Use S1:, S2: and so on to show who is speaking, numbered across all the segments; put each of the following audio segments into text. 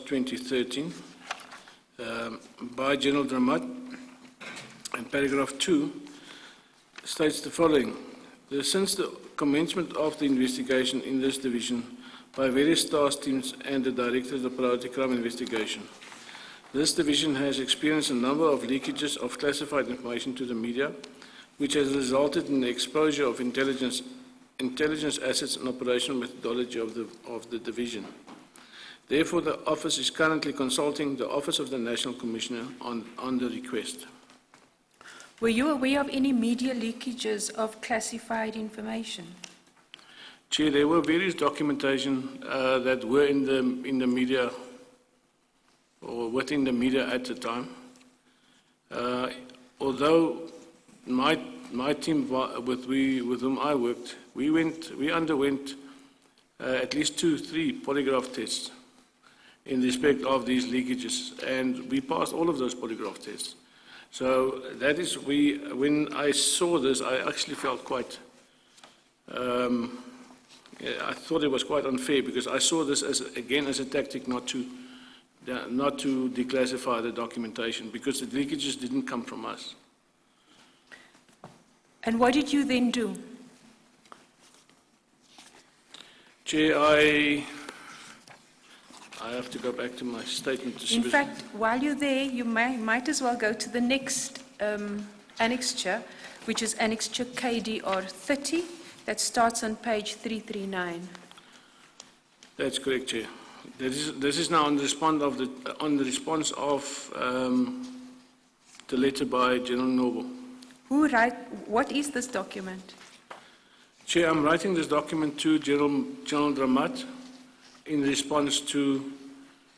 S1: 2013 by General Dramat, and paragraph 2 states the following. Since the commencement of the investigation in this division by various task teams and the Directorate of Priority Crime Investigation, this division has experienced a number of leakages of classified information to the media, which has resulted in the exposure of intelligence assets and operational methodology of the division. Therefore, the Office is currently consulting the Office of the National Commissioner on the request.
S2: Were you aware of any media leakages of classified information?
S1: Chair, there were various documentation that were in the media or within the media at the time. Although my team with whom I worked, we underwent at least 2-3 polygraph tests in respect of these leakages, and we passed all of those polygraph tests. So that is, when I saw this, I actually felt quite, I thought it was quite unfair, because I saw this as a tactic not to declassify the documentation, because the leakages didn't come from us.
S2: And what did you then do?
S1: Chair, I have to go back to my statement.
S2: In fact, while you're there, you might as well go to the next annexure, which is annexure KDR 30, that starts on page 339.
S1: That's correct, Chair. This is now on the response of the letter by General Noble.
S2: What is this document?
S1: Chair, I'm writing this document to General Dramat in response to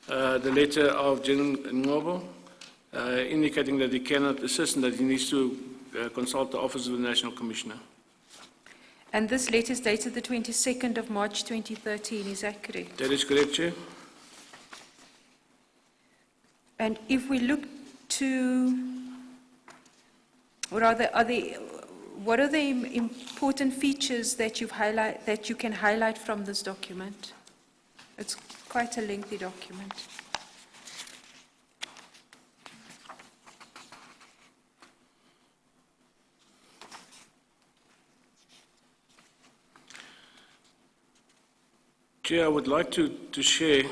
S1: the letter of General Noble, indicating that he cannot assist and that he needs to consult the Office of the National Commissioner.
S2: And this letter is dated the 22nd of March 2013, is that correct?
S1: That is correct, Chair.
S2: And if we look to, what are the important features that you can highlight from this document? It's quite a lengthy document.
S1: Chair, I would like to share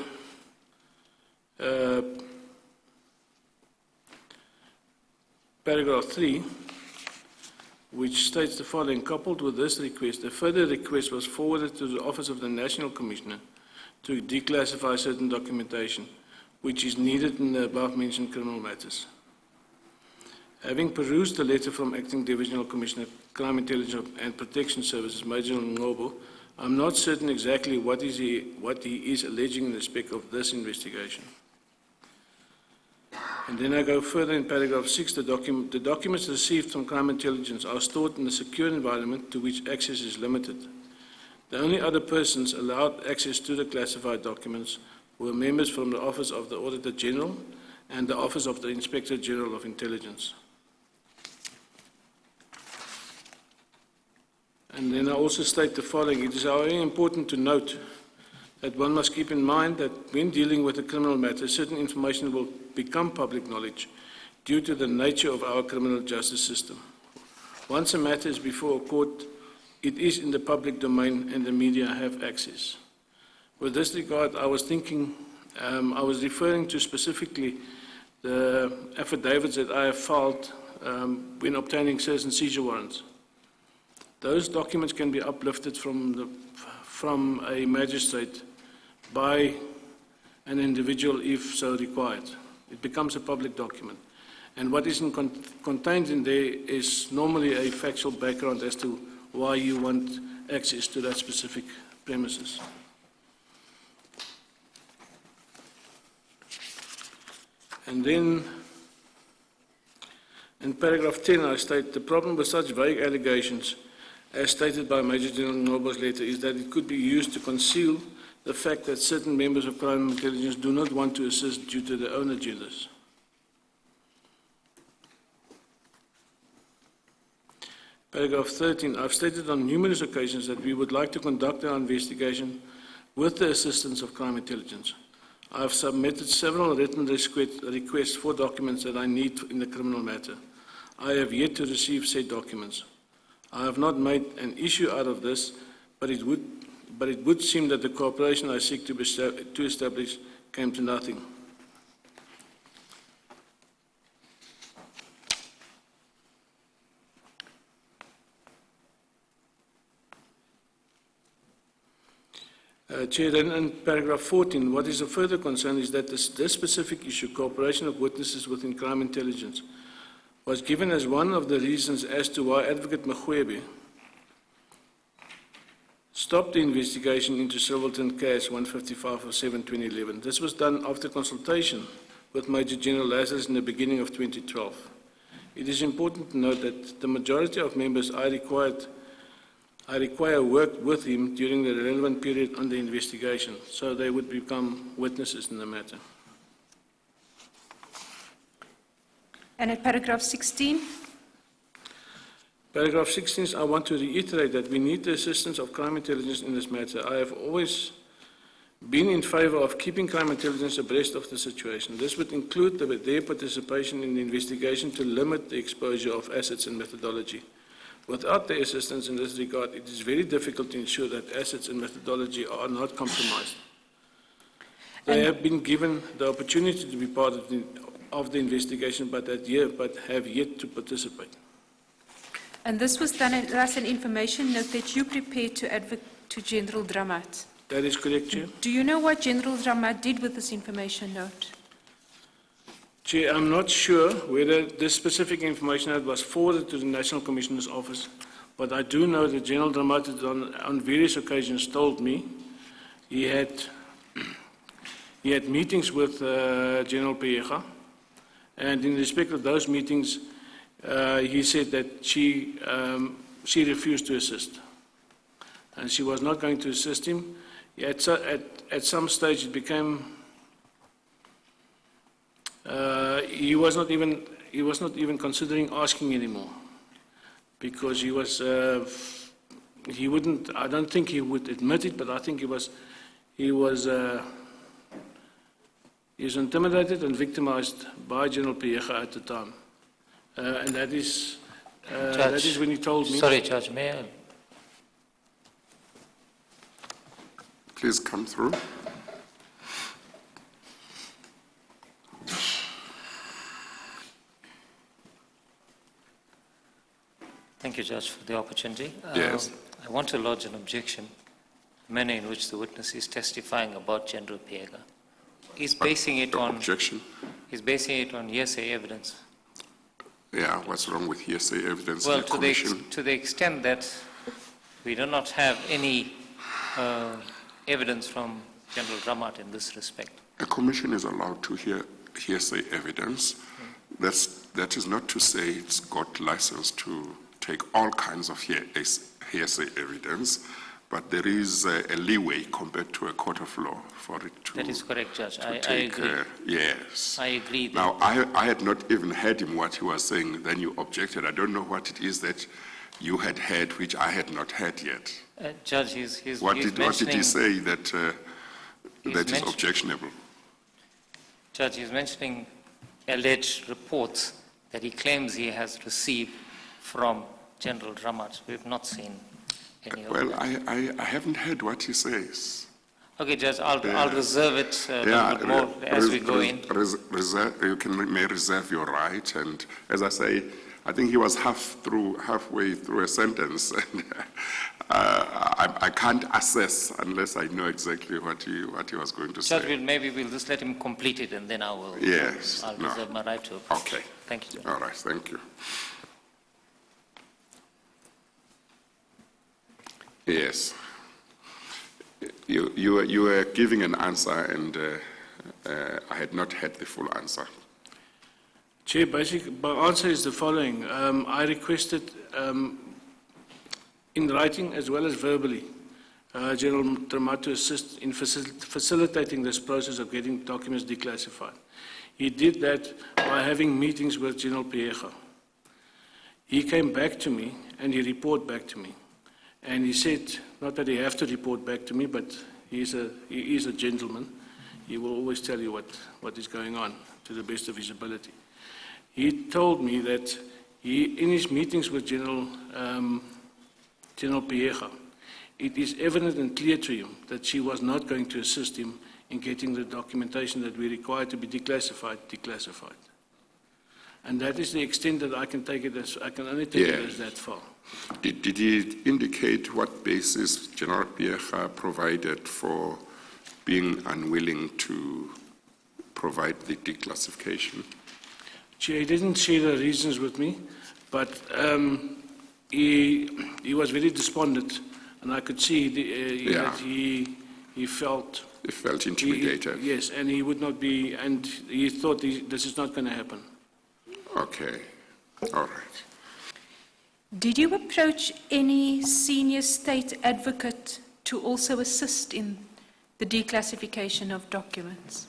S1: paragraph 3, which states the following. Coupled with this request, a further request was forwarded to the Office of the National Commissioner to declassify certain documentation which is needed in the above-mentioned criminal matters. Having perused the letter from Acting Divisional Commissioner, Crime Intelligence and Protection Services, Major General Noble, I'm not certain exactly what he is alleging in respect of this investigation. And then I go further in paragraph 6, the documents received from Crime Intelligence are stored in a secure environment to which access is limited. The only other persons allowed access to the classified documents were members from the Office of the Auditor General and the Office of the Inspector General of Intelligence. And then I also state the following. It is very important to note that one must keep in mind that when dealing with a criminal matter, certain information will become public knowledge due to the nature of our criminal justice system. Once a matter is before a court, it is in the public domain and the media have access. With this regard, I was referring to specifically the affidavits that I have filed when obtaining search and seizure warrants. Those documents can be uplifted from a magistrate by an individual if so required. It becomes a public document. And what is contained in there is normally a factual background as to why you want access to that specific premises. And then in paragraph 10, I state the problem with such vague allegations, as stated by Major General Noble's letter, is that it could be used to conceal the fact that certain members of crime intelligence do not want to assist due to their own agendas. Paragraph 13, I've stated on numerous occasions that we would like to conduct our investigation with the assistance of crime intelligence. I have submitted several written requests for documents that I need in the criminal matter. I have yet to receive said documents. I have not made an issue out of this, but it would seem that the cooperation I seek to establish came to nothing. Chair, then in paragraph 14, what is a further concern is that this specific issue, cooperation of witnesses within crime intelligence, was given as one of the reasons as to why Advocate Magwebe stopped the investigation into Silverton case 155 of 7/2011. This was done after consultation with Major General Lazarus in the beginning of 2012. It is important to note that the majority of members I require worked with him during the relevant period on the investigation, so they would become witnesses in the matter.
S2: And at paragraph 16,
S1: Paragraph 16, I want to reiterate that we need the assistance of crime intelligence in this matter. I have always been in favor of keeping crime intelligence abreast of the situation. This would include their participation in the investigation to limit the exposure of assets and methodology. Without their assistance in this regard, it is very difficult to ensure that assets and methodology are not compromised. They have been given the opportunity to be part of the investigation, but have yet to participate.
S2: and this was done as an information note that you prepared to General Dramat.
S1: That is correct, Chair.
S2: Do you know what General Dramat did with this information note?
S1: Chair, I'm not sure whether this specific information note was forwarded to the National Commissioner's Office, but I do know that General Dramat on various occasions told me he had meetings with General Peyega, and in respect of those meetings, he said that she refused to assist, and she was not going to assist him. At some stage, it became he was not even considering asking anymore, because he wouldn't. I don't think he would admit it, but I think he was intimidated and victimized by General Peyega at the time. And that is when he told me.
S3: Sorry, Judge, may I?
S4: Please come through.
S3: Thank you, Judge, for the opportunity.
S4: Yes.
S3: I want to lodge an objection, the manner in which the witness is testifying about General Peyega. He's basing it on
S4: Objection.
S3: He's basing it on hearsay evidence.
S4: Yeah, what's wrong with hearsay evidence in
S3: Well,
S4: the commission?
S3: to the extent that we do not have any evidence from General Dramat in this respect.
S4: A commission is allowed to hear hearsay evidence. That is not to say it's got license to take all kinds of hearsay evidence, but there is a leeway compared to a court of law for it to.
S3: That is correct, Judge. I
S4: take,
S3: agree.
S4: Yes.
S3: I agree.
S4: Now, I had not even heard him what he was saying. Then you objected. I don't know what it is that you had heard, which I had not heard yet.
S3: Judge,
S4: What did he say that is
S3: mention-
S4: objectionable?
S3: Judge, he's mentioning alleged reports that he claims he has received from General Dramat. We've not seen any of
S4: Well,
S3: them.
S4: I haven't heard what he says.
S3: Okay, Judge, I'll reserve it a little bit more as we go in.
S4: You may reserve your right, and as I say, I think he was halfway through a sentence, and I can't assess unless I know exactly what he was going to say.
S3: Judge, maybe we'll just let him complete it, and then I will.
S4: Yes.
S3: I'll
S4: No.
S3: reserve my right to.
S4: Okay.
S3: Thank you, Judge.
S4: All right. Thank you. Yes. You were giving an answer, and I had not heard the full answer.
S1: Chair, my answer is the following. I requested in writing as well as verbally General Dramat to assist in facilitating this process of getting documents declassified. He did that by having meetings with General Peyega. He came back to me and he reported back to me. And he said, not that he have to report back to me, but he is a gentleman. he will always tell you what is going on to the best of his ability. He told me that in his meetings with General Piega, it is evident and clear to him that she was not going to assist him in getting the documentation that we require to be declassified. And that is the extent that I can take it as, I can only take it as that far.
S4: Did he indicate what basis General Piega provided for being unwilling to provide the declassification?
S1: Chair, he didn't share the reasons with me, but he was very despondent, and I could see that he felt...
S4: He felt intimidated.
S1: Yes, and he would not be, and he thought this is not going to happen.
S4: Okay, all right.
S2: Did you approach any senior state advocate to also assist in the declassification of documents?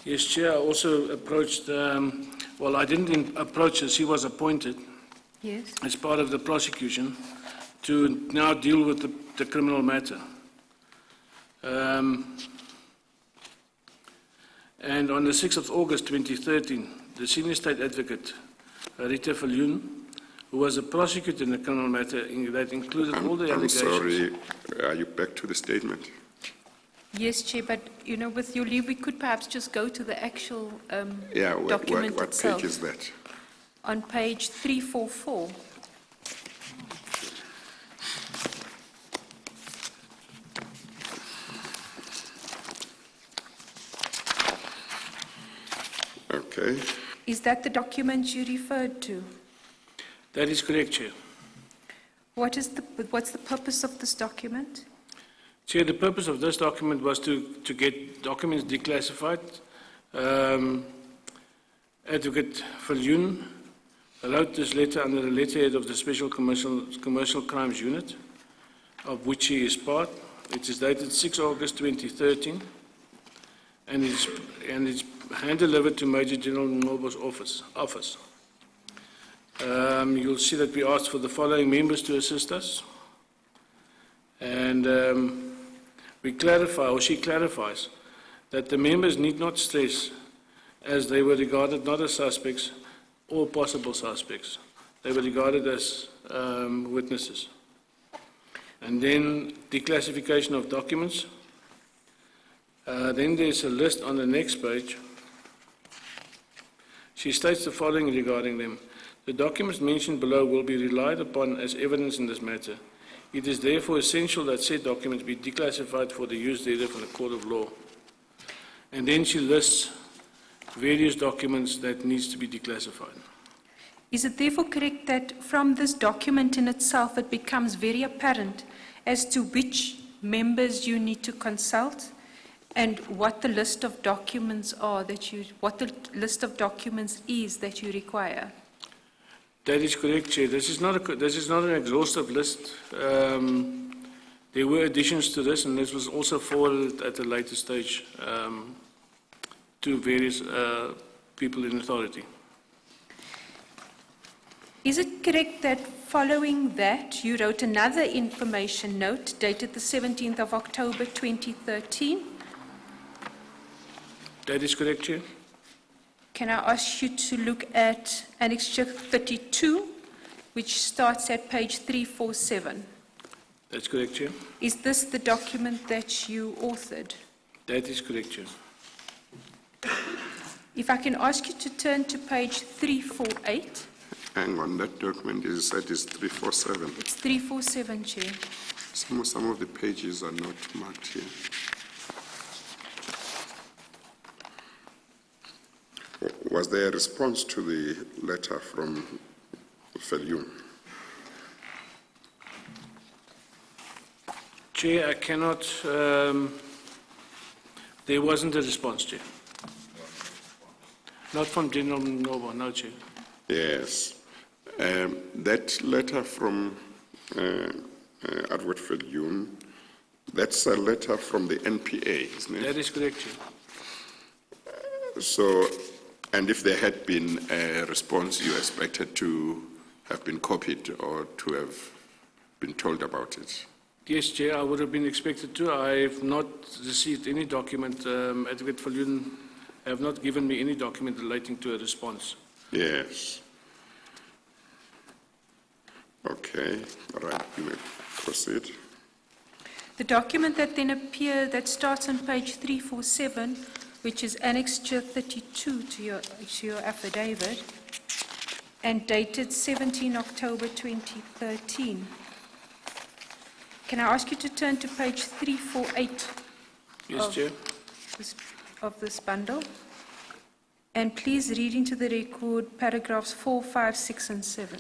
S1: Yes, Chair, I also approached, well, I didn't approach her, she was appointed
S2: Yes.
S1: as part of the prosecution to now deal with the criminal matter. And on the 6th of August 2013, the senior state advocate, Rita Viljoen, who was a prosecutor in the criminal matter, that included all the allegations.
S4: I'm sorry, are you back to the statement?
S2: Yes, Chair, but with your leave, we could perhaps just go to the actual document
S4: what
S2: itself.
S4: page is that?
S2: On page 344.
S4: Okay.
S2: Is that the document you referred to?
S1: That is correct, Chair.
S2: What's the purpose of this document?
S1: Chair, the purpose of this document was to get documents declassified. Advocate Viljoen wrote this letter under the letterhead of the Special Commercial Crimes Unit, of which he is part. It is dated 6 August 2013, and it's hand-delivered to Major General Ngobo's office. You'll see that we asked for the following members to assist us. And we clarify, or she clarifies, that the members need not stress, as they were regarded not as suspects or possible suspects. They were regarded as witnesses. And then declassification of documents. Then there's a list on the next page. She states the following regarding them. The documents mentioned below will be relied upon as evidence in this matter. It is therefore essential that said documents be declassified for the use thereof in the court of law. And then she lists various documents that needs to be declassified.
S2: Is it therefore correct that from this document in itself it becomes very apparent as to which members you need to consult and what the list of documents are what the list of documents is that you require?
S1: That is correct, Chair. This is not an exhaustive list. There were additions to this, and this was also forwarded at a later stage to various people in authority.
S2: Is it correct that following that you wrote another information note dated the 17th of October 2013?
S1: That is correct, Chair.
S2: Can I ask you to look at Annexure 32, which starts at page 347?
S1: That's correct, Chair.
S2: Is this the document that you authored?
S1: That is correct, Chair.
S2: If I can ask you to turn to page 348.
S4: Hang on, that document is 347.
S2: It's 347, Chair.
S4: Some of the pages are not marked here. Was there a response to the letter from Viljoen?
S1: Chair, I cannot, there wasn't a response, Chair. Not from General Ngobo, no, Chair.
S4: Yes. That letter from Advocate Viljoen, that's a letter from the NPA, isn't it?
S1: That is correct, Chair.
S4: So, and if there had been a response, you expected to have been copied or to have been told about it?
S1: Yes, Chair, I would have been expected to. I have not received any document. Advocate Viljoen have not given me any document relating to a response.
S4: Yes. Okay, all right, you may proceed.
S2: The document that then appears, that starts on page 347, which is annexure 32 to your affidavit, and dated 17 October 2013. Can I ask you to turn to page 348
S1: Yes, Chair.
S2: of this bundle? And please read into the record paragraphs 4, 5, 6, and 7.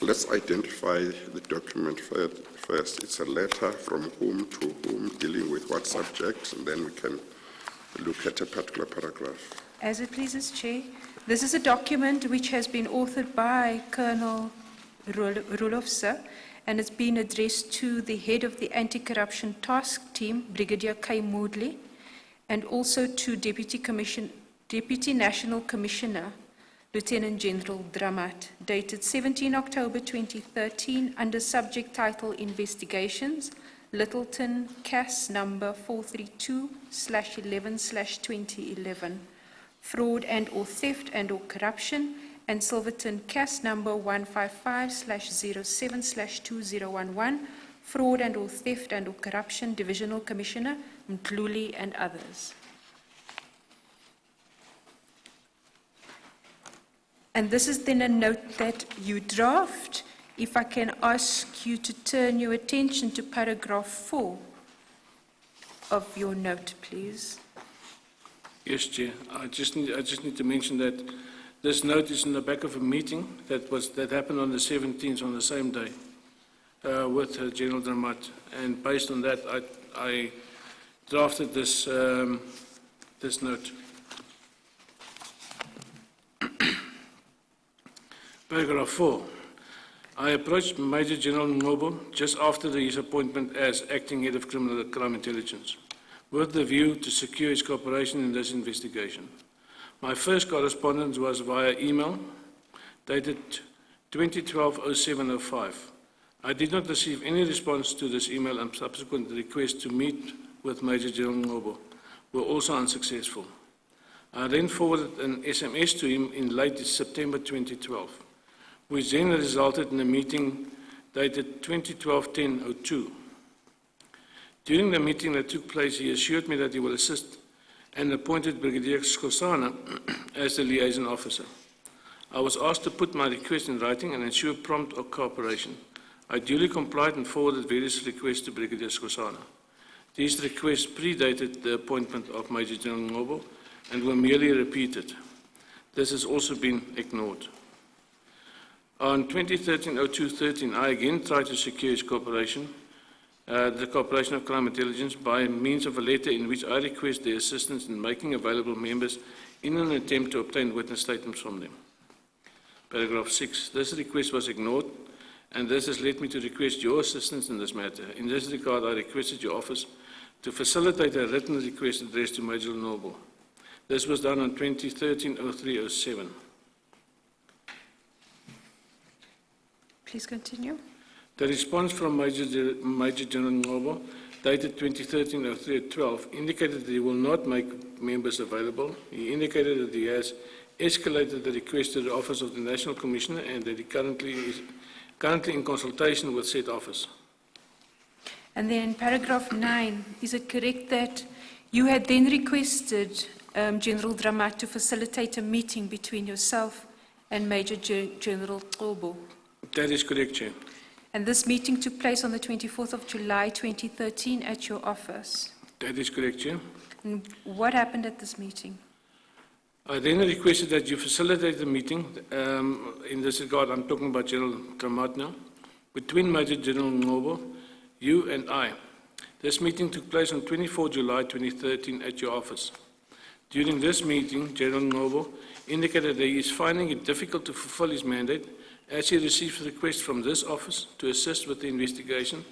S4: Let's identify the document first. It's a letter from whom to whom, dealing with what subject, and then we can look at a particular paragraph.
S2: As it pleases, Chair. This is a document which has been authored by Colonel Rolofse, and it's been addressed to the head of the Anti-Corruption Task Team, Brigadier K. Woodley, and also to Deputy National Commissioner, Lieutenant General Dramat, dated 17 October 2013, under subject title Investigations, Littleton, CAS number 432/11/2011, Fraud and or Theft and or Corruption, and Silverton, CAS number 155/07/2011, Fraud and or Theft and or Corruption, Divisional Commissioner, Mtluli, and others. And this is then a note that you draft. If I can ask you to turn your attention to paragraph 4 of your note, please.
S1: Yes, Chair. I just need to mention that this note is in the back of a meeting that happened on the 17th, on the same day, with General Dramat, and based on that, I drafted this this note. Paragraph 4. I approached Major General Ngobo just after his appointment as acting head of criminal crime intelligence, with the view to secure his cooperation in this investigation. My first correspondence was via email, dated 2012-07-05. I did not receive any response to this email, and subsequent requests to meet with Major General Ngobo were also unsuccessful. I then forwarded an SMS to him in late September 2012, which then resulted in a meeting dated 2012-10-02. During the meeting that took place, he assured me that he will assist and appointed Brigadier Skosana as the liaison officer. I was asked to put my request in writing and ensure prompt cooperation. I duly complied and forwarded various requests to Brigadier Skosana. These requests predated the appointment of Major General Ngobo and were merely repeated. This has also been ignored. On 2013-02-13, I again tried to secure his cooperation, the cooperation of crime intelligence, by means of a letter in which I request their assistance in making available members in an attempt to obtain witness statements from them. Paragraph 6. This request was ignored, and this has led me to request your assistance in this matter. In this regard, I requested your office to facilitate a written request addressed to Major Ngobo. This was done on 2013-03-07.
S2: Please continue.
S1: The response from Major General Ngobo, dated 2013-03-12, indicated that he will not make members available. He indicated that he has escalated the request to the Office of the National Commissioner and that he is currently in consultation with said office.
S2: And then paragraph 9, is it correct that you had then requested General Dramat to facilitate a meeting between yourself and Major General Ngobo?
S1: That is correct, Chair.
S2: And this meeting took place on the 24th of July 2013 at your office?
S1: That is correct, Chair.
S2: And what happened at this meeting?
S1: I then requested that you facilitate the meeting. In this regard, I'm talking about General Dramat now, between Major General Ngobo, you and I. This meeting took place on 24 July 2013 at your office. During this meeting, General Ngobo indicated that he is finding it difficult to fulfill his mandate as he receives requests from this office to assist with the investigation,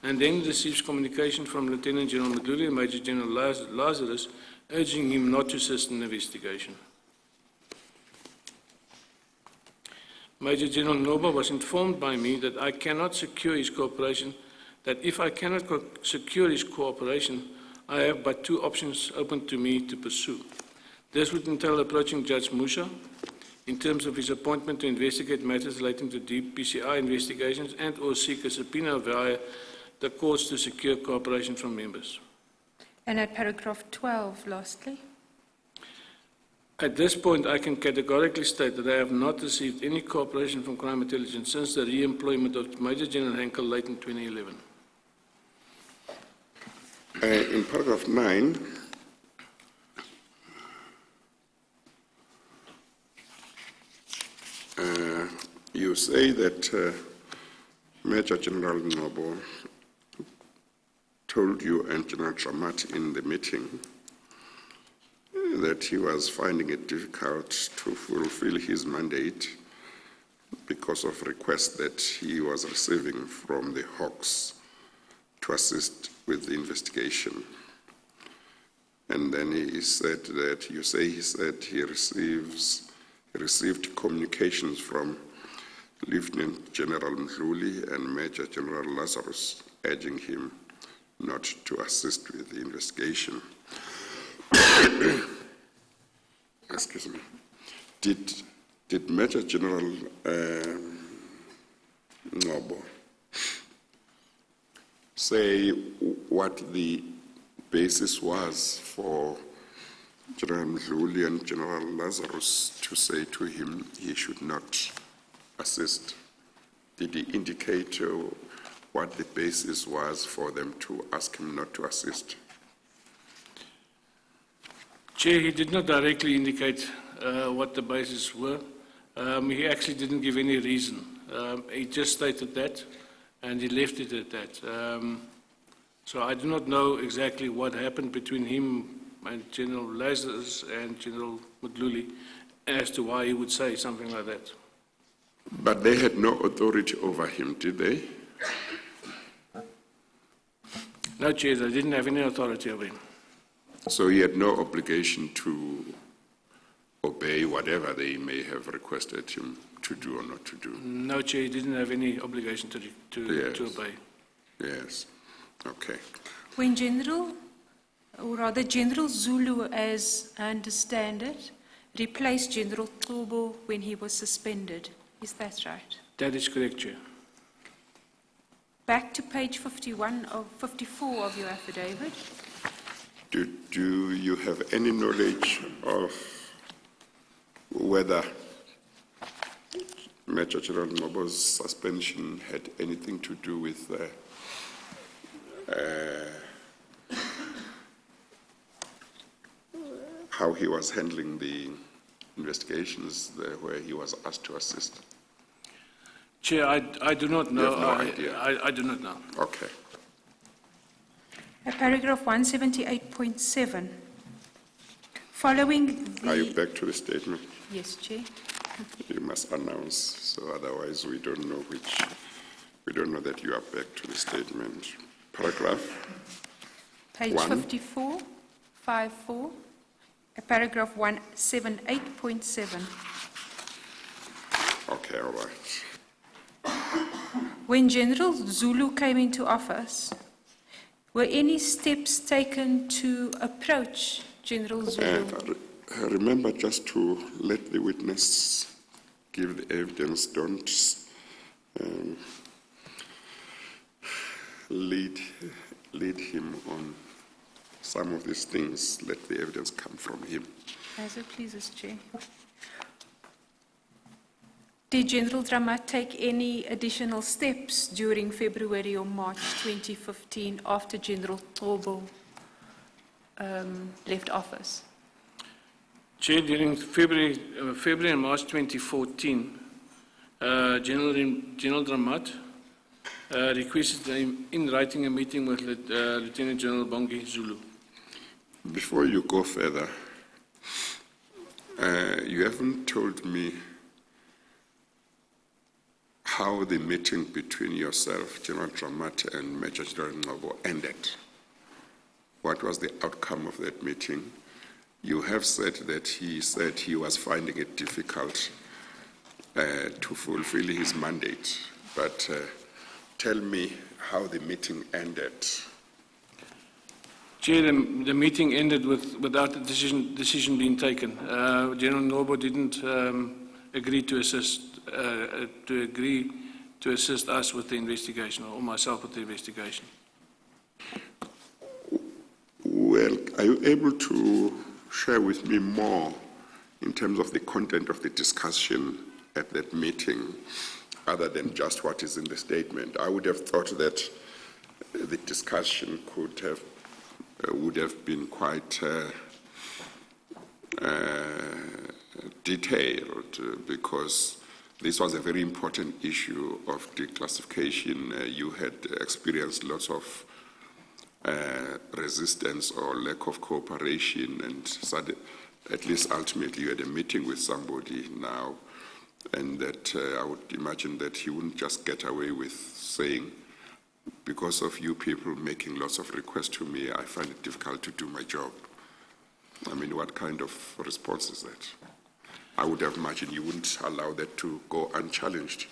S1: and then receives communication from Lieutenant General Mtluli and Major General Lazarus urging him not to assist in the investigation. Major General Ngobo was informed by me that I cannot secure his cooperation, that if I cannot secure his cooperation, I have but two options open to me to pursue. This would entail approaching Judge Musha in terms of his appointment to investigate matters relating to DPCI investigations and or seek a subpoena via the courts to secure cooperation from members.
S2: And at paragraph 12, lastly.
S1: At this point, I can categorically state that I have not received any cooperation from crime intelligence since the re-employment of Major General Henkel late in 2011.
S4: In paragraph 9, you say that Major General Nobo told you and General Dramat in the meeting that he was finding it difficult to fulfill his mandate because of requests that he was receiving from the Hawks to assist with the investigation. And then he said that, you say he said he received communications from Lieutenant General Mdluli and Major General Lazarus urging him not to assist with the investigation. Excuse me. Did Major General Nobo say what the basis was for General Mdluli and General Lazarus to say to him he should not assist? Did he indicate what the basis was for them to ask him not to assist?
S1: Chair, he did not directly indicate what the basis were. He actually didn't give any reason. He just stated that, and he left it at that. So I do not know exactly what happened between him and General Lazarus and General Mdluli as to why he would say something like that.
S4: But they had no authority over him, did they?
S1: No, Chair, they didn't have any authority over him.
S4: So he had no obligation to obey whatever they may have requested him to do or not to do?
S1: No, Chair, he didn't have any obligation to obey.
S4: Yes. Okay.
S2: When General Zulu, as I understand it, replaced General Tobo when he was suspended. Is that right?
S1: That is correct, Chair.
S2: Back to page 54 of your affidavit.
S4: Do you have any knowledge of whether Major General Nobo's suspension had anything to do with how he was handling the investigations where he was asked to assist?
S1: Chair, I do not know.
S4: You have no idea?
S1: I do not know.
S4: Okay.
S2: Paragraph 178.7. Following the...
S4: Are you back to the statement?
S2: Yes, Chair.
S4: You must announce, so otherwise we don't know that you are back to the statement. Paragraph?
S2: Page 54, 54, paragraph 178.7.
S4: Okay, all right.
S2: When General Zulu came into office, were any steps taken to approach General Zulu?
S4: Remember just to let the witness give the evidence. Don't lead him on some of these things. Let the evidence come from him.
S2: As it pleases, Chair. Did General Dramat take any additional steps during February or March 2015 after General Tobo left office?
S1: Chair, during February and March 2014, General Dramat requested in writing a meeting with Lieutenant General Bongi Zulu.
S4: Before you go further, you haven't told me how the meeting between yourself, General Dramat, and Major General Nobo ended. What was the outcome of that meeting? You have said that he said he was finding it difficult to fulfill his mandate, but tell me how the meeting ended.
S1: Chair, the meeting ended without a decision being taken. General Nobo didn't agree to assist us with the investigation, or myself with the investigation.
S4: Well, are you able to share with me more in terms of the content of the discussion at that meeting, other than just what is in the statement? I would have thought that the discussion would have been quite detailed, because this was a very important issue of declassification. You had experienced lots of resistance or lack of cooperation, and at least ultimately you had a meeting with somebody now, and that I would imagine that he wouldn't just get away with saying, because of you people making lots of requests to me, I find it difficult to do my job. I mean, what kind of response is that? I would have imagined you wouldn't allow that to go unchallenged.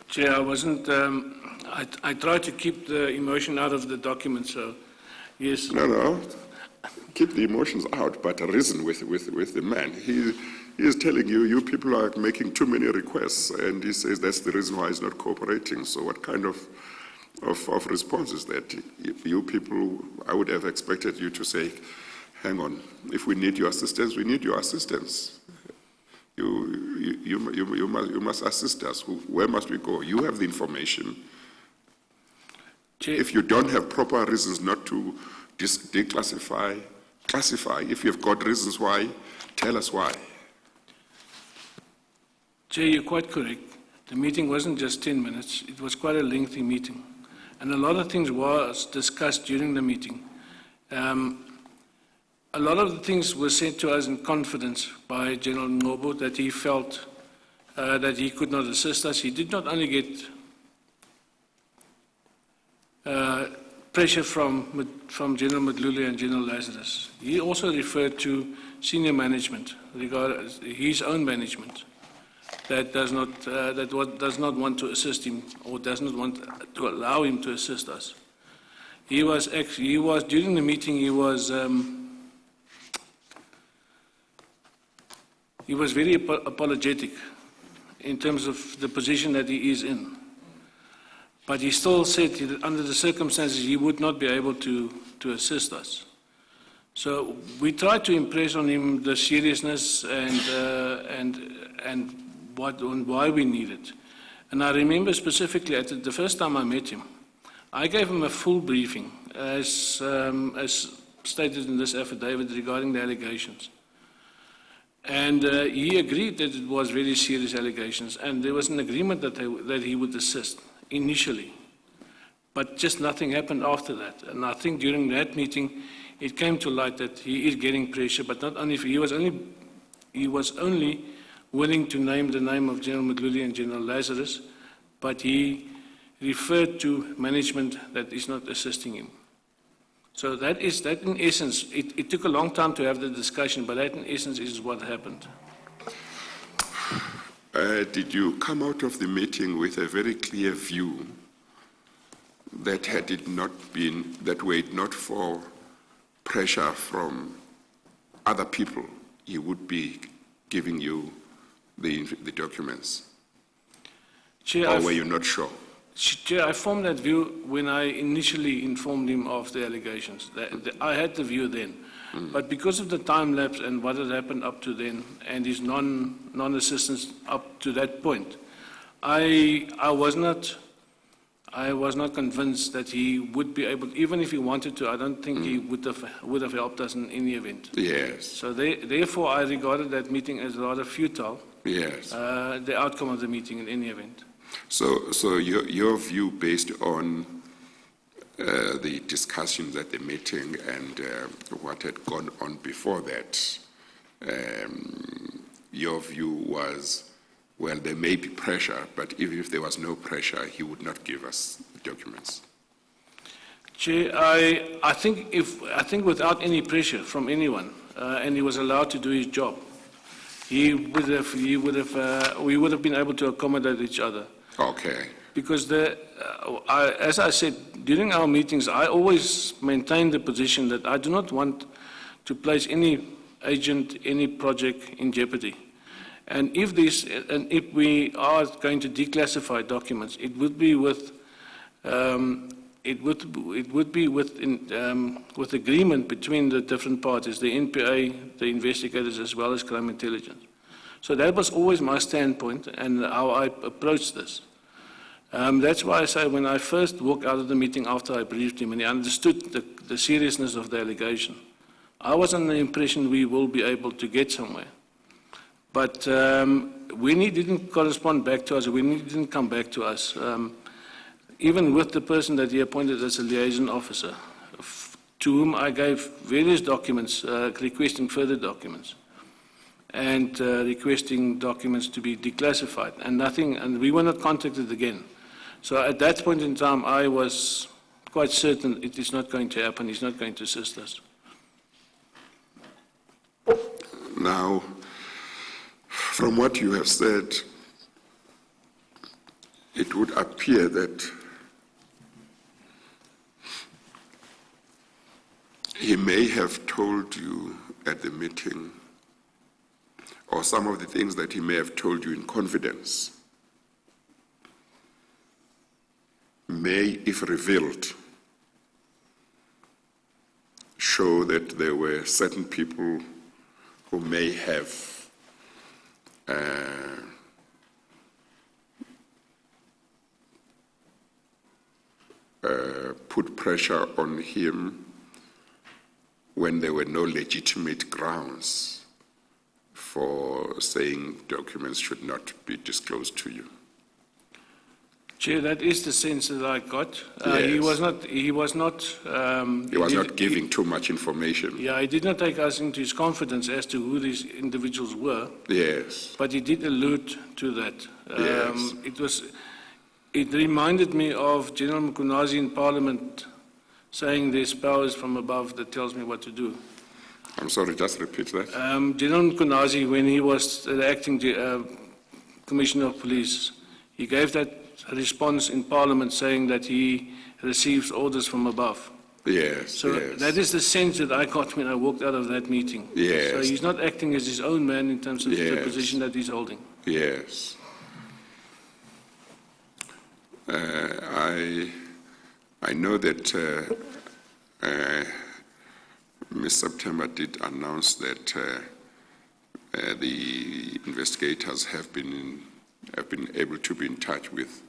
S1: Chair, I wasn't, I tried to keep the emotion out of the document, so yes.
S4: No. Keep the emotions out, but reason with the man. He is telling you, you people are making too many requests, and he says that's the reason why he's not cooperating. So what kind of response is that? You people, I would have expected you to say, hang on, if we need your assistance, we need your assistance. You must assist us. Where must we go? You have the information.
S1: Chair,
S4: if you don't have proper reasons not to declassify, classify. If you've got reasons why, tell us why.
S1: Chair, you're quite correct. The meeting wasn't just 10 minutes. It was quite a lengthy meeting. And a lot of things was discussed during the meeting. A lot of the things were said to us in confidence by General Nobo, that he felt that he could not assist us. He did not only get pressure from General Woodley and General Lazarus. He also referred to senior management, regarding his own management, that does not want to assist him, or does not want to allow him to assist us. He was during the meeting. He was very apologetic in terms of the position that he is in. But he still said that under the circumstances he would not be able to assist us. So we tried to impress on him the seriousness and why we need it. And I remember specifically the first time I met him, I gave him a full briefing as stated in this affidavit regarding the allegations. And he agreed that it was very serious allegations, and there was an agreement that he would assist initially. But just nothing happened after that. And I think during that meeting, it came to light that he is getting pressure, but not only, he was only willing to name the name of General Woodley and General Lazarus, but he referred to management that is not assisting him. So that in essence, it took a long time to have the discussion, but that in essence is what happened.
S4: Did you come out of the meeting with a very clear view that had it not been, that were it not for pressure from other people, he would be giving you the documents?
S1: Chair,
S4: or were you not sure?
S1: Chair, I formed that view when I initially informed him of the allegations. I had the view then. But because of the time lapse and what had happened up to then, and his non-assistance up to that point, I was not convinced that he would be able, even if he wanted to. I don't think he would have helped us in any event.
S4: Yes.
S1: So therefore, I regarded that meeting as rather futile.
S4: Yes.
S1: The outcome of the meeting in any event.
S4: So your view based on the discussions at the meeting and what had gone on before that, your view was, well, there may be pressure, but even if there was no pressure, he would not give us the documents.
S1: Chair, I think without any pressure from anyone, and he was allowed to do his job, we would have been able to accommodate each other.
S4: Okay.
S1: because as I said, during our meetings, I always maintain the position that I do not want to place any agent, any project in jeopardy. And if we are going to declassify documents, it would be with with agreement between the different parties, the NPA, the investigators, as well as crime intelligence. So that was always my standpoint and how I approached this. That's why I say when I first walked out of the meeting after I briefed him and he understood the seriousness of the allegation, I was under the impression we will be able to get somewhere. But when he didn't correspond back to us, when he didn't come back to us, even with the person that he appointed as a liaison officer, to whom I gave various documents, requesting further documents, and requesting documents to be declassified, and we were not contacted again. So at that point in time, I was quite certain it is not going to happen, he's not going to assist us.
S4: Now, from what you have said, it would appear that he may have told you at the meeting, or some of the things that he may have told you in confidence, may, if revealed, show that there were certain people who may have put pressure on him when there were no legitimate grounds for saying documents should not be disclosed to you.
S1: Chair, that is the sense that I got.
S4: Yes.
S1: He was not
S4: Giving too much information.
S1: Yeah, he did not take us into his confidence as to who these individuals were.
S4: Yes.
S1: But he did allude to that.
S4: Yes.
S1: It reminded me of General Mkunazi in Parliament saying there's powers from above that tells me what to do.
S4: I'm sorry, just repeat that.
S1: General Mkunazi, when he was the acting Commissioner of Police, he gave that response in Parliament saying that he receives orders from above.
S4: Yes,
S1: So
S4: yes.
S1: that is the sense that I got when I walked out of that meeting.
S4: Yes.
S1: So he's not acting as his own man in terms of the
S4: Yes.
S1: position that he's holding.
S4: Yes. I know that Ms. September did announce that the investigators have been able to be in touch with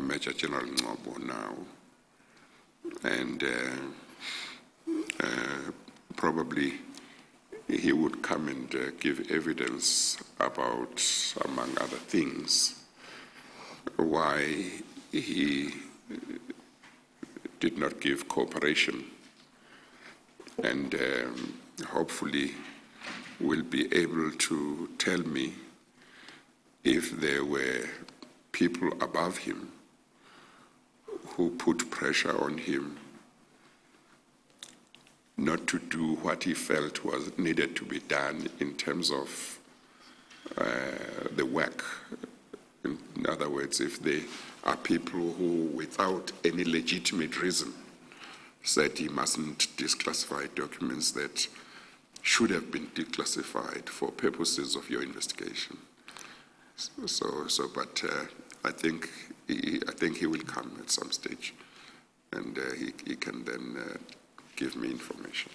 S4: Major General Ngobo now, and probably he would come and give evidence about, among other things, why he did not give cooperation, and hopefully will be able to tell me if there were people above him who put pressure on him not to do what he felt was needed to be done in terms of the work. In other words, if there are people who, without any legitimate reason, said he mustn't declassify documents that should have been declassified for purposes of your investigation. But I think he will come at some stage, and he can then give me information.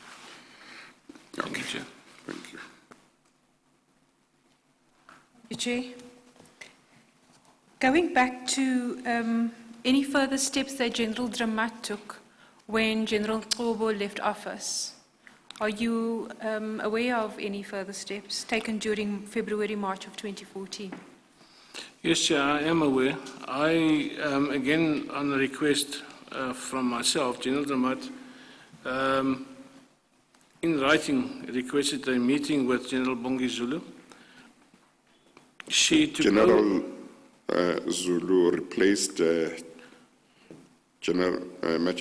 S4: Okay.
S1: Thank you, Chair.
S4: Thank you.
S2: Chair, going back to any further steps that General Dramat took when General Ngobo left office, are you aware of any further steps taken during February, March of 2014?
S1: Yes, Chair, I am aware. I, again, on a request from myself, General Dramat, in writing, requested a meeting with General Bongi Zulu. She took
S4: General Zulu replaced Major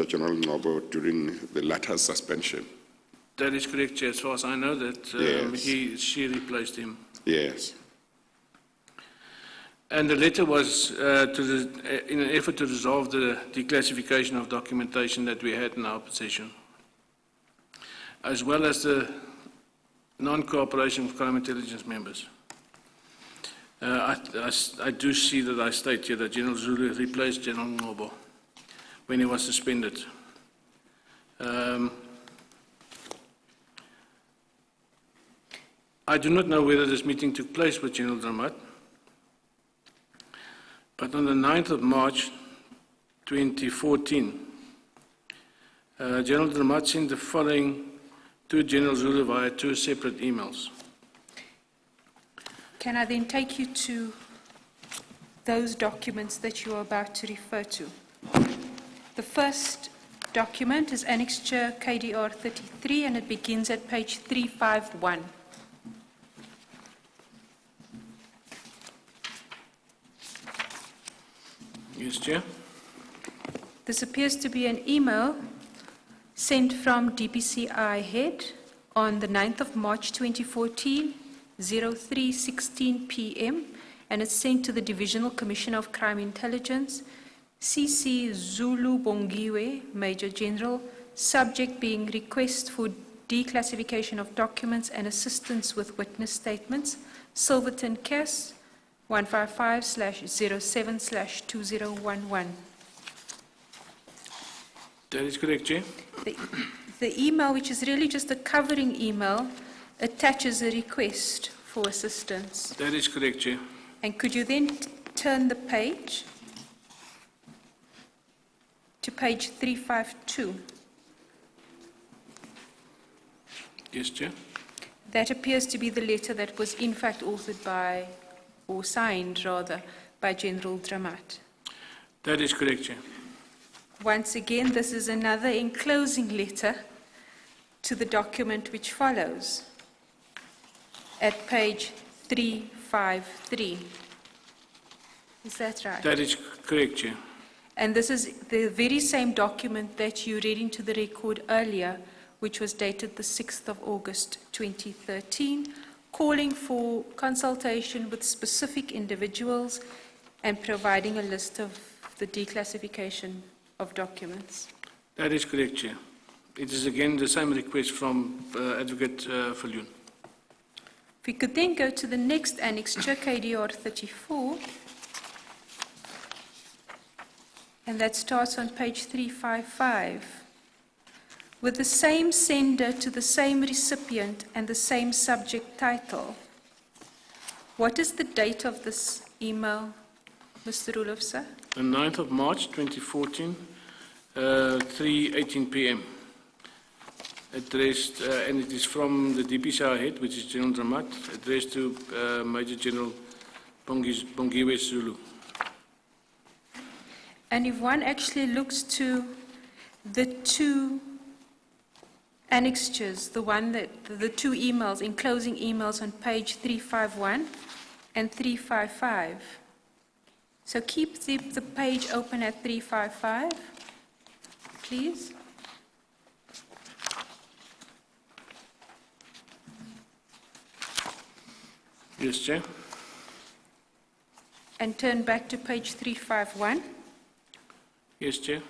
S4: General Ngobo during the latter's suspension.
S1: That is correct, Chair. As far as I know, that
S4: Yes.
S1: she replaced him.
S4: Yes.
S1: And the letter was in an effort to resolve the declassification of documentation that we had in our possession, as well as the non-cooperation of crime intelligence members. I do see that I state here that General Zulu replaced General Ngobo when he was suspended. I do not know whether this meeting took place with General Dramat, but on the 9th of March 2014, General Dramat sent the following to General Zulu via 2 separate emails.
S2: Can I then take you to those documents that you are about to refer to? The first document is Annexure KDR 33, and it begins at page 351.
S1: Yes, Chair.
S2: This appears to be an email sent from DPCI head on the 9th of March 2014, 03:16 p.m., and it's sent to the Divisional Commissioner of Crime Intelligence, CC Zulu Bongiwe, Major General, subject being request for declassification of documents and assistance with witness statements, Silverton Cass, 155/07/2011.
S1: That is correct, Chair.
S2: The email, which is really just a covering email, attaches a request for assistance.
S1: That is correct, Chair.
S2: And could you then turn the page to page 352?
S1: Yes, Chair.
S2: That appears to be the letter that was in fact authored by, or signed rather, by General Dramat.
S1: That is correct, Chair.
S2: Once again, this is another enclosing letter to the document which follows at page 353. Is that right?
S1: That is correct, Chair.
S2: And this is the very same document that you read into the record earlier, which was dated the 6th of August 2013, calling for consultation with specific individuals and providing a list of the declassification of documents.
S1: That is correct, Chair. It is again the same request from Advocate Viljoen.
S2: If we could then go to the next annexure, KDR 34, and that starts on page 355, with the same sender to the same recipient and the same subject title. What is the date of this email, Mr. Roelof, sir?
S1: The 9th of March 2014, 3:18 p.m. Addressed, and it is from the DPCI head, which is General Dramat, addressed to Major General Bongiwe Zulu.
S2: And if one actually looks to the two annexures, the two emails, enclosing emails on page 351 and 355. So keep the page open at 355, please.
S1: Yes, Chair.
S2: And turn back to page 351.
S1: Yes, Chair.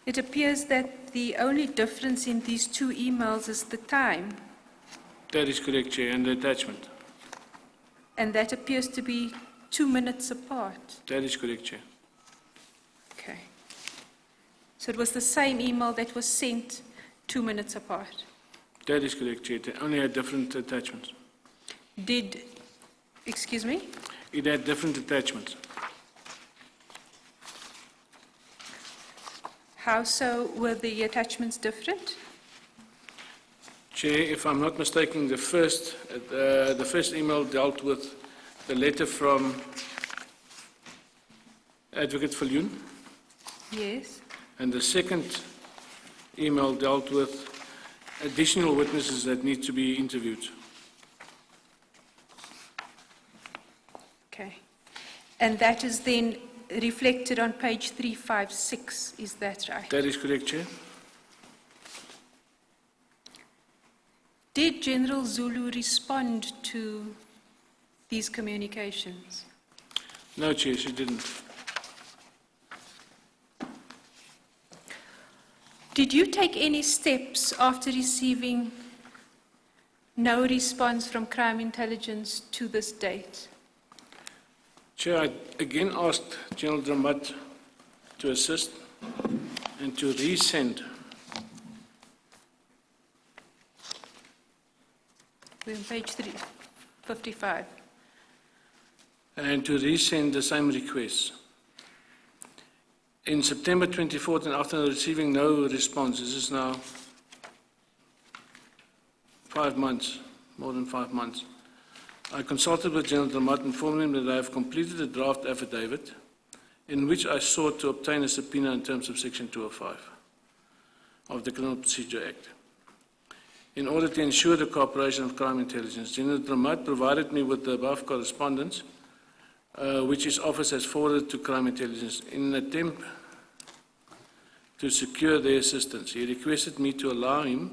S2: It appears that the only difference in these two emails is the time,
S1: That is correct, Chair, and the attachment.
S2: and that appears to be 2 minutes apart.
S1: That is correct, Chair.
S2: Okay. So it was the same email that was sent 2 minutes apart.
S1: That is correct, Chair. It only had different attachments.
S2: Excuse me?
S1: It had different attachments.
S2: How so were the attachments different?
S1: Chair, if I'm not mistaken, the first email dealt with the letter from Advocate Viljoen,
S2: Yes.
S1: and the second email dealt with additional witnesses that need to be interviewed.
S2: Okay. And that is then reflected on page 356, is that right?
S1: That is correct, Chair.
S2: Did General Zulu respond to these communications?
S1: No, Chair, she didn't.
S2: Did you take any steps after receiving no response from crime intelligence to this date?
S1: Chair, I again asked General Dramat to assist and to resend.
S2: We're on page 355.
S1: And to resend the same request. In September 2014, after receiving no response, this is now 5 months, more than 5 months, I consulted with General Dramat, informed him that I have completed a draft affidavit in which I sought to obtain a subpoena in terms of Section 205 of the Criminal Procedure Act. In order to ensure the cooperation of crime intelligence, General Dramat provided me with the above correspondence, which his office has forwarded to crime intelligence in an attempt to secure their assistance. He requested me to allow him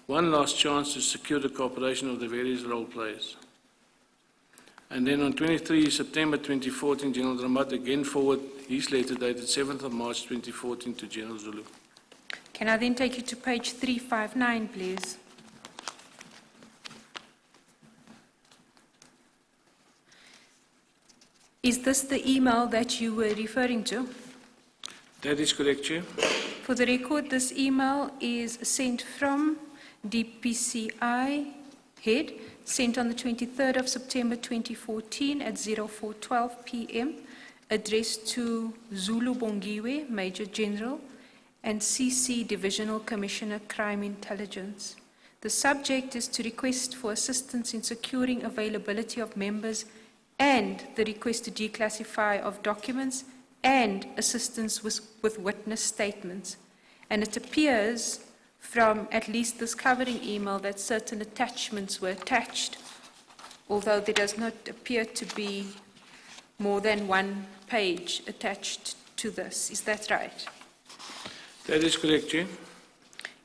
S1: one last chance to secure the cooperation of the various role players. And then on 23 September 2014, General Dramat again forwarded his letter dated 7th of March 2014 to General Zulu.
S2: Can I then take you to page 359, please? Is this the email that you were referring to?
S1: That is correct, Chair.
S2: For the record, this email is sent from DPCI head, sent on the 23rd of September 2014 at 04:12 p.m., addressed to Zulu Bongiwe, Major General, and CC Divisional Commissioner Crime Intelligence. The subject is to request for assistance in securing availability of members and the request to declassify of documents and assistance with witness statements. And it appears from at least this covering email that certain attachments were attached, although there does not appear to be more than one page attached to this. Is that right?
S1: That is correct, Chair.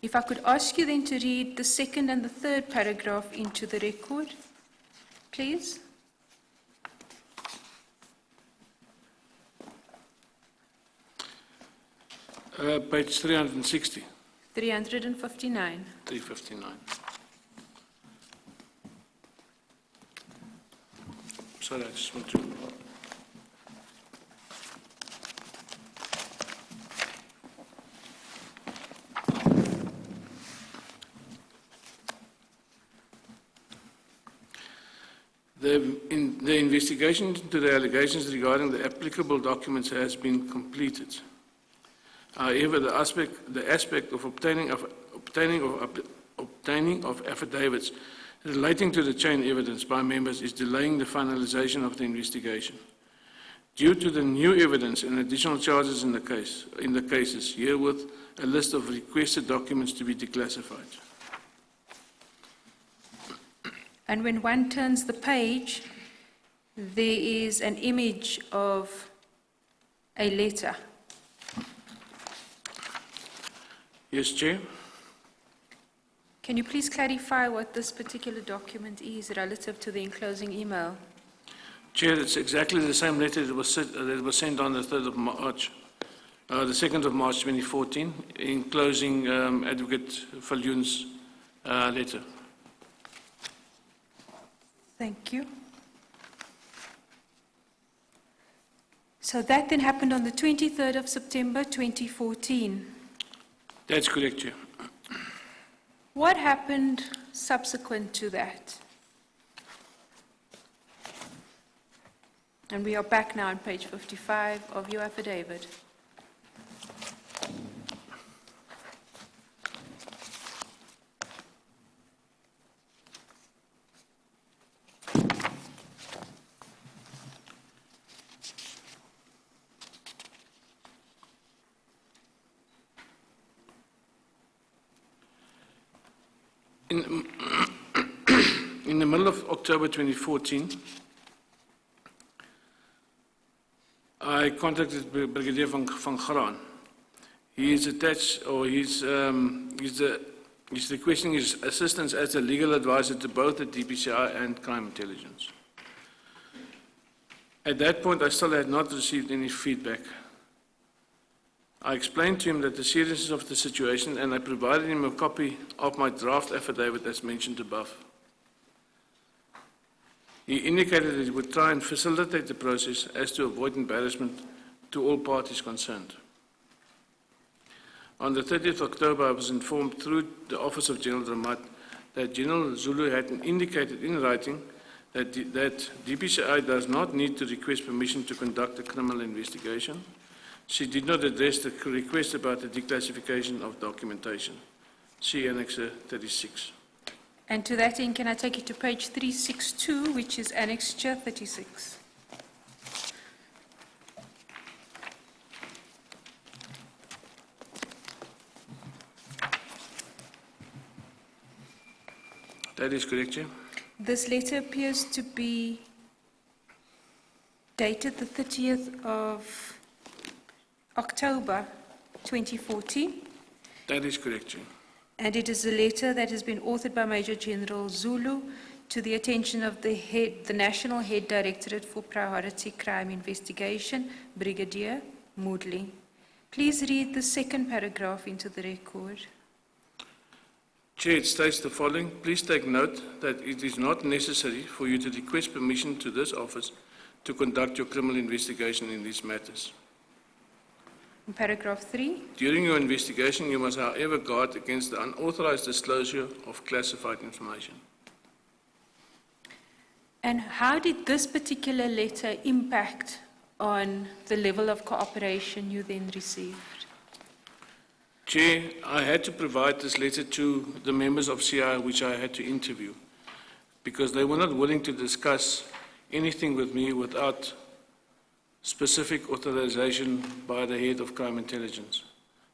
S2: If I could ask you then to read the second and the third paragraph into the record, please.
S1: Page 360.
S2: 359.
S1: 359. Sorry, I just want to... The investigation into the allegations regarding the applicable documents has been completed. However, the aspect of obtaining of affidavits relating to the chain evidence by members is delaying the finalization of the investigation. Due to the new evidence and additional charges in the cases, herewith a list of requested documents to be declassified.
S2: And when one turns the page, there is an image of a letter.
S1: Yes, Chair.
S2: Can you please clarify what this particular document is relative to the enclosing email?
S1: Chair, it's exactly the same letter that was sent on the 3rd of March, the 2nd of March 2014, enclosing Advocate Falyun's letter.
S2: Thank you. So that then happened on the 23rd of September 2014.
S1: That's correct, Chair.
S2: What happened subsequent to that? And we are back now on page 55 of your affidavit.
S1: In the middle of October 2014, I contacted Brigadier van Graan. He is attached, or he's requesting his assistance as a legal advisor to both the DPCI and Crime Intelligence. At that point, I still had not received any feedback. I explained to him that the seriousness of the situation, and I provided him a copy of my draft affidavit as mentioned above. He indicated that he would try and facilitate the process as to avoid embarrassment to all parties concerned. On the 30th of October, I was informed through the Office of General Ramat that General Zulu had indicated in writing that DPCI does not need to request permission to conduct a criminal investigation. She did not address the request about the declassification of documentation. See Annexure 36.
S2: And to that end, can I take you to page 362, which is Annexure 36?
S1: That is correct, Chair.
S2: This letter appears to be dated the 30th of October 2014,
S1: That is correct, Chair.
S2: and it is a letter that has been authored by Major General Zulu to the attention of the National Head Directorate for Priority Crime Investigation, Brigadier Woodley. Please read the second paragraph into the record.
S1: Chair, it states the following. Please take note that it is not necessary for you to request permission to this office to conduct your criminal investigation in these matters.
S2: In paragraph 3,
S1: During your investigation, you must, however, guard against the unauthorized disclosure of classified information.
S2: and how did this particular letter impact on the level of cooperation you then received?
S1: Chair, I had to provide this letter to the members of CI which I had to interview because they were not willing to discuss anything with me without specific authorization by the head of crime intelligence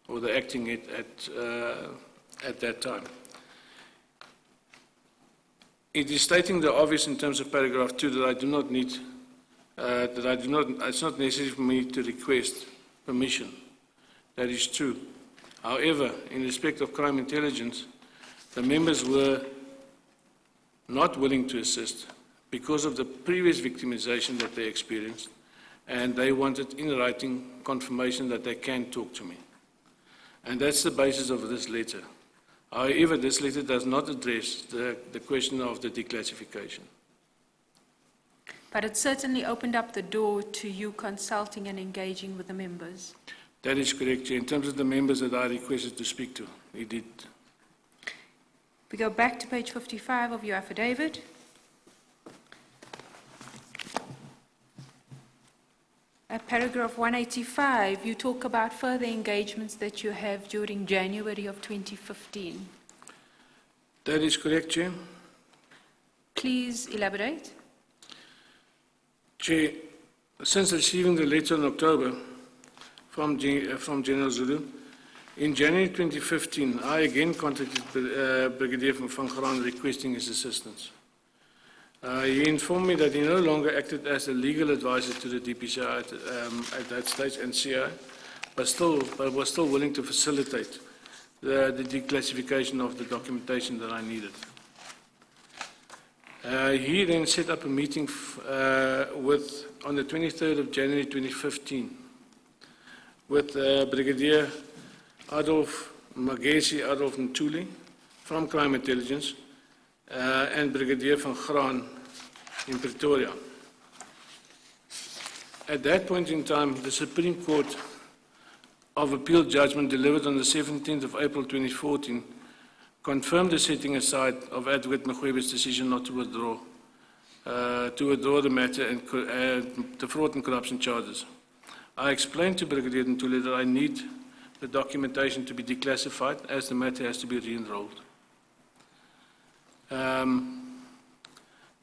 S1: or the acting head at that time. It is stating the obvious in terms of paragraph 2 that I do not need, it's not necessary for me to request permission. That is true. However, in respect of crime intelligence, the members were not willing to assist because of the previous victimization that they experienced, and they wanted in writing confirmation that they can talk to me. And that's the basis of this letter. However, this letter does not address the question of the declassification.
S2: But it certainly opened up the door to you consulting and engaging with the members.
S1: That is correct, Chair. In terms of the members that I requested to speak to, he did.
S2: We go back to page 55 of your affidavit. At paragraph 185, you talk about further engagements that you have during January of 2015.
S1: That is correct, Chair.
S2: Please elaborate.
S1: Chair, since receiving the letter in October from General Zulu, in January 2015, I again contacted Brigadier van Graan requesting his assistance. He informed me that he no longer acted as a legal advisor to the DPCI at that stage and CI, but was still willing to facilitate the declassification of the documentation that I needed. He then set up a meeting on the 23rd of January 2015 with Brigadier Adolf Ntuli from Crime Intelligence and Brigadier van Graan in Pretoria. At that point in time, the Supreme Court of Appeal judgment delivered on the 17th of April 2014 confirmed the setting aside of Advocate Magwebe's decision not to withdraw the matter and the fraud and corruption charges. I explained to Brigadier Ntuli that I need the documentation to be declassified as the matter has to be re-enrolled.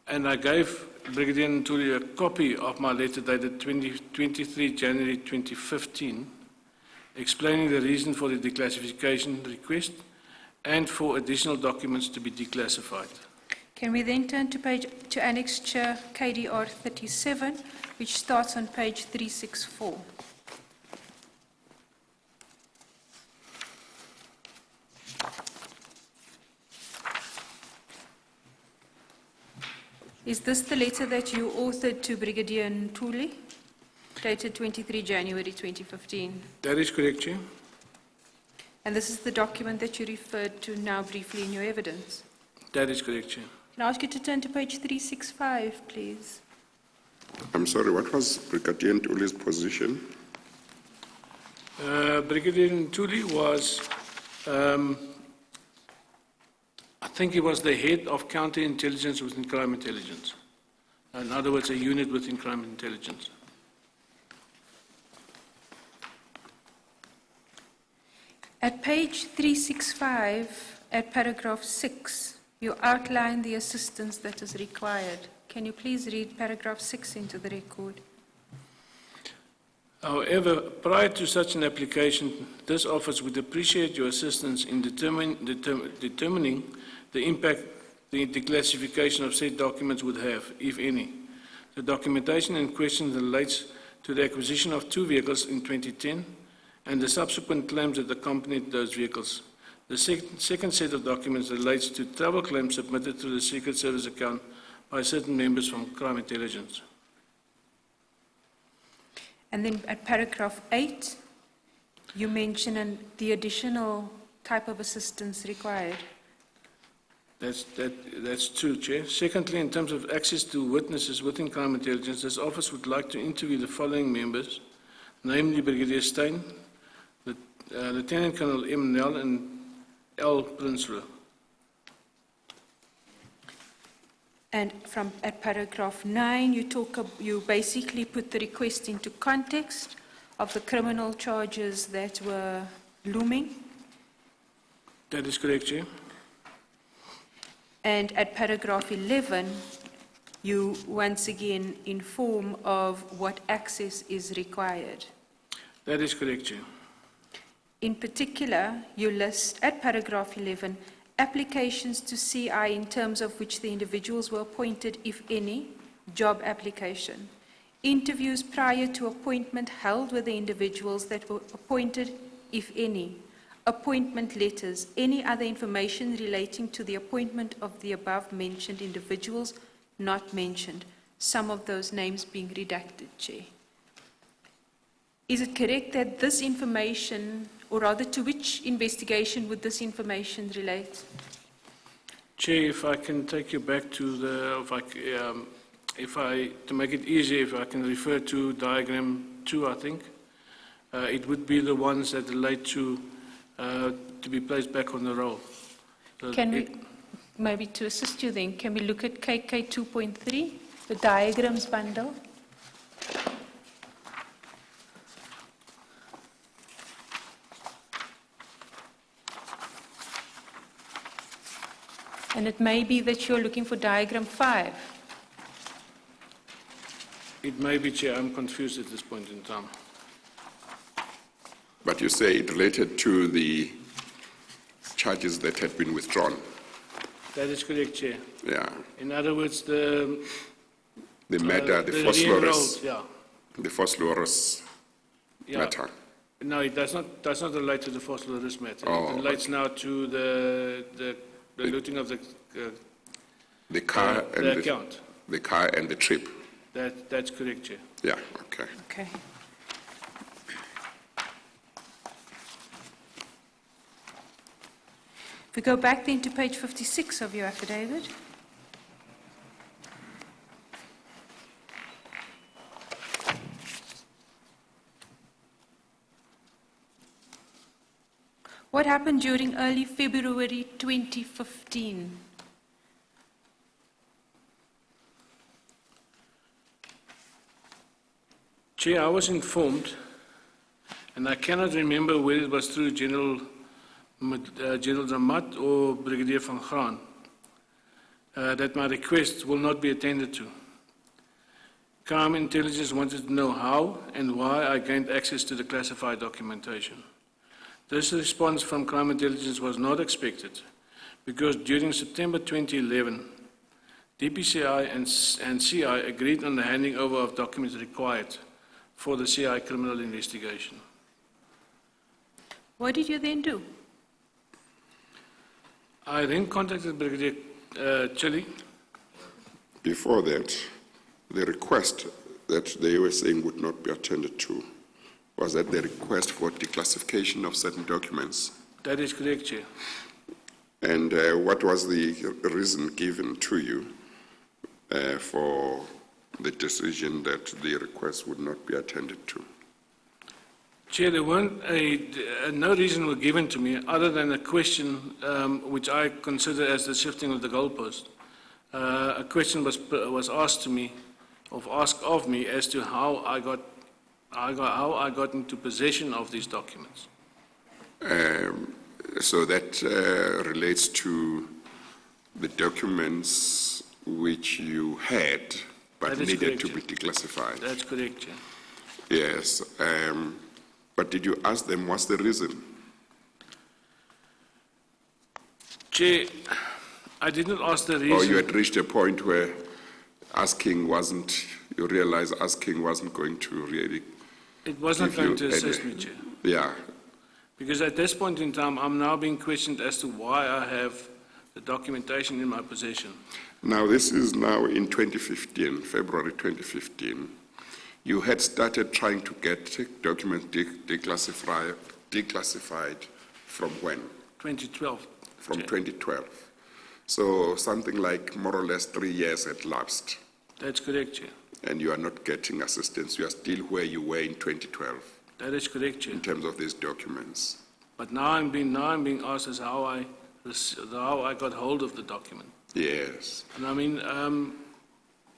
S1: And I gave Brigadier Ntuli a copy of my letter dated 23 January 2015, explaining the reason for the declassification request and for additional documents to be declassified.
S2: Can we then turn to Annexure KDR 37, which starts on page 364. Is this the letter that you authored to Brigadier Ntuli, dated 23 January 2015?
S1: That is correct, Chair.
S2: And this is the document that you referred to now briefly in your evidence?
S1: That is correct, Chair.
S2: Can I ask you to turn to page 365, please?
S4: I'm sorry, what was Brigadier Ntuli's position?
S1: Brigadier Ntuli was, I think he was the head of counterintelligence within crime intelligence. In other words, a unit within crime intelligence.
S2: At page 365, at paragraph 6, you outline the assistance that is required. Can you please read paragraph 6 into the record?
S1: However, prior to such an application, this office would appreciate your assistance in determining the impact the declassification of said documents would have, if any. The documentation in question relates to the acquisition of 2 vehicles in 2010 and the subsequent claims that accompanied those vehicles. The second set of documents relates to travel claims submitted through the Secret Service account by certain members from crime intelligence.
S2: And then at paragraph 8, you mention the additional type of assistance required.
S1: That's true, Chair. Secondly, in terms of access to witnesses within crime intelligence, this office would like to interview the following members, namely Brigadier Steyn, Lieutenant Colonel M. Nel, and L. Prinsloo.
S2: And at paragraph 9, you basically put the request into context of the criminal charges that were looming.
S1: That is correct, Chair.
S2: And at paragraph 11, you once again inform of what access is required.
S1: That is correct, Chair.
S2: In particular, you list at paragraph 11 applications to CI in terms of which the individuals were appointed, if any, job application. Interviews prior to appointment held with the individuals that were appointed, if any. Appointment letters, any other information relating to the appointment of the above mentioned individuals not mentioned, some of those names being redacted, Chair. Is it correct that this information, or rather to which investigation would this information relate?
S1: Chair, if I can take you back to to make it easier, if I can refer to diagram 2, I think, it would be the ones that relate to be placed back on the roll. So
S2: Can we, maybe to assist you then, can we look at KK 2.3, the diagrams bundle? And it may be that you're looking for diagram 5.
S1: It may be, Chair. I'm confused at this point in time.
S4: But you say it related to the charges that had been withdrawn.
S1: That is correct, Chair.
S4: Yeah.
S1: In other words, the
S4: matter, the
S1: re-enrolled, yeah.
S4: The phosphorus matter.
S1: No, it does not relate to the phosphorus matter.
S4: Oh,
S1: It relates now to the looting of
S4: the car and
S1: the account.
S4: The car and the trip.
S1: That's correct, Chair.
S4: Yeah, okay.
S2: Okay. If we go back then to page 56 of your affidavit. What happened during early February 2015?
S1: Chair, I was informed, and I cannot remember whether it was through General Ramat or Brigadier van Graan, that my request will not be attended to. Crime Intelligence wanted to know how and why I gained access to the classified documentation. This response from Crime Intelligence was not expected because during September 2011, DPCI and CI agreed on the handing over of documents required for the CI criminal investigation.
S2: What did you then do?
S1: I then contacted Brigadier Chili
S4: before that, the request that they were saying would not be attended to was that the request for declassification of certain documents.
S1: That is correct, Chair.
S4: And what was the reason given to you for the decision that the request would not be attended to?
S1: Chair, there weren't no reason was given to me other than a question which I consider as the shifting of the goalpost. A question was asked to me, asked of me, as to how I got into possession of these documents.
S4: So that relates to the documents which you had but needed to be declassified.
S1: That's correct, Chair.
S4: Yes. But did you ask them what's the reason?
S1: Chair, I did not ask the reason.
S4: Or you had reached a point where you realized asking wasn't going to really.
S1: It was not going to assist me, Chair.
S4: Yeah.
S1: Because at this point in time, I'm now being questioned as to why I have the documentation in my possession.
S4: Now, this is now in 2015, February 2015. You had started trying to get documents declassified from when?
S1: 2012.
S4: From
S1: Chair.
S4: 2012. So something like more or less 3 years had lapsed.
S1: That's correct, Chair.
S4: And you are not getting assistance. You are still where you were in 2012
S1: That is correct, Chair.
S4: in terms of these documents.
S1: But now I'm being asked as how I got hold of the document.
S4: Yes.
S1: And I mean,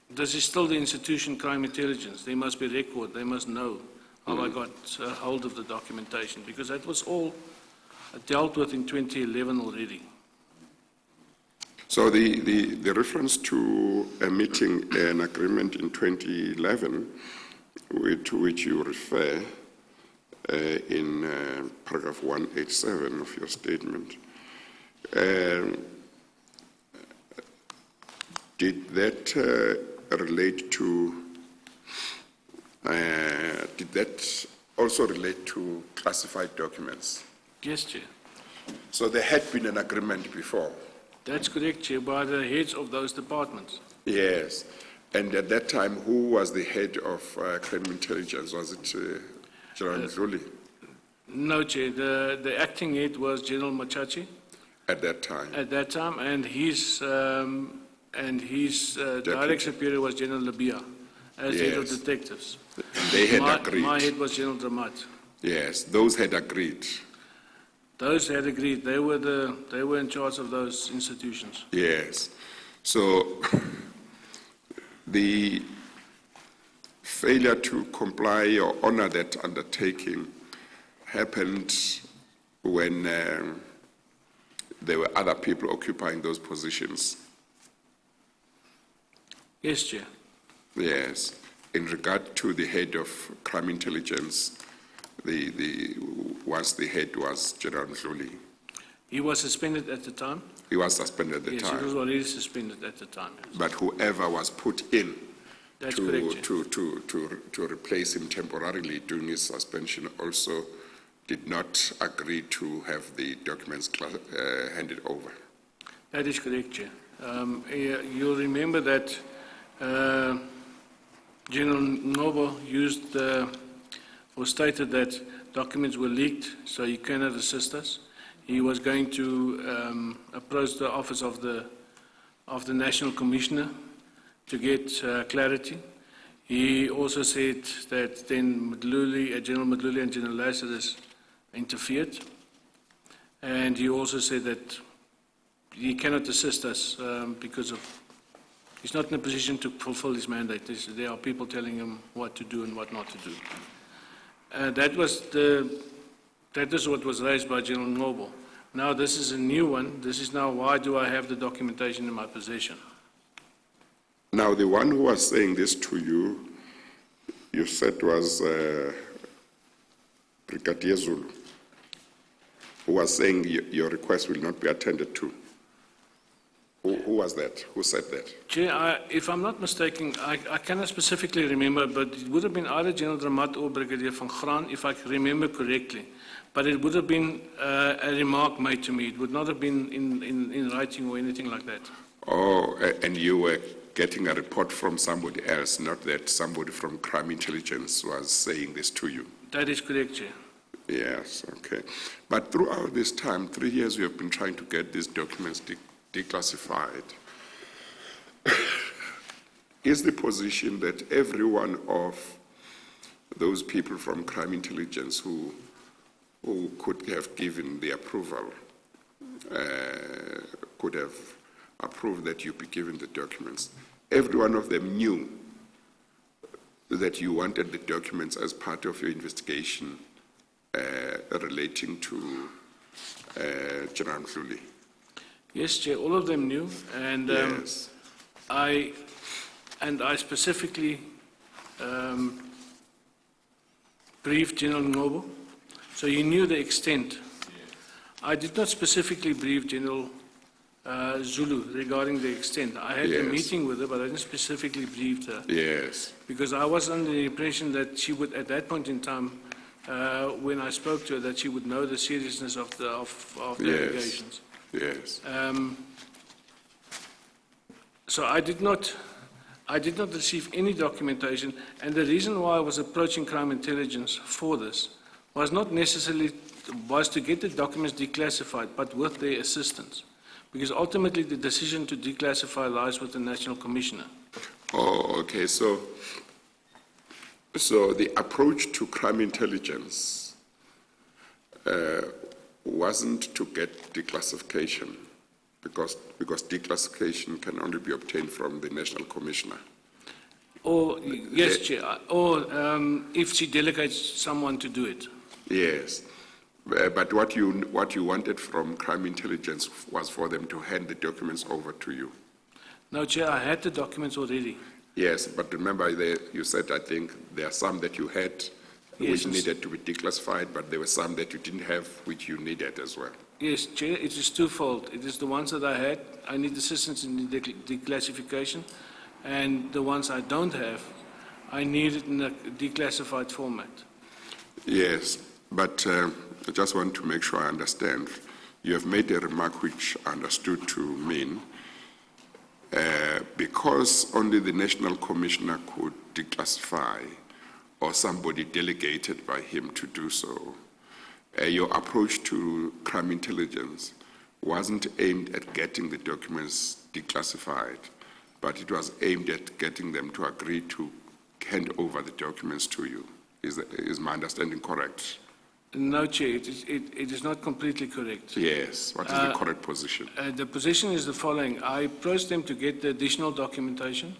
S1: this is still the institution crime intelligence. There must be record. They must know how I got hold of the documentation, because that was all dealt with in 2011 already.
S4: So the reference to a meeting, an agreement in 2011, to which you refer in paragraph 187 of your statement, did that relate to, did that also relate to classified documents?
S1: Yes, Chair.
S4: So there had been an agreement before?
S1: That's correct, Chair, by the heads of those departments.
S4: Yes. And at that time, who was the head of crime intelligence? Was it General Woodley?
S1: No, Chair. The acting head was General Machachi
S4: At that time?
S1: at that time, and his direct superior was General Labia as head of
S4: Yes.
S1: detectives.
S4: And they had agreed?
S1: My head was General Dramat.
S4: Yes, those had agreed.
S1: Those had agreed. They were in charge of those institutions.
S4: Yes. So the failure to comply or honor that undertaking happened when there were other people occupying those positions.
S1: Yes, Chair.
S4: Yes. In regard to the head of crime intelligence, once the head was General Woodley.
S1: He was suspended at the time.
S4: He was suspended at the
S1: Yes,
S4: time.
S1: he was already suspended at the time.
S4: But whoever was put in
S1: That's correct, Chair.
S4: to replace him temporarily during his suspension also did not agree to have the documents handed over.
S1: That is correct, Chair. You'll remember that General Nobo stated that documents were leaked, so he cannot assist us. He was going to approach the office of the National Commissioner to get clarity. He also said that then General Woodley and General Lazarus interfered, and he also said that he cannot assist us because he's not in a position to fulfill his mandate. There are people telling him what to do and what not to do. That is what was raised by General Noble. Now this is a new one. This is now, why do I have the documentation in my possession?
S4: Now, the one who was saying this to you, you said was Brigadier Zulu, who was saying your request will not be attended to. Who was that? Who said that?
S1: Chair, if I'm not mistaken, I cannot specifically remember, but it would have been either General Dramat or Brigadier van Graan, if I remember correctly. But it would have been a remark made to me. It would not have been in writing or anything like that.
S4: Oh, and you were getting a report from somebody else, not that somebody from crime intelligence was saying this to you.
S1: That is correct, Chair.
S4: Yes, okay. But throughout this time, 3 years, we have been trying to get these documents declassified. Is the position that every one of those people from crime intelligence who could have given the approval, could have approved that you be given the documents, every one of them knew that you wanted the documents as part of your investigation relating to General Woodley?
S1: Yes, Chair, all of them knew, and
S4: Yes.
S1: I specifically briefed General Ngobo, so he knew the extent. I did not specifically brief General Zulu regarding the extent. I had a
S4: Yes.
S1: meeting with her, but I didn't specifically brief her,
S4: Yes,
S1: because I was under the impression that she would, at that point in time, when I spoke to her, that she would know the seriousness of the
S4: Yes.
S1: allegations.
S4: yes,
S1: So I did not receive any documentation, and the reason why I was approaching crime intelligence for this was not necessarily to get the documents declassified, but with their assistance, because ultimately the decision to declassify lies with the National Commissioner.
S4: Oh, okay. So the approach to crime intelligence wasn't to get declassification, because declassification can only be obtained from the National Commissioner.
S1: Or, yes, Chair, or if she delegates someone to do it.
S4: Yes. But what you wanted from crime intelligence was for them to hand the documents over to you.
S1: No, Chair, I had the documents already.
S4: Yes, but remember, you said, I think, there are some that you had
S1: Yes,
S4: which
S1: and
S4: needed to be declassified, but there were some that you didn't have which you needed as well.
S1: Yes, Chair, it is twofold. It is the ones that I had, I need assistance in the declassification, and the ones I don't have, I need it in a declassified format.
S4: Yes, but I just want to make sure I understand. You have made a remark which I understood to mean because only the National Commissioner could declassify, or somebody delegated by him to do so, your approach to crime intelligence wasn't aimed at getting the documents declassified, but it was aimed at getting them to agree to hand over the documents to you. Is my understanding correct?
S1: No, Chair, it is not completely correct.
S4: Yes. What is the correct position?
S1: The position is the following. I approached them to get the additional documentation,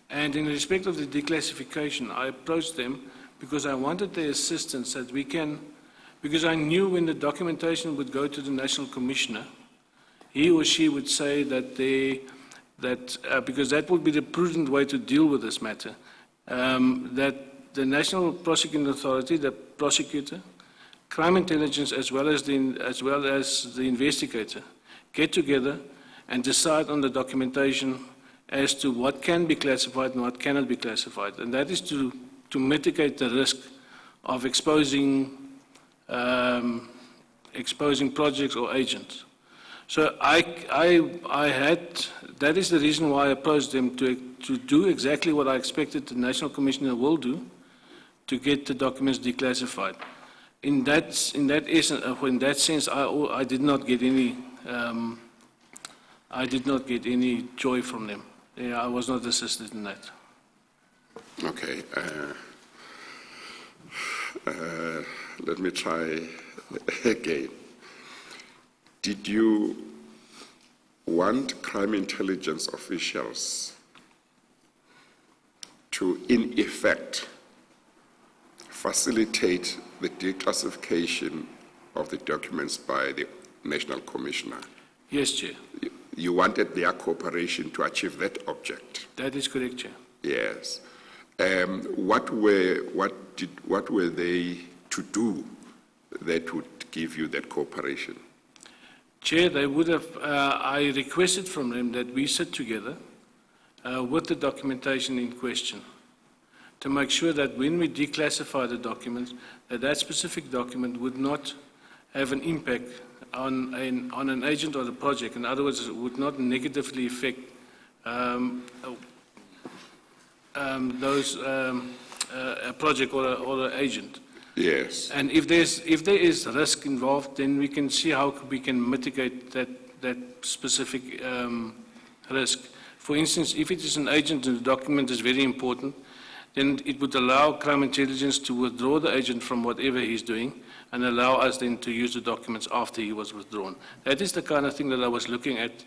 S1: and in respect of the declassification, I approached them because I wanted their assistance that we can, because I knew when the documentation would go to the National Commissioner, he or she would say that because that would be the prudent way to deal with this matter, that the National Prosecuting Authority, the prosecutor, crime intelligence, as well as the investigator, get together and decide on the documentation as to what can be classified and what cannot be classified, and that is to mitigate the risk of exposing projects or agents. So that is the reason why I approached them to do exactly what I expected the National Commissioner will do, to get the documents declassified. In that sense, I did not get any joy from them. I was not assisted in that.
S4: Okay. Let me try again. Did you want crime intelligence officials to, in effect, facilitate the declassification of the documents by the National Commissioner?
S1: Yes, Chair.
S4: You wanted their cooperation to achieve that object?
S1: That is correct, Chair.
S4: Yes. What were they to do that would give you that cooperation?
S1: Chair, they would have, I requested from them that we sit together with the documentation in question to make sure that when we declassify the documents, that specific document would not have an impact on an agent or the project. In other words, it would not negatively affect a project or an agent.
S4: Yes.
S1: And if there is risk involved, then we can see how we can mitigate that specific risk. For instance, if it is an agent and the document is very important, then it would allow crime intelligence to withdraw the agent from whatever he's doing and allow us then to use the documents after he was withdrawn. That is the kind of thing that I was looking at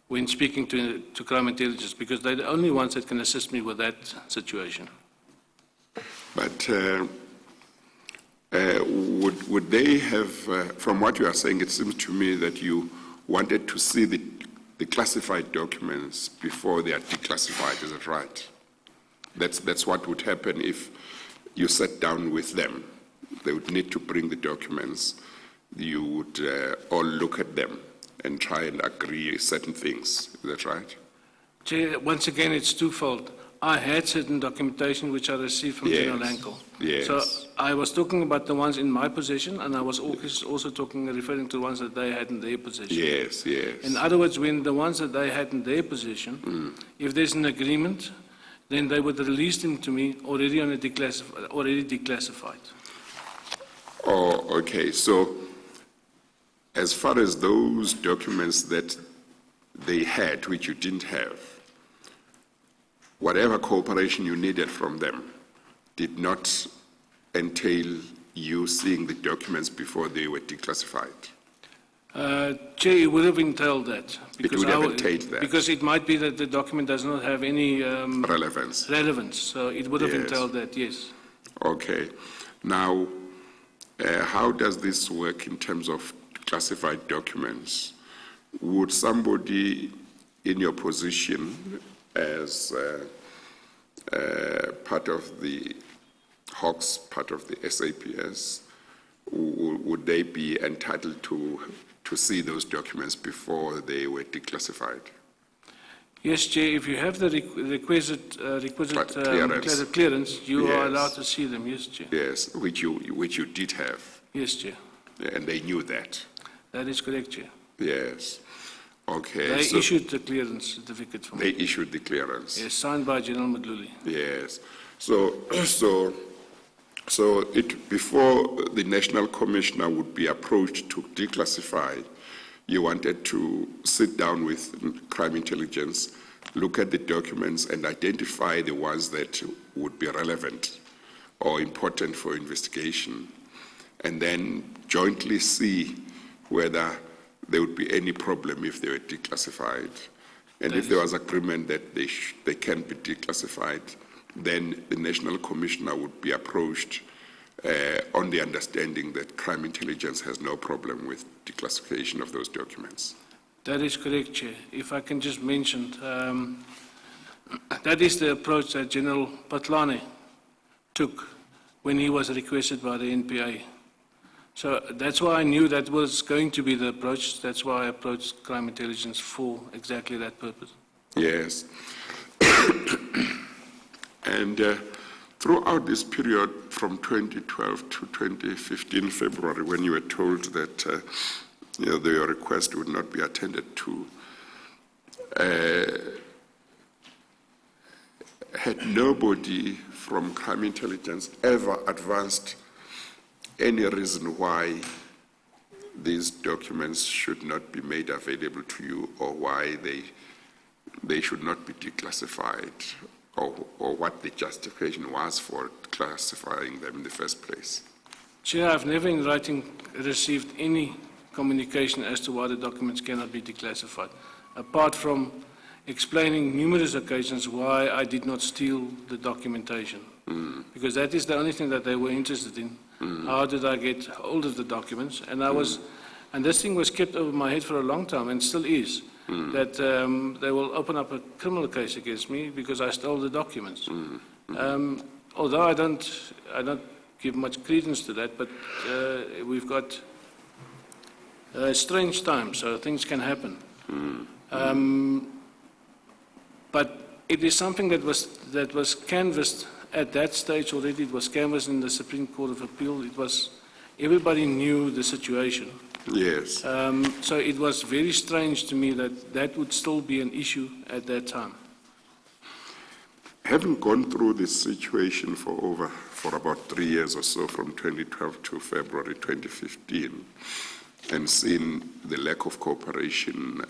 S1: when speaking to crime intelligence, because they're the only ones that can assist me with that situation.
S4: But would they have, from what you are saying, it seems to me that you wanted to see the classified documents before they are declassified, is that right? That's what would happen if you sat down with them. They would need to bring the documents. You would all look at them and try and agree certain things, is that right?
S1: Chair, once again, it's twofold. I had certain documentation which I received from General Ankle.
S4: Yes.
S1: So I was talking about the ones in my possession, and I was also referring to the ones that they had in their possession.
S4: Yes, yes.
S1: In other words, when the ones that they had in their possession, if there's an agreement, then they would release them to me already declassified.
S4: Oh, okay. So as far as those documents that they had, which you didn't have, whatever cooperation you needed from them did not entail you seeing the documents before they were declassified.
S1: Chair, it would have entailed that.
S4: It would have entailed that.
S1: Because it might be that the document does not have any
S4: relevance.
S1: So it would have entailed that, yes.
S4: Okay. Now, how does this work in terms of classified documents? Would somebody in your position as part of the Hawks, part of the SAPS, would they be entitled to see those documents before they were declassified?
S1: Yes, Chair, if you have the requisite clearance, you are allowed to see them, yes, Chair.
S4: Yes, which you did have.
S1: Yes, Chair.
S4: And they knew that.
S1: That is correct, Chair.
S4: Yes. Okay.
S1: They issued the clearance certificate for me.
S4: They issued the clearance.
S1: Yes, signed by General Woodley.
S4: Yes. So before the National Commissioner would be approached to declassify, you wanted to sit down with crime intelligence, look at the documents and identify the ones that would be relevant or important for investigation, and then jointly see whether there would be any problem if they were declassified. And if there was agreement that they can be declassified, then the National Commissioner would be approached on the understanding that crime intelligence has no problem with declassification of those documents.
S1: That is correct, Chair. If I can just mention, that is the approach that General Patlane took when he was requested by the NPA. So that's why I knew that was going to be the approach. That's why I approached crime intelligence for exactly that purpose.
S4: Yes. And throughout this period from 2012 to 2015 February, when you were told that your request would not be attended to, had nobody from crime intelligence ever advanced any reason why these documents should not be made available to you, or why they should not be declassified, or what the justification was for classifying them in the first place?
S1: Chair, I've never in writing received any communication as to why the documents cannot be declassified, apart from explaining numerous occasions why I did not steal the documentation. Because that is the only thing that they were interested in. How did I get hold of the documents? And and this thing was kept over my head for a long time, and still is, that they will open up a criminal case against me because I stole the documents. Although I don't give much credence to that, but we've got strange times, so things can happen. But it is something that was canvassed at that stage already. It was canvassed in the Supreme Court of Appeal. Everybody knew the situation.
S4: Yes.
S1: So it was very strange to me that that would still be an issue at that time.
S4: Having gone through this situation for about 3 years or so, from 2012 to February 2015, and seen the lack of cooperation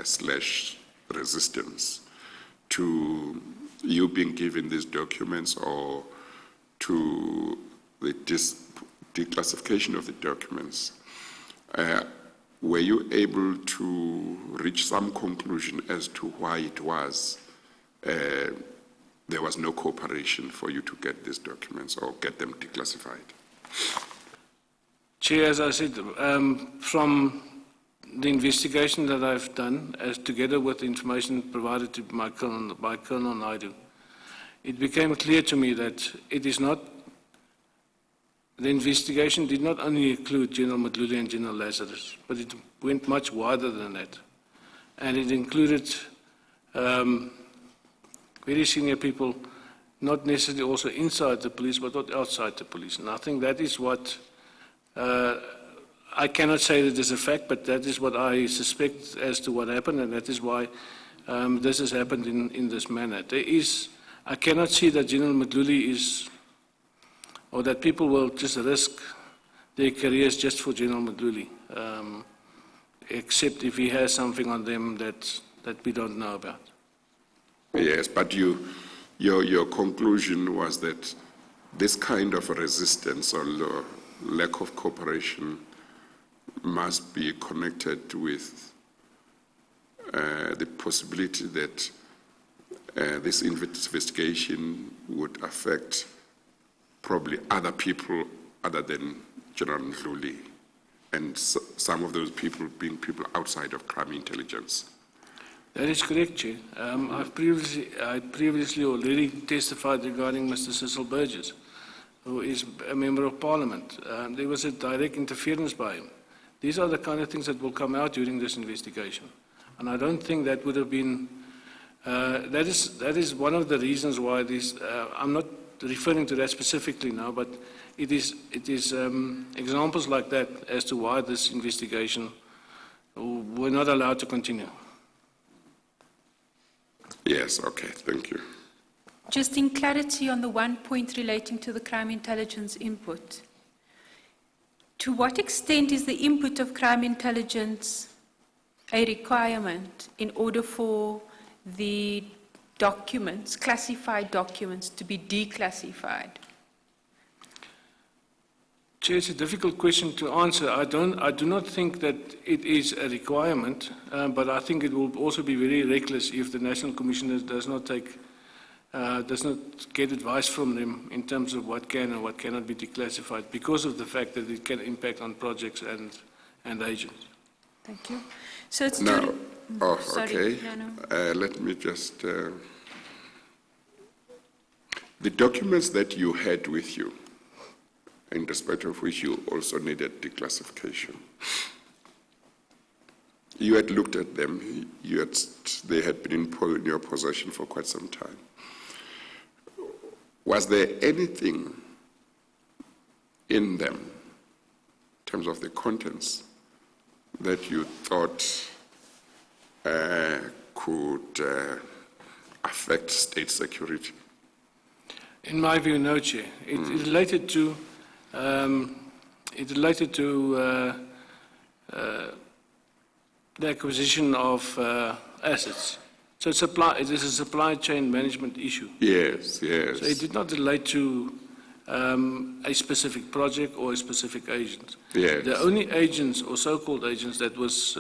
S4: slash resistance to you being given these documents or to the declassification of the documents, were you able to reach some conclusion as to why it was there was no cooperation for you to get these documents or get them declassified?
S1: Chair, as I said, from the investigation that I've done, as together with the information provided to by Colonel Naidu, it became clear to me that it is not, the investigation did not only include General Woodley and General Lazarus, but it went much wider than that. And it included very senior people, not necessarily also inside the police, but not outside the police. And I think that is what, I cannot say that is a fact, but that is what I suspect as to what happened, and that is why this has happened in this manner. I cannot see that General Woodley is, or that people will just risk their careers just for General Woodley, except if he has something on them that we don't know about.
S4: Yes, but your conclusion was that this kind of resistance or lack of cooperation must be connected with the possibility that this investigation would affect probably other people other than General Woodley, and some of those people being people outside of crime intelligence.
S1: That is correct, Chair. I previously already testified regarding Mr. Cecil Burgess, who is a member of Parliament. There was a direct interference by him. These are the kind of things that will come out during this investigation. And I don't think that would have been, that is one of the reasons why this, I'm not referring to that specifically now, but it is examples like that as to why this investigation were not allowed to continue.
S4: Yes, okay, thank you.
S2: Just in clarity on the one point relating to the crime intelligence input, to what extent is the input of crime intelligence a requirement in order for the documents, classified documents, to be declassified?
S1: Chair, it's a difficult question to answer. I do not think that it is a requirement, but I think it will also be very reckless if the National Commissioner does not get advice from them in terms of what can and what cannot be declassified, because of the fact that it can impact on projects and agents.
S2: Thank you. So it's
S4: Now,
S2: sorry.
S4: okay. Let me just. The documents that you had with you, in respect of which you also needed declassification, you had looked at them. They had been in your possession for quite some time. Was there anything in them, in terms of the contents, that you thought could affect state security?
S1: In my view, no, Chair. It related to the acquisition of assets. So it is a supply chain management issue.
S4: Yes, yes.
S1: So it did not relate to a specific project or a specific agent.
S4: Yes.
S1: The only agents or so-called agents that was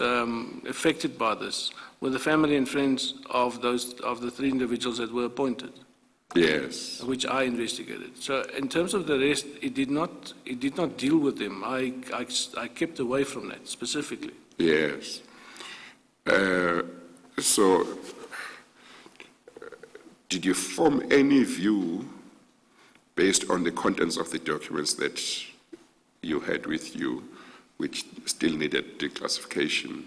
S1: affected by this were the family and friends of the three individuals that were appointed.
S4: Yes.
S1: Which I investigated. So in terms of the rest, it did not deal with them. I kept away from that specifically.
S4: Yes. So, did you form any view based on the contents of the documents that you had with you, which still needed declassification?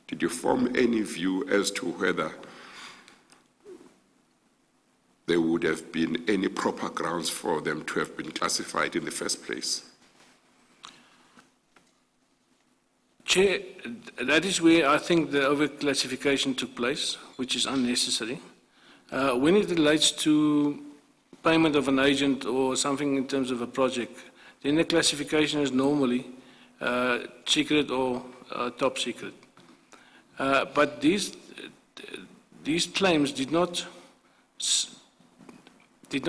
S4: Did you form any view as to whether there would have been any proper grounds for them to have been classified in the first place?
S1: Chair, that is where I think the overclassification took place, which is unnecessary. When it relates to payment of an agent or something in terms of a project, then the classification is normally secret or top secret. But these claims did not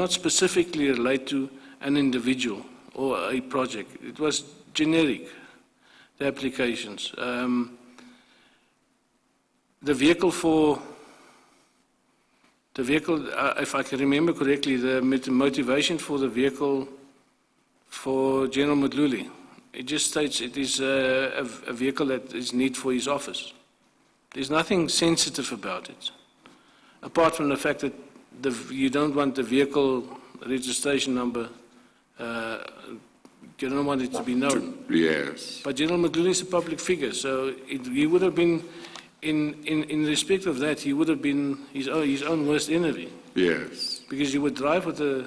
S1: specifically relate to an individual or a project. It was generic, the applications. The vehicle, if I can remember correctly, the motivation for the vehicle for General Woodley, it just states it is a vehicle that is needed for his office. There's nothing sensitive about it, apart from the fact that you don't want the vehicle registration number, you don't want it to be known.
S4: Yes.
S1: But General Woodley is a public figure, so he would have been, in respect of that, he would have been his own worst enemy.
S4: Yes.
S1: Because you would drive with a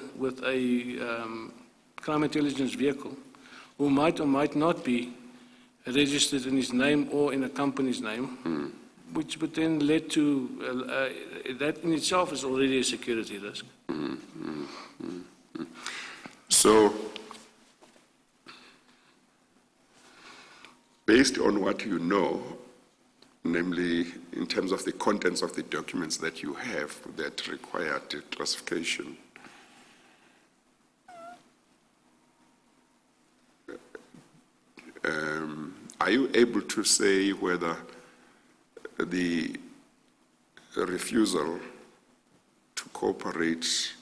S1: crime intelligence vehicle who might or might not be registered in his name or in a company's name, which would then lead to, that in itself is already a security risk.
S4: So, based on what you know, namely in terms of the contents of the documents that you have that require declassification, are you able to say whether the refusal to cooperate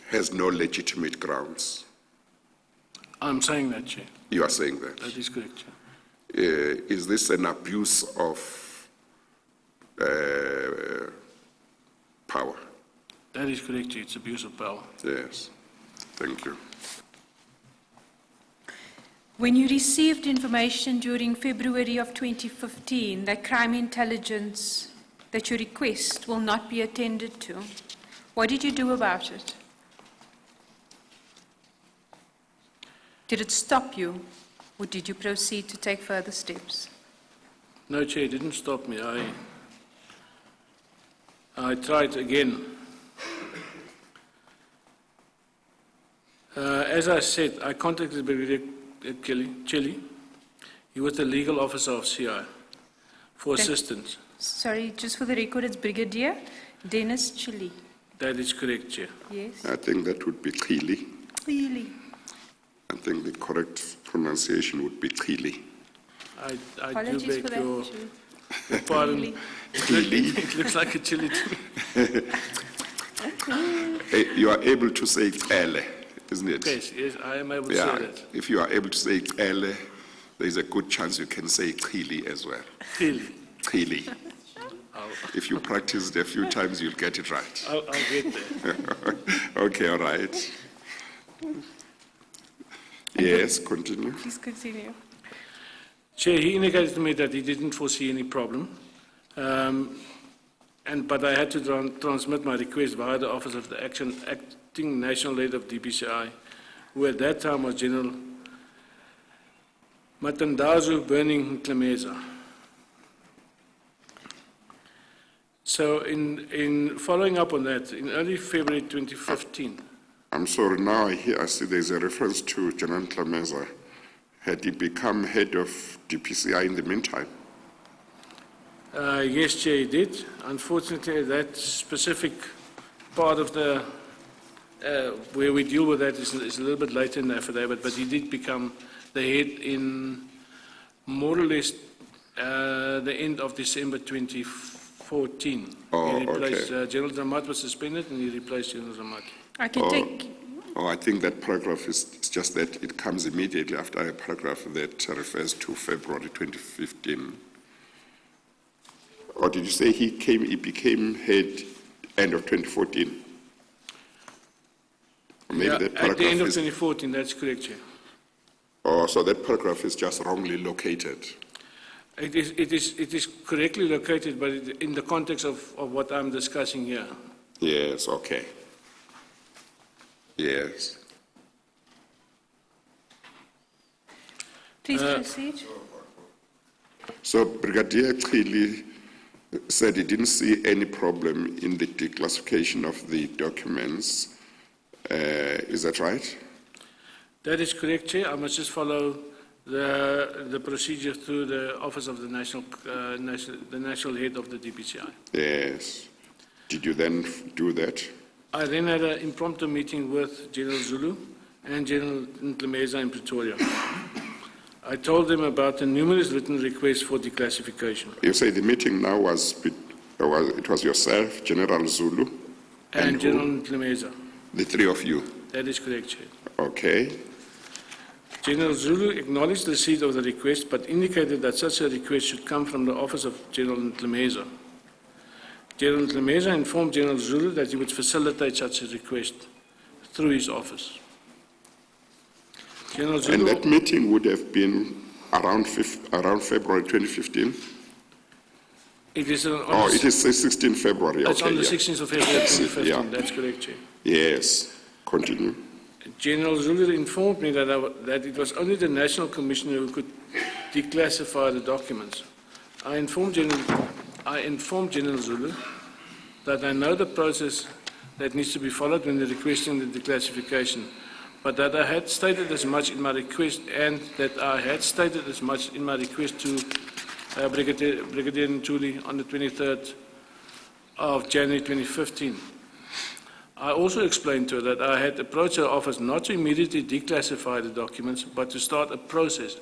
S4: has no legitimate grounds?
S1: I'm saying that, Chair.
S4: You are saying that?
S1: That is correct, Chair.
S4: Is this an abuse of power?
S1: That is correct, Chair. It's abuse of power.
S4: Yes. Thank you.
S2: When you received information during February of 2015 that crime intelligence, that your request will not be attended to, what did you do about it? Did it stop you, or did you proceed to take further steps?
S1: No, Chair, it didn't stop me. I tried again. As I said, I contacted Brigadier Chili. He was the legal officer of CI for assistance.
S2: Sorry, just for the record, it's Brigadier Dennis Chili.
S1: That is correct, Chair.
S2: Yes?
S4: I think that would be Chili.
S2: Chili.
S4: I think the correct pronunciation would be Chili.
S1: I do
S2: Apologies
S1: beg
S2: for
S1: your
S2: that.
S1: pardon. It looks like a chili to me.
S4: You are able to say Ele, isn't it?
S1: Yes, I am able to
S4: Yeah.
S1: say that.
S4: If you are able to say Ele, there is a good chance you can say Chili as well.
S1: Chili.
S4: Chili. If you practice it a few times, you'll get it right.
S1: I'll get there.
S4: Okay, all right. Yes, continue.
S2: Please continue.
S1: Chair, he indicated to me that he didn't foresee any problem, but I had to transmit my request via the Office of the Acting National Head of DPCI, who at that time was General Matandazo Burning Nklemeza. So in following up on that, in early February 2015,
S4: I'm sorry, now I see there's a reference to General Nklemeza. Had he become head of DPCI in the meantime?
S1: yes, Chair, he did. Unfortunately, that specific part of the where we deal with that is a little bit later in the affidavit, but he did become the head in more or less the end of December 2014.
S4: Oh,
S1: he replaced,
S4: okay.
S1: General Zamat was suspended and he replaced General Zamat.
S2: I can take.
S4: Oh, I think that paragraph is just that it comes immediately after a paragraph that refers to February 2015. Or did you say he became head end of 2014? Or maybe
S1: Yeah,
S4: that
S1: at the
S4: paragraph
S1: end of
S4: is,
S1: 2014, that's correct, Chair.
S4: oh, so that paragraph is just wrongly located.
S1: It is correctly located, but in the context of what I'm discussing here.
S4: Yes, okay. Yes.
S2: Please proceed.
S4: So Brigadier Chili said he didn't see any problem in the declassification of the documents. Is that right?
S1: That is correct, Chair. I must just follow the procedure through the Office of the National Head of the DPCI.
S4: Yes. Did you then do that?
S1: I then had an impromptu meeting with General Zulu and General Ntlumeza in Pretoria. I told them about the numerous written requests for declassification.
S4: You say the meeting now it was yourself, General Zulu,
S1: And
S4: who?
S1: General Ntlumeza.
S4: The three of you.
S1: That is correct, Chair.
S4: Okay.
S1: General Zulu acknowledged the receipt of the request, but indicated that such a request should come from the office of General Ntlumeza. General Ntlumeza informed General Zulu that he would facilitate such a request through his office. General
S4: And
S1: Zulu,
S4: that meeting would have been around February 2015?
S1: it is on
S4: Oh,
S1: the,
S4: it is 16 February.
S1: it's
S4: Okay,
S1: on the
S4: yeah.
S1: 16th of February 2015.
S4: Yeah.
S1: That's correct, Chair.
S4: Yes. Continue.
S1: General Zulu informed me that it was only the National Commissioner who could declassify the documents. I informed General Zulu that I know the process that needs to be followed when requesting the declassification, but that I had stated as much in my request, and that I had stated as much in my request to Brigadier Ntuli on the 23rd of January 2015. I also explained to her that I had approached her office not to immediately declassify the documents, but to start a process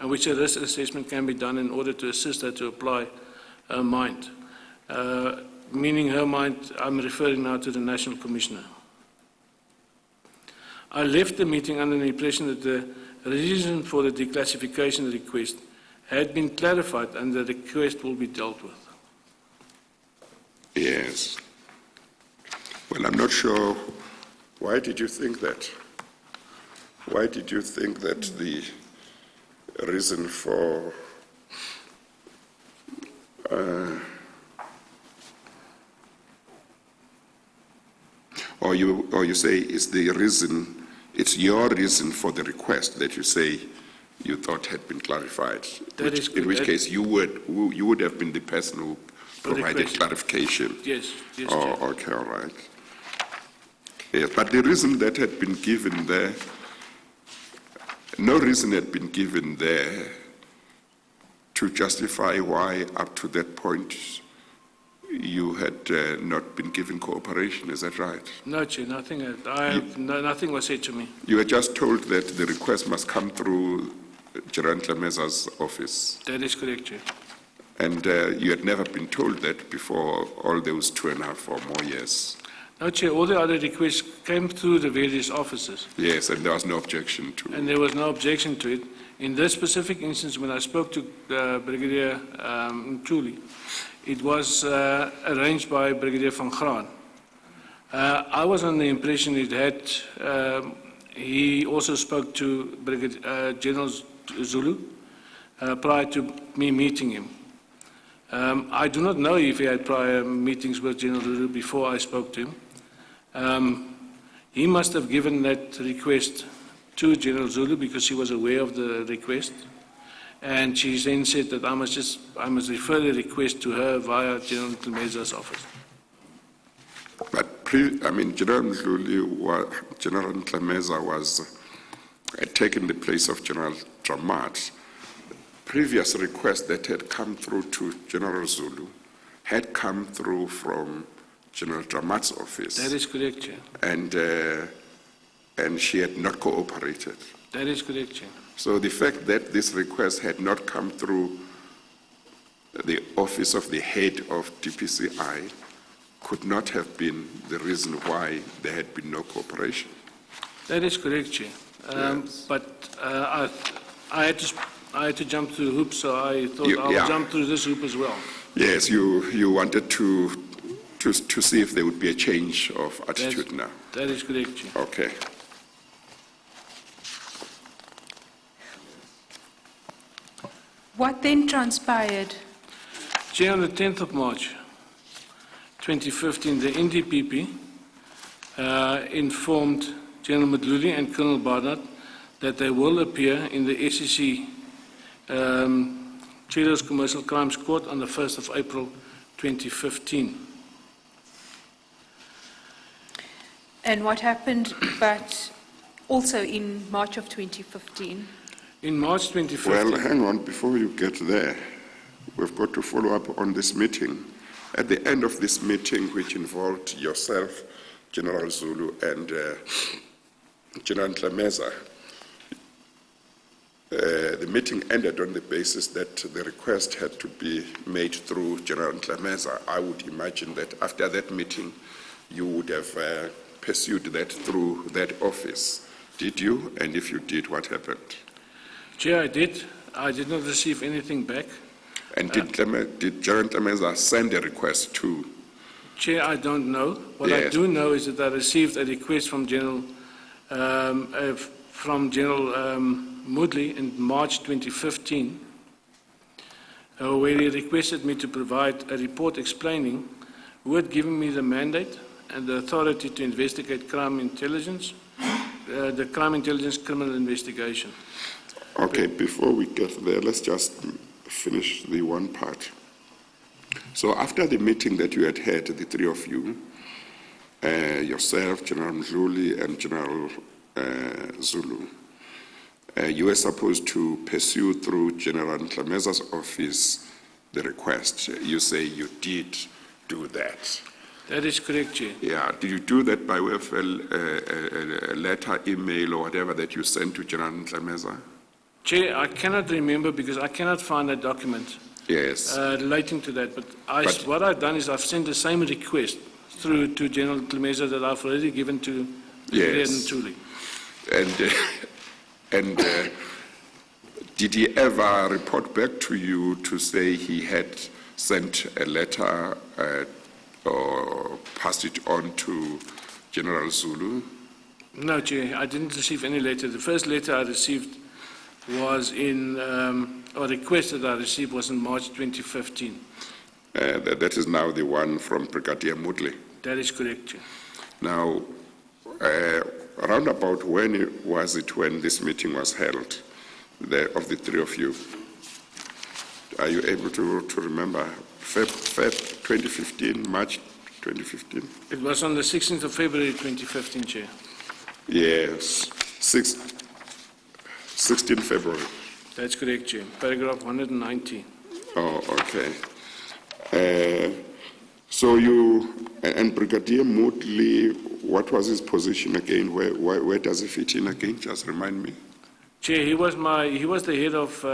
S1: in which a risk assessment can be done in order to assist her to apply her mind. Meaning her mind, I'm referring now to the National Commissioner. I left the meeting under the impression that the reason for the declassification request had been clarified and the request will be dealt with.
S4: Yes. Well, I'm not sure. Why did you think that? Why did you think that the reason for or you say is the reason, it's your reason for the request that you say you thought had been clarified?
S1: That is
S4: in which
S1: correct.
S4: case you would have been the person who provided
S1: request.
S4: clarification.
S1: Yes, yes,
S4: Oh,
S1: Chair.
S4: okay, all right. Yes, but the reason that had been given there, no reason had been given there to justify why up to that point you had not been given cooperation, is that right?
S1: No, Chair, nothing. Nothing was said to me.
S4: You were just told that the request must come through General Ntlemeza's office,
S1: That is correct, Chair.
S4: and you had never been told that before all those 2.5 or more years.
S1: No, Chair, all the other requests came through the various offices,
S4: Yes, and there was no objection to.
S1: and there was no objection to it. In this specific instance, when I spoke to Brigadier Ntuli, it was arranged by Brigadier van Graan. I was under the impression it had, he also spoke to General Zulu prior to me meeting him. I do not know if he had prior meetings with General Zulu before I spoke to him. He must have given that request to General Zulu because he was aware of the request. And she then said that I must refer the request to her via General Ntlemeza's office.
S4: But General Ntlemeza was taking the place of General Dramat. Previous requests that had come through to General Zulu had come through from General Dramat's office.
S1: That is correct, Chair.
S4: And she had not cooperated.
S1: That is correct, Chair.
S4: So the fact that this request had not come through the office of the head of DPCI could not have been the reason why there had been no cooperation.
S1: That is correct, Chair.
S4: Yes.
S1: But I had to jump through hoops, so I thought I would
S4: Yeah.
S1: jump through this hoop as well.
S4: Yes, you wanted to see if there would be a change of attitude now.
S1: That is correct, Chair.
S4: Okay.
S2: What then transpired?
S1: Chair, on the 10th of March 2015, the NDPP informed General Woodley and Colonel Barnard that they will appear in the SEC Cheadle's Commercial Crimes Court on the 1st of April 2015.
S2: And what happened, but also in March of 2015?
S1: In March 2015,
S4: Well, hang on, before you get there, we've got to follow up on this meeting. At the end of this meeting, which involved yourself, General Zulu, and General Tlameza, the meeting ended on the basis that the request had to be made through General Tlameza. I would imagine that after that meeting, you would have pursued that through that office. Did you? And if you did, what happened?
S1: Chair, I did. I did not receive anything back.
S4: And did General Tlameza send a request to?
S1: Chair, I don't know. What I
S4: Yes.
S1: do know is that I received a request from General Woodley in March 2015, where he requested me to provide a report explaining who had given me the mandate and the authority to investigate crime intelligence, the crime intelligence criminal investigation.
S4: Okay, before we get there, let's just finish the one part. So after the meeting that you had had, the three of you, yourself, General Mdluli, and General Zulu, you were supposed to pursue through General Tlameza's office the request. You say you did do that.
S1: That is correct, Chair.
S4: Yeah, did you do that by way of a letter, email, or whatever that you sent to General Tlameza?
S1: Chair, I cannot remember because I cannot find that document
S4: Yes.
S1: relating to that. But
S4: But-
S1: what I've done is I've sent the same request through to General Tlameza that I've already given to Brigadier
S4: Yes.
S1: Ntuli.
S4: And did he ever report back to you to say he had sent a letter or passed it on to General Zulu?
S1: No, Chair, I didn't receive any letter. The first letter I received was or request that I received was in March 2015.
S4: That is now the one from Brigadier Woodley.
S1: That is correct, Chair.
S4: Now, around about when was it when this meeting was held, of the three of you? Are you able to remember? Feb 2015, March 2015?
S1: It was on the 16th of February 2015, Chair.
S4: Yes, 16 February.
S1: That's correct, Chair. Paragraph 190.
S4: Oh, okay. So you, and Brigadier Woodley, what was his position again? Where does he fit in again? Just remind me.
S1: Chair, he was the head of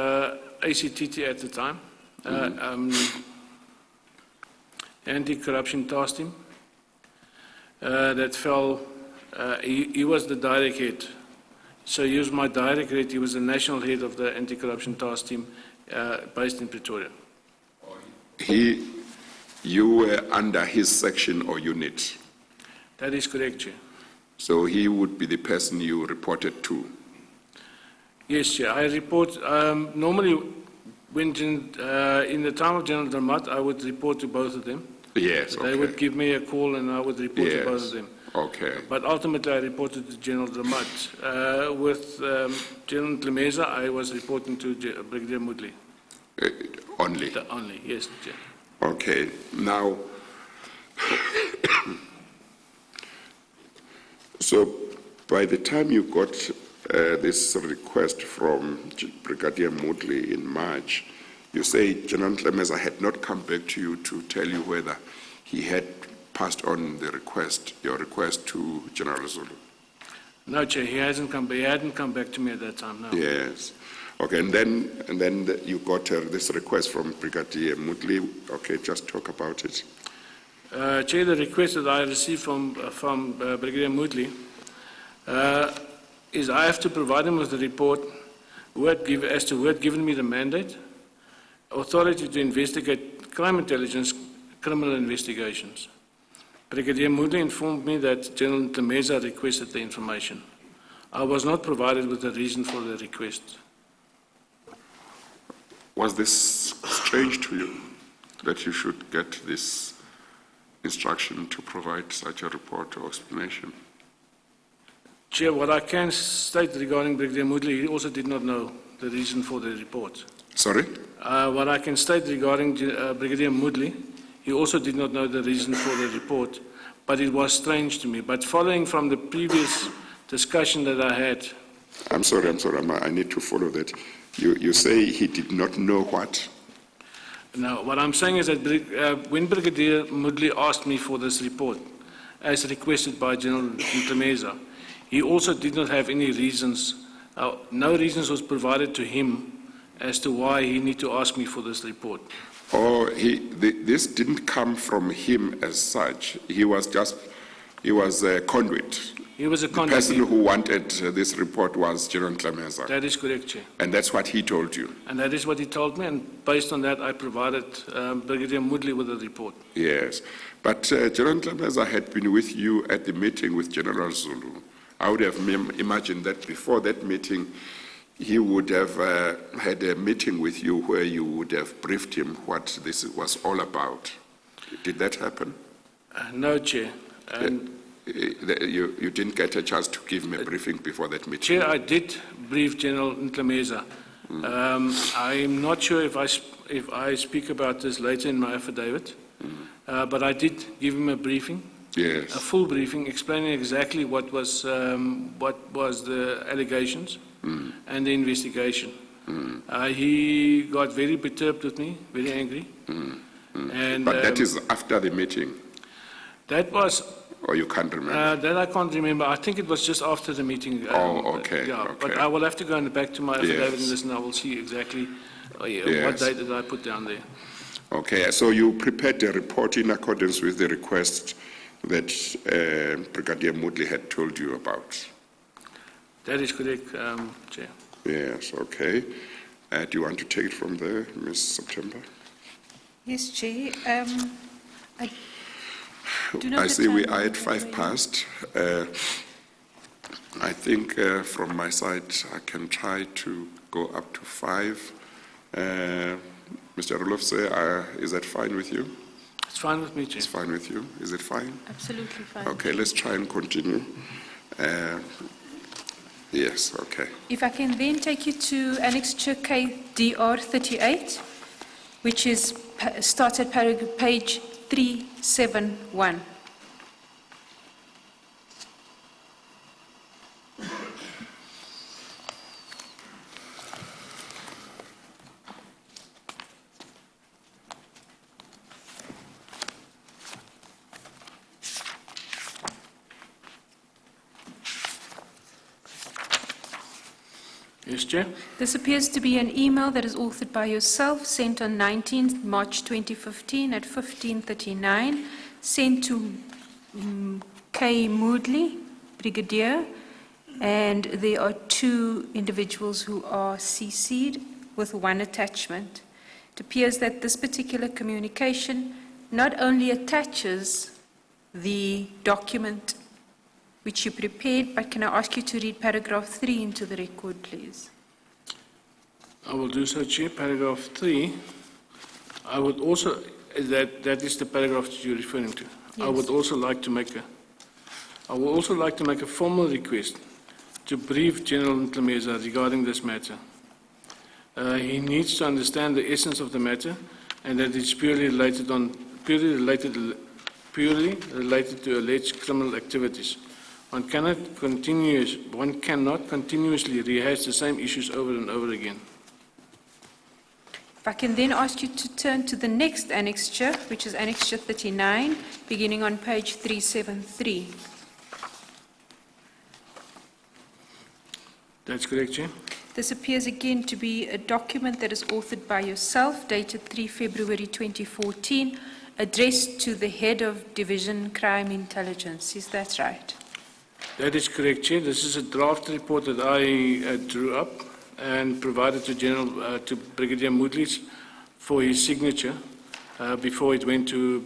S1: ACTT at the time, anti-corruption task team. That fell. He was the direct head. So he was my direct head. He was the national head of the anti-corruption task team based in Pretoria.
S4: You were under his section or unit.
S1: That is correct, Chair.
S4: So he would be the person you reported to.
S1: Yes, Chair. I report, normally when in the time of General Dramat, I would report to both of them.
S4: Yes, okay.
S1: They would give me a call and I would report to both of them.
S4: Okay.
S1: But ultimately I reported to General Dramat. With General Tlameza, I was reporting to Brigadier Woodley.
S4: Only.
S1: Only, yes, Chair.
S4: Okay. Now, so by the time you got this request from Brigadier Woodley in March, you say General Tlameza had not come back to you to tell you whether he had passed on the request, your request to General Zulu.
S1: No, Chair, he hadn't come back to me at that time, no.
S4: Yes. Okay, and then you got this request from Brigadier Woodley. Okay, just talk about it.
S1: Chair, the request that I received from Brigadier Woodley is I have to provide him with the report as to who had given me the mandate, authority to investigate crime intelligence, criminal investigations. Brigadier Woodley informed me that General Tlameza requested the information. I was not provided with a reason for the request.
S4: Was this strange to you that you should get this instruction to provide such a report or explanation?
S1: Chair, what I can state regarding Brigadier Woodley, he also did not know the reason for the report.
S4: Sorry?
S1: What I can state regarding Brigadier Woodley, he also did not know the reason for the report, but it was strange to me. But following from the previous discussion that I had,
S4: I'm sorry, I need to follow that. You say he did not know what?
S1: now what I'm saying is that when Brigadier Woodley asked me for this report, as requested by General Ntlhameza, he also did not have any reasons, no reasons was provided to him as to why he need to ask me for this report.
S4: Or this didn't come from him as such. He was a conduit.
S1: He was a
S4: The
S1: conduit.
S4: person who wanted this report was General Ntlhameza.
S1: That is correct, Chair.
S4: And that's what he told you.
S1: And that is what he told me, and based on that, I provided Brigadier Woodley with a report.
S4: Yes. But General Ntlhameza had been with you at the meeting with General Zulu. I would have imagined that before that meeting, he would have had a meeting with you where you would have briefed him what this was all about. Did that happen?
S1: No, Chair. And
S4: You didn't get a chance to give me a briefing before that meeting?
S1: Chair, I did brief General Ntlhameza. I'm not sure if I speak about this later in my affidavit, but I did give him a briefing,
S4: Yes.
S1: a full briefing, explaining exactly what was the allegations and the investigation. He got very perturbed with me, very angry. And
S4: But that is after the meeting,
S1: that was
S4: or you can't remember?
S1: that I can't remember. I think it was just after the meeting.
S4: Okay,
S1: Yeah,
S4: okay.
S1: but I will have to go back to my affidavit
S4: Yes.
S1: and listen. I will see exactly what
S4: Yes.
S1: date did I put down there.
S4: Okay, so you prepared a report in accordance with the request that Brigadier Woodley had told you about?
S1: That is correct, Chair.
S4: Yes, okay. Do you want to take it from there, Ms. September?
S2: Yes, Chair. I do know
S4: I
S2: the
S4: see we
S2: time
S4: are at
S2: already.
S4: 5 past. I think from my side, I can try to go up to 5. Mr. Rolofse, is that fine with you?
S1: It's fine with me, Chair.
S4: It's fine with you? Is it fine?
S2: Absolutely fine.
S4: Okay, let's try and continue. Yes, okay.
S2: If I can then take you to Annexure KDR 38, which is starts at page 371.
S1: Yes, Chair.
S2: This appears to be an email that is authored by yourself, sent on 19th March 2015 at 15:39, sent to K. Woodley, Brigadier, and there are 2 individuals who are CC'd with 1 attachment. It appears that this particular communication not only attaches the document which you prepared, but can I ask you to read paragraph 3 into the record, please?
S1: I will do so, Chair. Paragraph 3. I would also, that is the paragraph that you're referring to. I
S2: Yes.
S1: would also like to make a formal request to brief General Ntlhameza regarding this matter. He needs to understand the essence of the matter and that it's purely related to alleged criminal activities. One cannot continuously rehash the same issues over and over again.
S2: If I can then ask you to turn to the next annexure, which is Annexure 39, beginning on page 373.
S1: That's correct, Chair.
S2: This appears again to be a document that is authored by yourself, dated 3 February 2014, addressed to the head of Division Crime Intelligence. Is that right?
S1: That is correct, Chair. This is a draft report that I drew up and provided to Brigadier Woodley for his signature before it went to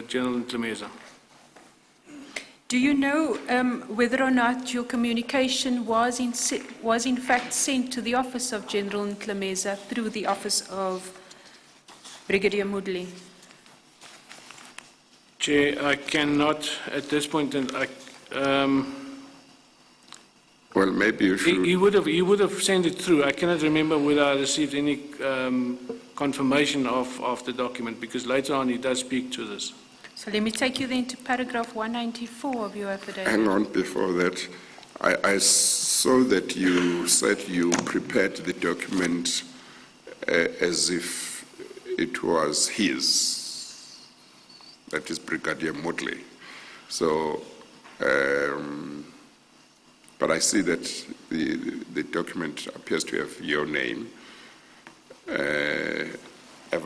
S1: General Ntlhameza.
S2: Do you know whether or not your communication was in fact sent to the office of General Ntlhameza through the office of Brigadier Woodley?
S1: Chair, I cannot at this point, and
S4: Well, maybe you should.
S1: He would have sent it through. I cannot remember whether I received any confirmation of the document, because later on he does speak to this.
S2: So let me take you then to paragraph 194 of your affidavit.
S4: Hang on, before that, I saw that you said you prepared the document as if it was his, that is Brigadier Woodley. So, but I see that the document appears to have your name. Have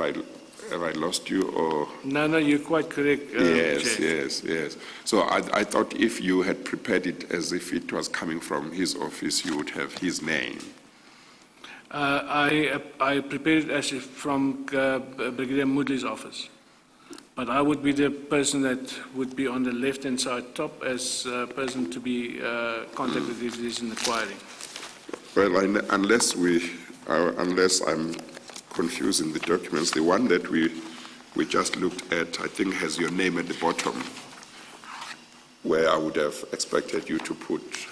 S4: I lost you, or?
S1: No, you're quite correct.
S4: Yes,
S1: Chair.
S4: yes. So I thought if you had prepared it as if it was coming from his office, you would have his name.
S1: I prepared it as if from Brigadier Woodley's office. But I would be the person that would be on the left-hand side top as a person to be contacted if there is an inquiry.
S4: Well, unless I'm confusing the documents, the one that we just looked at, I think, has your name at the bottom, where I would have expected you to put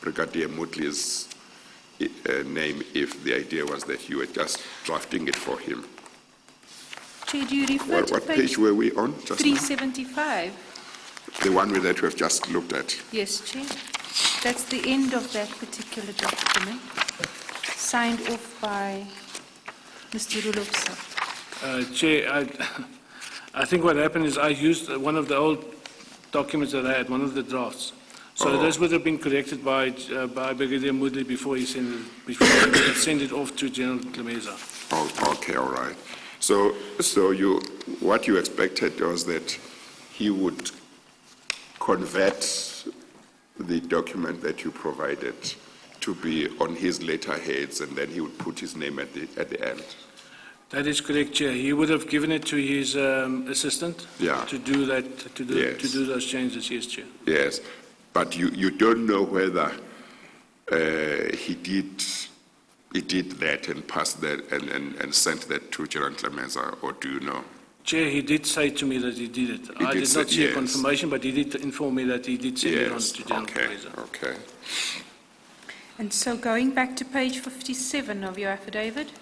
S4: Brigadier Woodley's name if the idea was that you were just drafting it for him.
S2: Chair, do you refer to
S4: What page were we on just now?
S2: 375?
S4: The one that we have just looked at.
S2: Yes, Chair. That's the end of that particular document, signed off by Mr. Rulofsa.
S1: Chair, I think what happened is I used one of the old documents that I had, one of the drafts. So this would have been corrected by Brigadier Woodley before he sent it off to General Clemeza.
S4: Oh, okay, all right. So what you expected was that he would convert the document that you provided to be on his letterheads, and then he would put his name at the end.
S1: That is correct, Chair. He would have given it to his assistant to do that, to do those changes, yes, Chair.
S4: Yes, but you don't know whether he did that and passed that and sent that to General Clemeza, or do you know?
S1: Chair, he did say to me that he did it. I did not see a confirmation, but he did inform me that he did send it on to General Clemeza.
S4: Okay.
S2: And so going back to page 57 of your affidavit,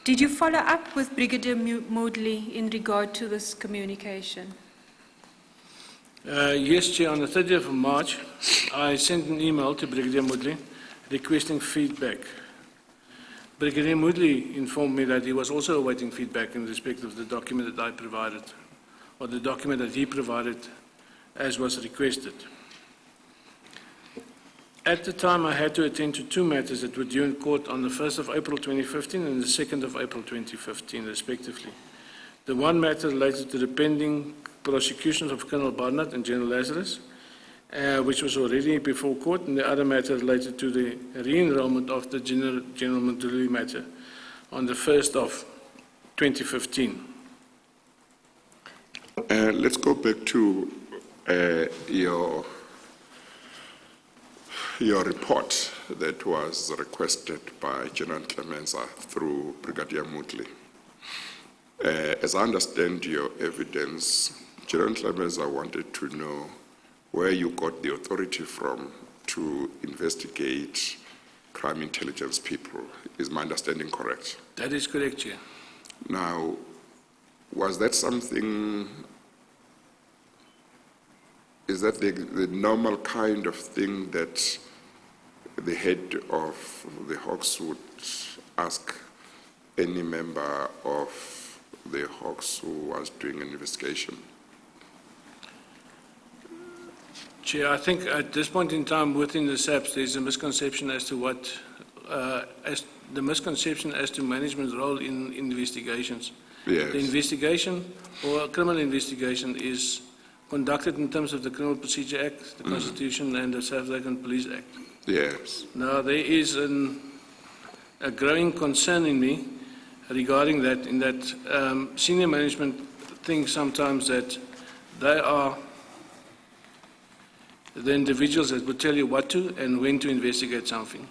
S2: did you follow up with Brigadier Woodley in regard to this communication?
S1: Yes, Chair. On the 30th of March, I sent an email to Brigadier Woodley requesting feedback. Brigadier Woodley informed me that he was also awaiting feedback in respect of the document that I provided, or the document that he provided as was requested. At the time, I had to attend to two matters that were due in court on the 1st of April 2015 and the 2nd of April 2015, respectively. The one matter related to the pending prosecutions of Colonel Barnett and General Lazarus, which was already before court, and the other matter related to the re-enrollment of the General Woodley matter on the 1st of 2015.
S4: Let's go back to your report that was requested by General Clemeza through Brigadier Woodley. As I understand your evidence, General Clemeza wanted to know where you got the authority from to investigate crime intelligence people. Is my understanding correct?
S1: That is correct, Chair.
S4: Now, was that something, is that the normal kind of thing that the head of the Hawks would ask any member of the Hawks who was doing an investigation?
S1: Chair, I think at this point in time within the SABC, there's a misconception as to as to management's role in investigations.
S4: Yes.
S1: The investigation or a criminal investigation is conducted in terms of the Criminal Procedure Act, the Constitution, and the South African Police Act.
S4: Yes.
S1: Now, there is a growing concern in me regarding that, in that senior management thinks sometimes that they are the individuals that would tell you what to and when to investigate something,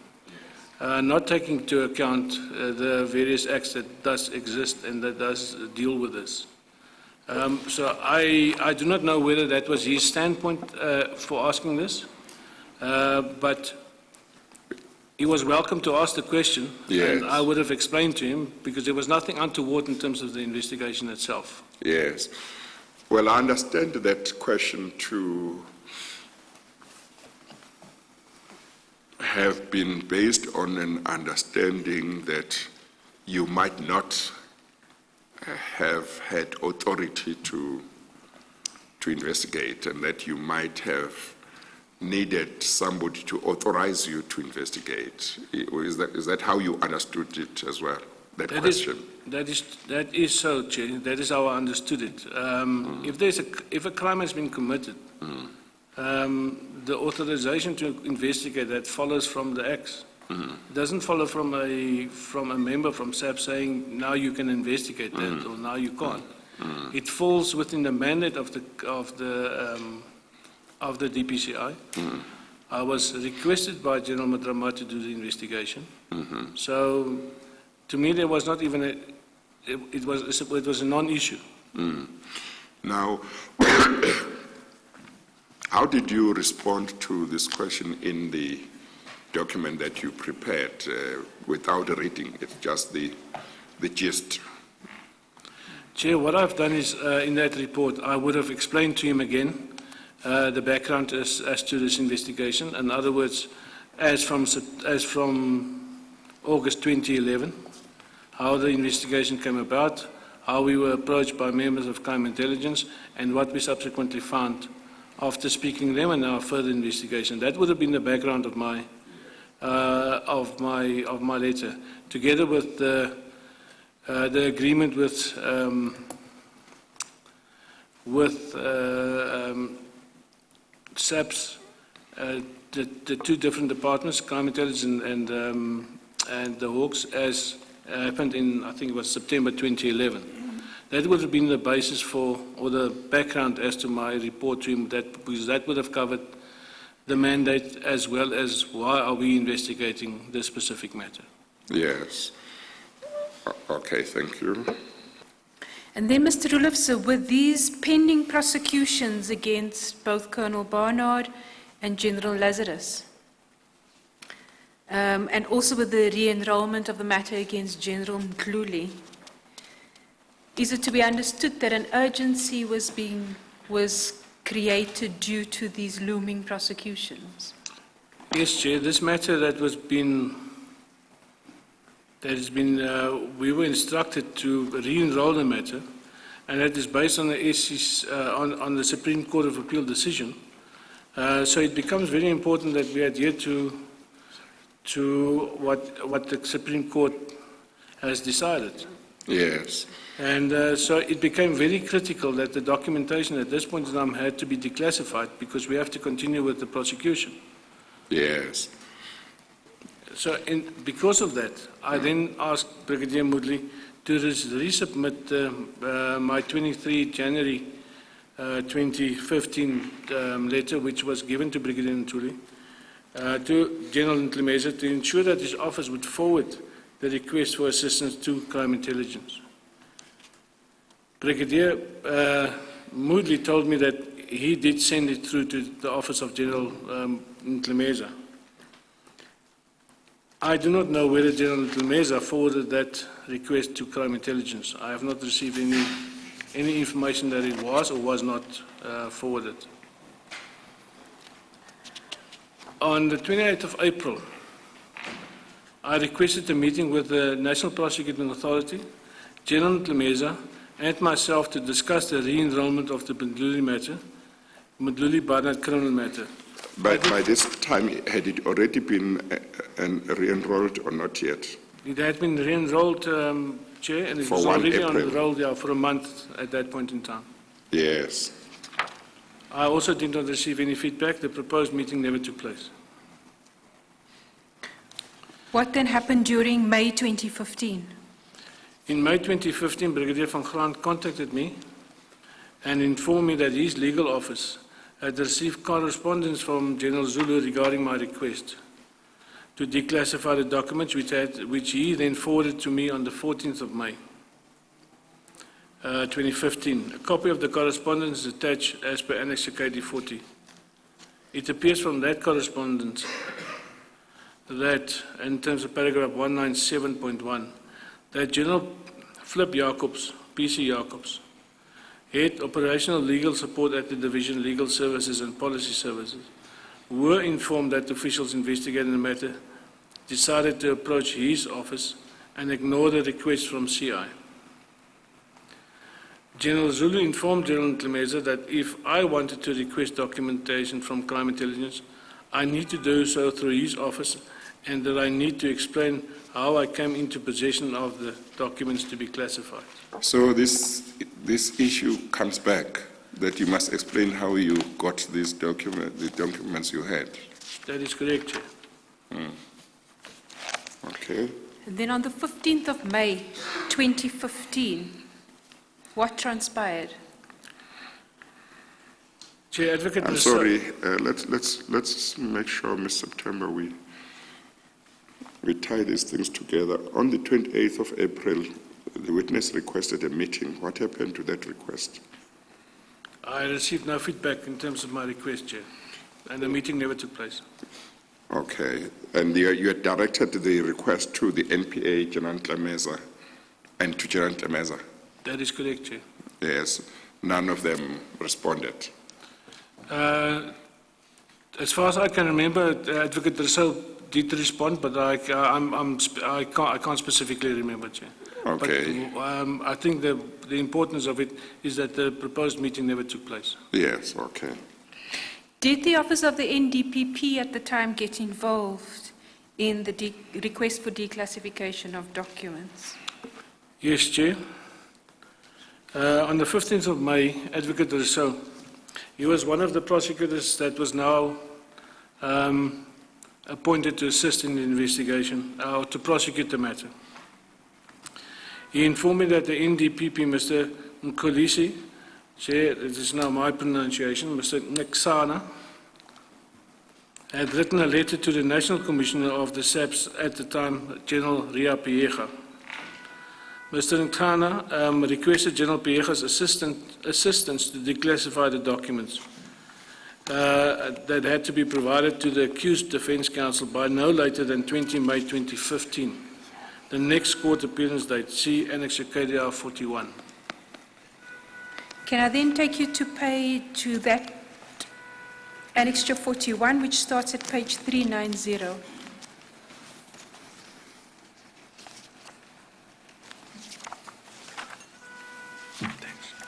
S1: not taking into account the various acts that does exist and that does deal with this. So I do not know whether that was his standpoint for asking this. But he was welcome to ask the question,
S4: Yes.
S1: and I would have explained to him, because there was nothing untoward in terms of the investigation itself.
S4: Yes. Well, I understand that question to have been based on an understanding that you might not have had authority to investigate, and that you might have needed somebody to authorize you to investigate. Is that how you understood it as well, that question?
S1: That is so, Chair. That is how I understood it. If a crime has been committed, the authorization to investigate that follows from the acts. It doesn't follow from a member from SAP saying now you can investigate that or now you can't. It falls within the mandate of the DPCI. I was requested by General Madrama to do the investigation. So, to me, there was not even it was a non-issue.
S4: Now, how did you respond to this question in the document that you prepared without reading it, just the gist?
S1: Chair, what I've done is, in that report, I would have explained to him again the background as to this investigation. In other words, as from August 2011, how the investigation came about, how we were approached by members of crime intelligence, and what we subsequently found after speaking to them and our further investigation. That would have been the background of my letter, together with the agreement with SAP's, the two different departments, crime intelligence and the Hawks, as happened in, I think it was September 2011. That would have been the basis for, or the background as to my report to him, because that would have covered the mandate as well as why are we investigating this specific matter.
S4: Yes. Okay, thank you.
S2: And then, Mr. Roelof, so with these pending prosecutions against both Colonel Barnard and General Lazarus, and also with the re-enrollment of the matter against General Woodley, is it to be understood that an urgency was created due to these looming prosecutions?
S1: Yes, Chair. This matter we were instructed to re-enroll the matter, and that is based on the on the Supreme Court of Appeal decision. So it becomes very important that we adhere to what the Supreme Court has decided.
S4: Yes.
S1: And so it became very critical that the documentation at this point in time had to be declassified, because we have to continue with the prosecution.
S4: Yes.
S1: So because of that, I then asked Brigadier Woodley to resubmit my 23 January 2015 letter, which was given to Brigadier Ntuli, to General Ntlemeza, to ensure that his office would forward the request for assistance to crime intelligence. Brigadier Woodley told me that he did send it through to the office of General Ntlemeza. I do not know whether General Ntlemeza forwarded that request to crime intelligence. I have not received any information that it was or was not forwarded. On the 28th of April, I requested a meeting with the National Prosecuting Authority, General Ntlemeza, and myself to discuss the re-enrollment of the Woodley matter, Woodley-Barnard criminal matter.
S4: By this time, had it already been re-enrolled or not yet?
S1: It had been re-enrolled, Chair, and it was already on the roll for a month at that point in time.
S4: Yes.
S1: I also did not receive any feedback. The proposed meeting never took place.
S2: What then happened during May 2015?
S1: In May 2015, Brigadier van Grant contacted me and informed me that his legal office had received correspondence from General Zulu regarding my request to declassify the documents, which he then forwarded to me on the 14th of May 2015. A copy of the correspondence is attached as per Annex KD 40. It appears from that correspondence that, in terms of paragraph 197.1, that General Flip Jacobs, PC Jacobs, head operational legal support at the Division Legal Services and Policy Services, were informed that officials investigating the matter decided to approach his office and ignore the request from CI. General Zulu informed General Ntlemeza that if I wanted to request documentation from crime intelligence, I need to do so through his office, and that I need to explain how I came into possession of the documents to be classified.
S4: So this issue comes back, that you must explain how you got these the documents you had.
S1: That is correct, Chair.
S4: Okay.
S2: And then on the 15th of May 2015, what transpired?
S1: Chair, Advocate
S4: I'm
S1: Rousseau.
S4: sorry, let's make sure, Ms. September, we tie these things together. On the 28th of April, the witness requested a meeting. What happened to that request?
S1: I received no feedback in terms of my request, Chair, and the meeting never took place.
S4: Okay, and you had directed the request to the NPA, General Ntlemeza, and to General Ntlemeza?
S1: That is correct, Chair.
S4: Yes, none of them responded.
S1: As far as I can remember, Advocate Rousseau did respond, but I can't specifically remember, Chair.
S4: Okay.
S1: But I think the importance of it is that the proposed meeting never took place.
S4: Yes, okay.
S2: Did the office of the NDPP at the time get involved in the request for declassification of documents?
S1: Yes, Chair. On the 15th of May, Advocate Rousseau, he was one of the prosecutors that was now appointed to assist in the investigation, or to prosecute the matter. He informed me that the NDPP, Mr. Nkolisi, Chair, it is now my pronunciation, Mr. Nksana, had written a letter to the National Commissioner of the SAPS at the time, General Ria Piecha. Mr. Nksana requested General Piecha's assistance to declassify the documents that had to be provided to the accused defence counsel by no later than 20 May 2015. The next court appearance date, see Annex KDR 41.
S2: Can I then take you to that Annexure 41, which starts at page 390?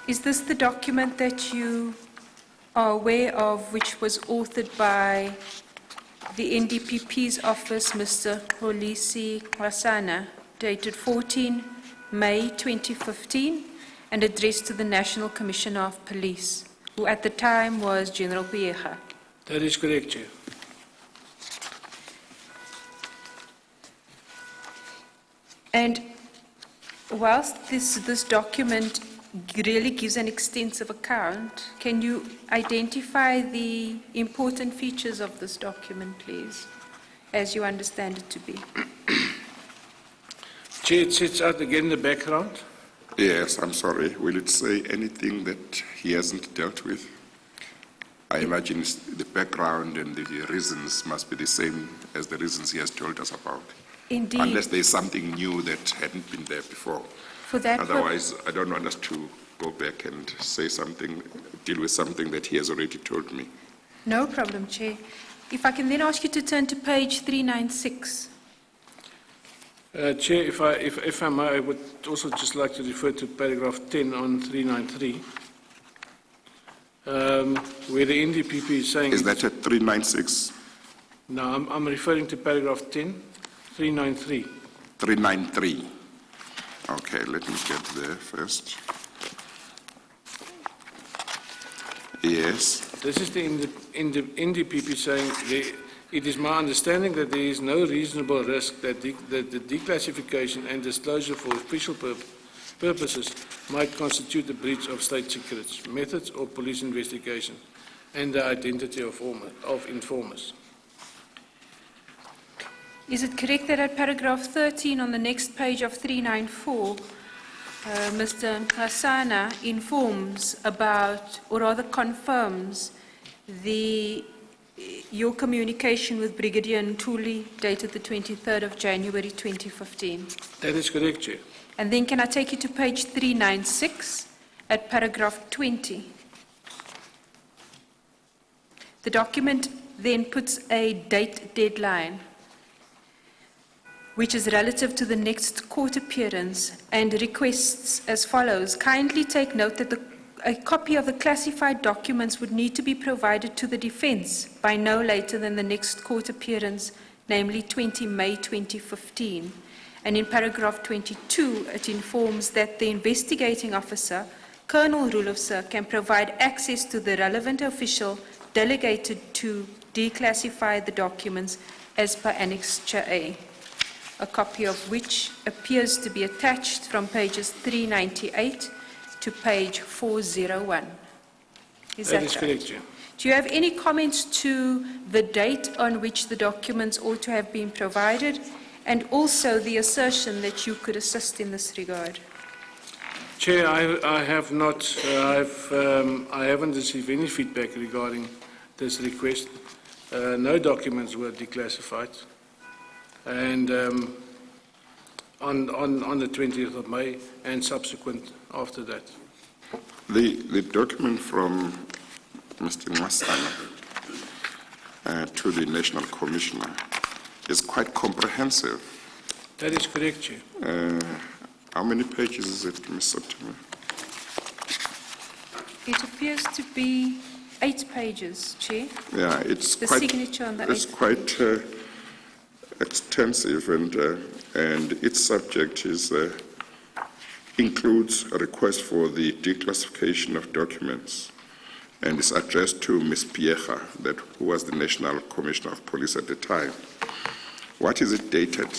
S2: Is this the document that you are aware of, which was authored by the NDPP's office, Mr. Polisi Kwasana, dated 14 May 2015, and addressed to the National Commissioner of Police, who at the time was General Piecha?
S1: That is correct, Chair.
S2: And whilst this document really gives an extensive account, can you identify the important features of this document, please, as you understand it to be?
S1: Chair, it sets out again the background.
S4: Yes, I'm sorry. Will it say anything that he hasn't dealt with? I imagine the background and the reasons must be the same as the reasons he has told us about.
S2: Indeed.
S4: Unless there's something new that hadn't been there before.
S2: For that
S4: Otherwise, I don't want us to go back and say something, deal with something that he has already told me.
S2: No problem, Chair. If I can then ask you to turn to page 396.
S1: Chair, if I may, I would also just like to refer to paragraph 10 on 393, where the NDPP is saying...
S4: Is that at 396?
S1: No, I'm referring to paragraph 10, 393.
S4: 393. Okay, let me get there first. Yes.
S1: This is the NDPP saying, it is my understanding that there is no reasonable risk that the declassification and disclosure for official purposes might constitute a breach of state secrets, methods or police investigation, and the identity of informers.
S2: Is it correct that at paragraph 13 on the next page of 394, Mr. Hasana informs about, or rather confirms, the your communication with Brigadier Ntuli dated the 23rd of January 2015.
S1: That is correct, Chair.
S2: And then can I take you to page 396 at paragraph 20? The document then puts a date deadline, which is relative to the next court appearance, and requests as follows. Kindly take note that a copy of the classified documents would need to be provided to the defense by no later than the next court appearance, namely 20 May 2015. And in paragraph 22, it informs that the investigating officer, Colonel Rulofse, can provide access to the relevant official delegated to declassify the documents as per Annexure A, a copy of which appears to be attached from pages 398 to page 401. Is that
S1: That is
S2: right?
S1: correct, Chair.
S2: Do you have any comments to the date on which the documents ought to have been provided, and also the assertion that you could assist in this regard?
S1: Chair, I have not, I haven't received any feedback regarding this request. No documents were declassified. And on the 20th of May and subsequent after that.
S4: The document from Mr. Ngasana to the National Commissioner is quite comprehensive.
S1: That is correct, Chair.
S4: How many pages is it, Ms. September?
S2: It appears to be 8 pages, Chair.
S4: Yeah, it's
S2: The
S4: quite,
S2: signature on the
S4: it's
S2: 8th.
S4: quite extensive, and its subject is includes a request for the declassification of documents, and is addressed to Ms. Piecha, who was the National Commissioner of Police at the time. What is it dated?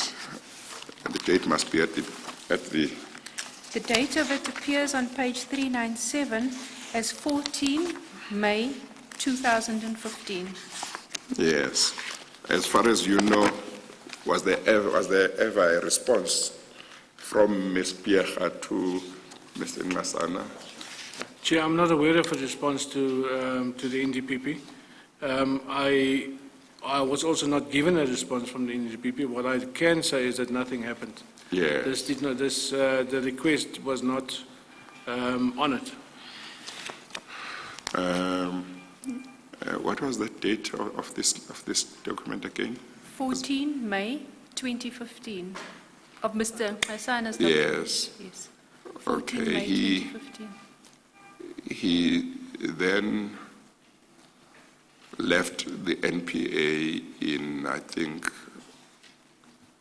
S4: And the date must be at the.
S2: The date of it appears on page 397 as 14 May 2015.
S4: Yes. As far as you know, was there ever a response from Ms. Piecha to Mr. Ngasana?
S1: Chair, I'm not aware of a response to the NDPP. I was also not given a response from the NDPP. What I can say is that nothing happened.
S4: Yeah.
S1: The request was not honored.
S4: What was the date of this document again?
S2: 14 May 2015 of Mr. Hasana's document.
S4: Yes.
S2: Yes. 14
S4: Okay.
S2: May 2015.
S4: He then left the NPA in, I think,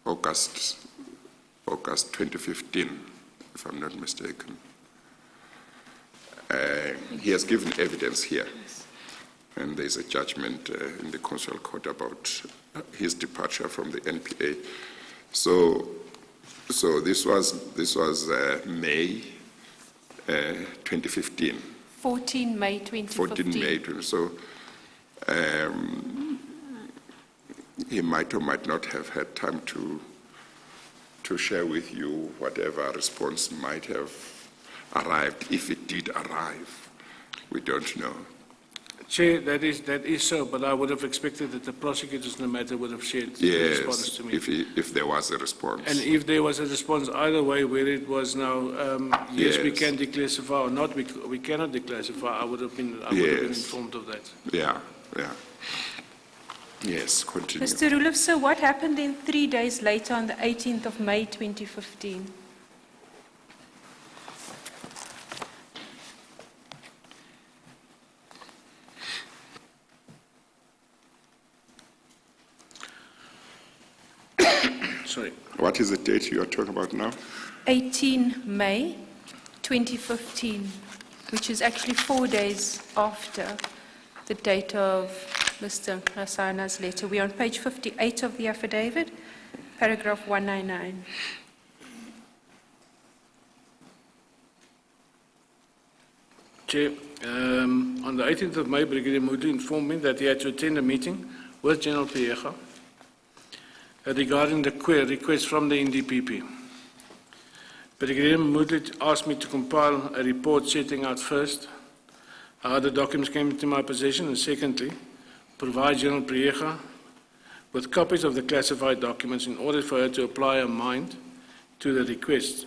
S4: August 2015, if I'm not mistaken. He has given evidence here, and there's a judgment in the constitutional court about his departure from the NPA. So this was May 2015.
S2: 14 May 2015.
S4: 14 May. So he might or might not have had time to share with you whatever response might have arrived, if it did arrive. We don't know.
S1: Chair, that is so, but I would have expected that the prosecutors in the matter would have shared the response
S4: Yes,
S1: to me.
S4: if there was a response.
S1: And if there was a response either way, where it was now, yes, we
S4: Yes.
S1: can declassify or not, we cannot declassify, I would have been
S4: Yes.
S1: informed of that.
S4: Yeah. Yes, continue.
S2: Mr. Rulofse, what happened then 3 days later on the 18th of May 2015?
S1: Sorry.
S4: What is the date you are talking about now?
S2: 18 May 2015, which is actually 4 days after the date of Mr. Rasana's letter. We're on page 58 of the affidavit, paragraph 199.
S1: Chair, on the 18th of May, Brigadier Woodley informed me that he had to attend a meeting with General Piecha regarding the request from the NDPP. Brigadier Woodley asked me to compile a report setting out first how the documents came into my possession, and secondly, provide General Priega with copies of the classified documents in order for her to apply her mind to the request.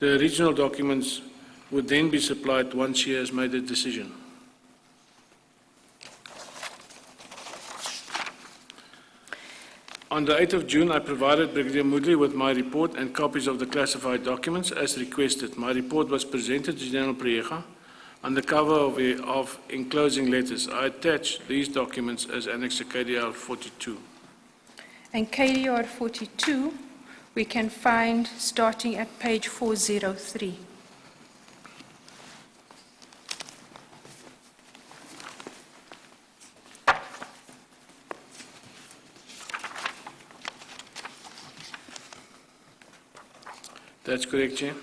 S1: The original documents would then be supplied once she has made a decision. On the 8th of June, I provided Brigadier Woodley with my report and copies of the classified documents as requested. My report was presented to General Priega on the cover of enclosing letters. I attached these documents as Annex to KDR 42.
S2: And KDR 42, we can find starting at page 403.
S1: That's correct, Chair.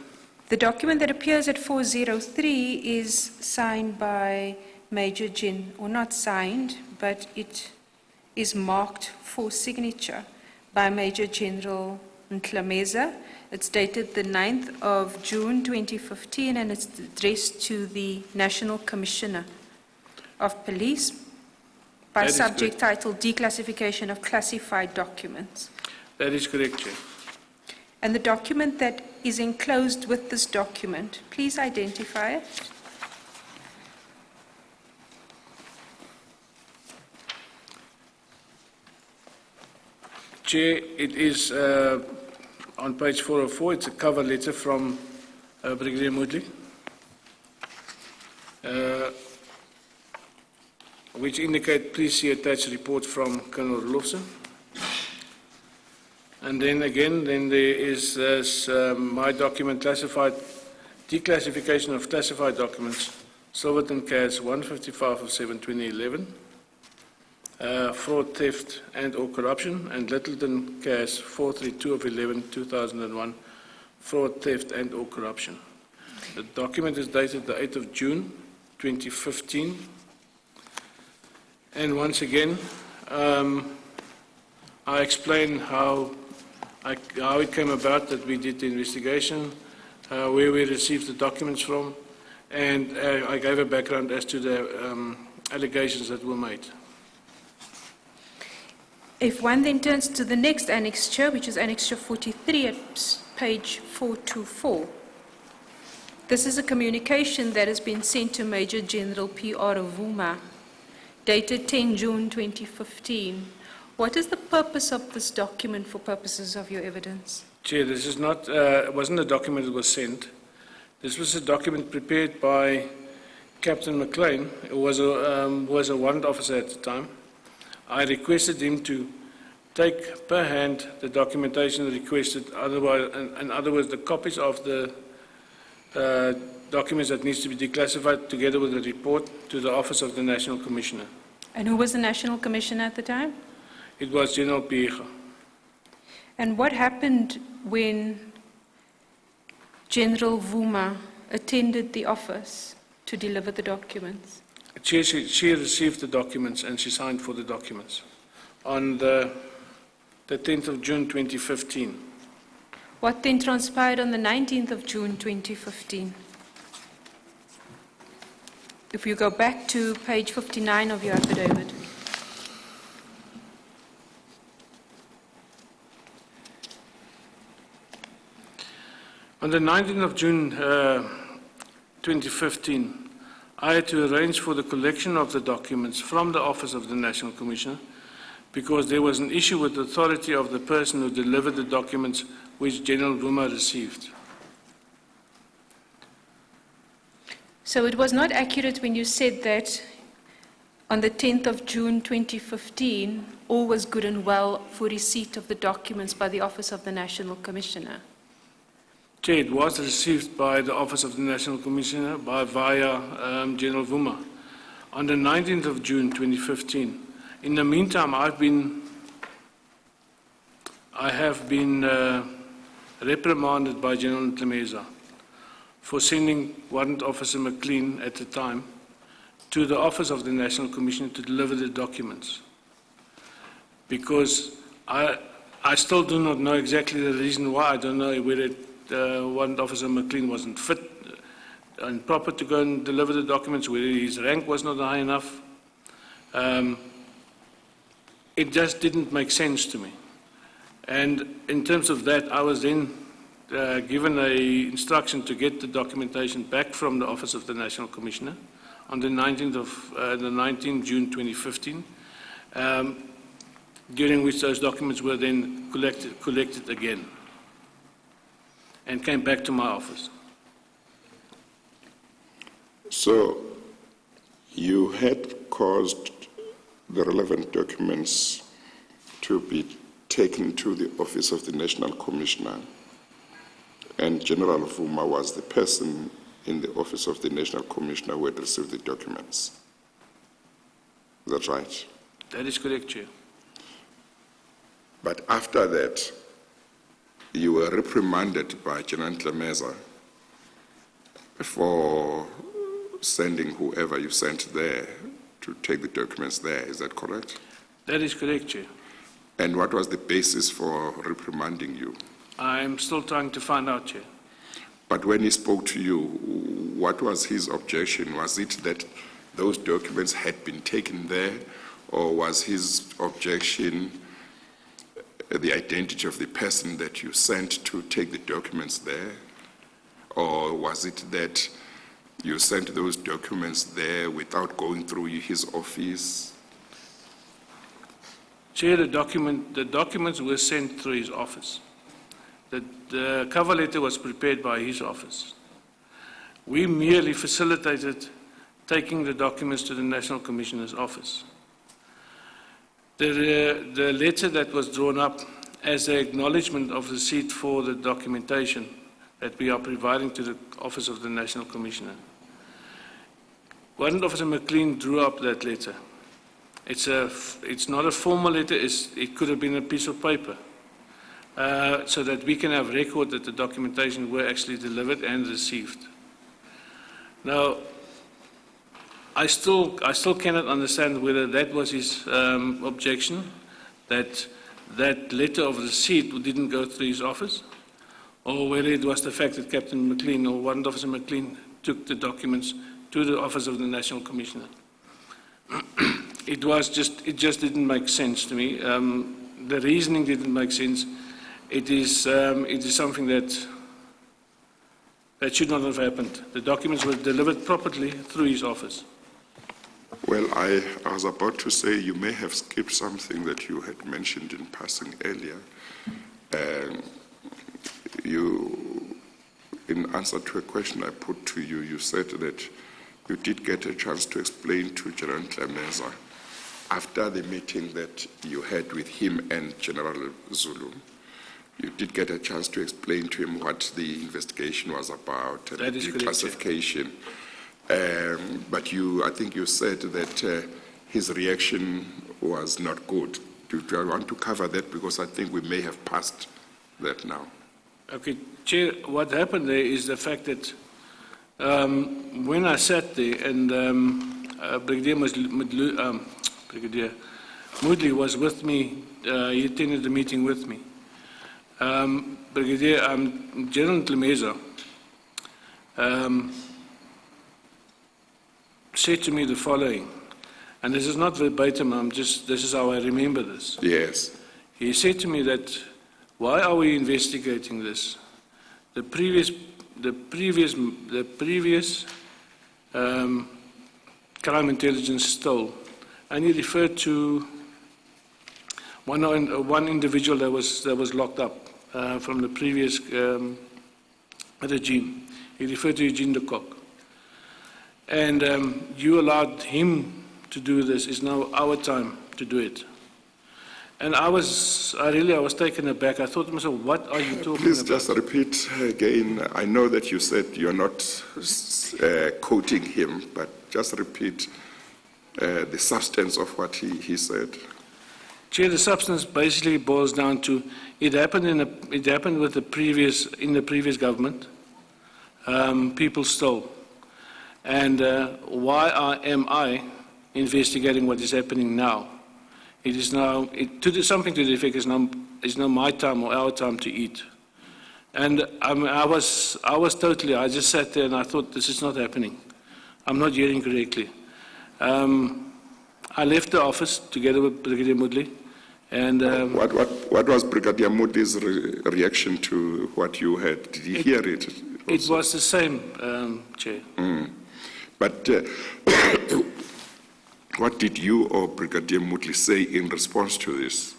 S2: The document that appears at 403 is signed by Major Gen, or not signed, but it is marked for signature by Major General Ntlameza. It's dated the 9th of June 2015, and it's addressed to the National Commissioner of Police by
S1: That is
S2: subject title Declassification of Classified Documents.
S1: That is correct, Chair.
S2: And the document that is enclosed with this document, please identify it.
S1: Chair, it is on page 404. It's a cover letter from Brigadier Woodley, which indicate please see attached report from Colonel Rolofsen. And then again, there is my document classified, declassification of classified documents, Silverton CAS 155 of 7/2011, fraud, theft and or corruption, and Littleton CAS 432 of 11/2001, fraud, theft and or corruption. The document is dated the 8th of June 2015. And once again, I explain how it came about that we did the investigation, where we received the documents from, and I gave a background as to the allegations that were made.
S2: If one then turns to the next annexure, which is annexure 43 at page 424, this is a communication that has been sent to Major General P.R. Vuma, dated 10 June 2015. What is the purpose of this document for purposes of your evidence?
S1: Chair, this is not, it wasn't a document that was sent. This was a document prepared by Captain McLean, who was a warrant officer at the time. I requested him to take per hand the documentation requested, in other words, the copies of the documents that needs to be declassified together with the report to the Office of the National Commissioner.
S2: And who was the National Commissioner at the time?
S1: It was General Priega.
S2: And what happened when General Vuma attended the office to deliver the documents?
S1: Chair, she received the documents and she signed for the documents on the 10th of June 2015.
S2: What then transpired on the 19th of June 2015? If you go back to page 59 of your affidavit.
S1: On the 19th of June 2015, I had to arrange for the collection of the documents from the Office of the National Commissioner because there was an issue with the authority of the person who delivered the documents which General Vuma received.
S2: So it was not accurate when you said that on the 10th of June 2015, all was good and well for receipt of the documents by the Office of the National Commissioner.
S1: Chair, it was received by the Office of the National Commissioner via General Vuma on the 19th of June 2015. In the meantime, I have been reprimanded by General Ntlameza for sending Warrant Officer McLean at the time to the Office of the National Commissioner to deliver the documents. Because I still do not know exactly the reason why. I don't know whether Warrant Officer McLean wasn't fit and proper to go and deliver the documents, whether his rank was not high enough. it just didn't make sense to me. And in terms of that, I was then given an instruction to get the documentation back from the Office of the National Commissioner on the 19th June 2015, during which those documents were then collected again and came back to my office.
S4: So you had caused the relevant documents to be taken to the Office of the National Commissioner, and General Vuma was the person in the Office of the National Commissioner who had received the documents. Is that right?
S1: That is correct, Chair.
S4: But after that, you were reprimanded by General Tlemeza for sending whoever you sent there to take the documents there. Is that correct?
S1: That is correct, Chair.
S4: And what was the basis for reprimanding you?
S1: I'm still trying to find out, Chair.
S4: But when he spoke to you, what was his objection? Was it that those documents had been taken there, or was his objection the identity of the person that you sent to take the documents there? Or was it that you sent those documents there without going through his office?
S1: Chair, the documents were sent through his office. The cover letter was prepared by his office. We merely facilitated taking the documents to the National Commissioner's office. The letter that was drawn up as an acknowledgement of receipt for the documentation that we are providing to the Office of the National Commissioner. Warrant Officer McLean drew up that letter. It's not a formal letter, it could have been a piece of paper, so that we can have record that the documentation were actually delivered and received. Now, I still cannot understand whether that was his objection, that letter of receipt didn't go through his office, or whether it was the fact that Captain McLean or Warrant Officer McLean took the documents to the Office of the National Commissioner. It just didn't make sense to me. The reasoning didn't make sense. It is something that should not have happened. The documents were delivered properly through his office.
S4: Well, I was about to say you may have skipped something that you had mentioned in passing earlier. In answer to a question I put to you, you said that you did get a chance to explain to General Tlemeza after the meeting that you had with him and General Zulu. You did get a chance to explain to him what the investigation was about and the declassification. But I think you said that his reaction was not good. Do I want to cover that, because I think we may have passed that now. Okay,
S1: Chair, what happened there is the fact that when I sat there and Brigadier Woodley was with me, he attended the meeting with me. General Tlemeza said to me the following, and this is not verbatim, this is how I remember this.
S4: Yes.
S1: He said to me that, why are we investigating this? The previous crime intelligence stole, and he referred to one individual that was locked up from the previous regime. He referred to Eugene de Kock. And you allowed him to do this. It's now our time to do it. And I was taken aback. I thought to myself, what are you talking
S4: Please
S1: about?
S4: Just repeat again. I know that you said you're not quoting him, but just repeat the substance of what he said.
S1: Chair, the substance basically boils down to it happened in the previous government. People stole, and why am I investigating what is happening now? It is now something to the effect is now my time or our time to eat, and I just sat there and I thought, this is not happening. I'm not hearing correctly. I left the office together with Brigadier Woodley, And
S4: What was Brigadier Moody's reaction to what you heard? Did he hear it?
S1: it was the same, Chair.
S4: But what did you or Brigadier Woodley say in response to this?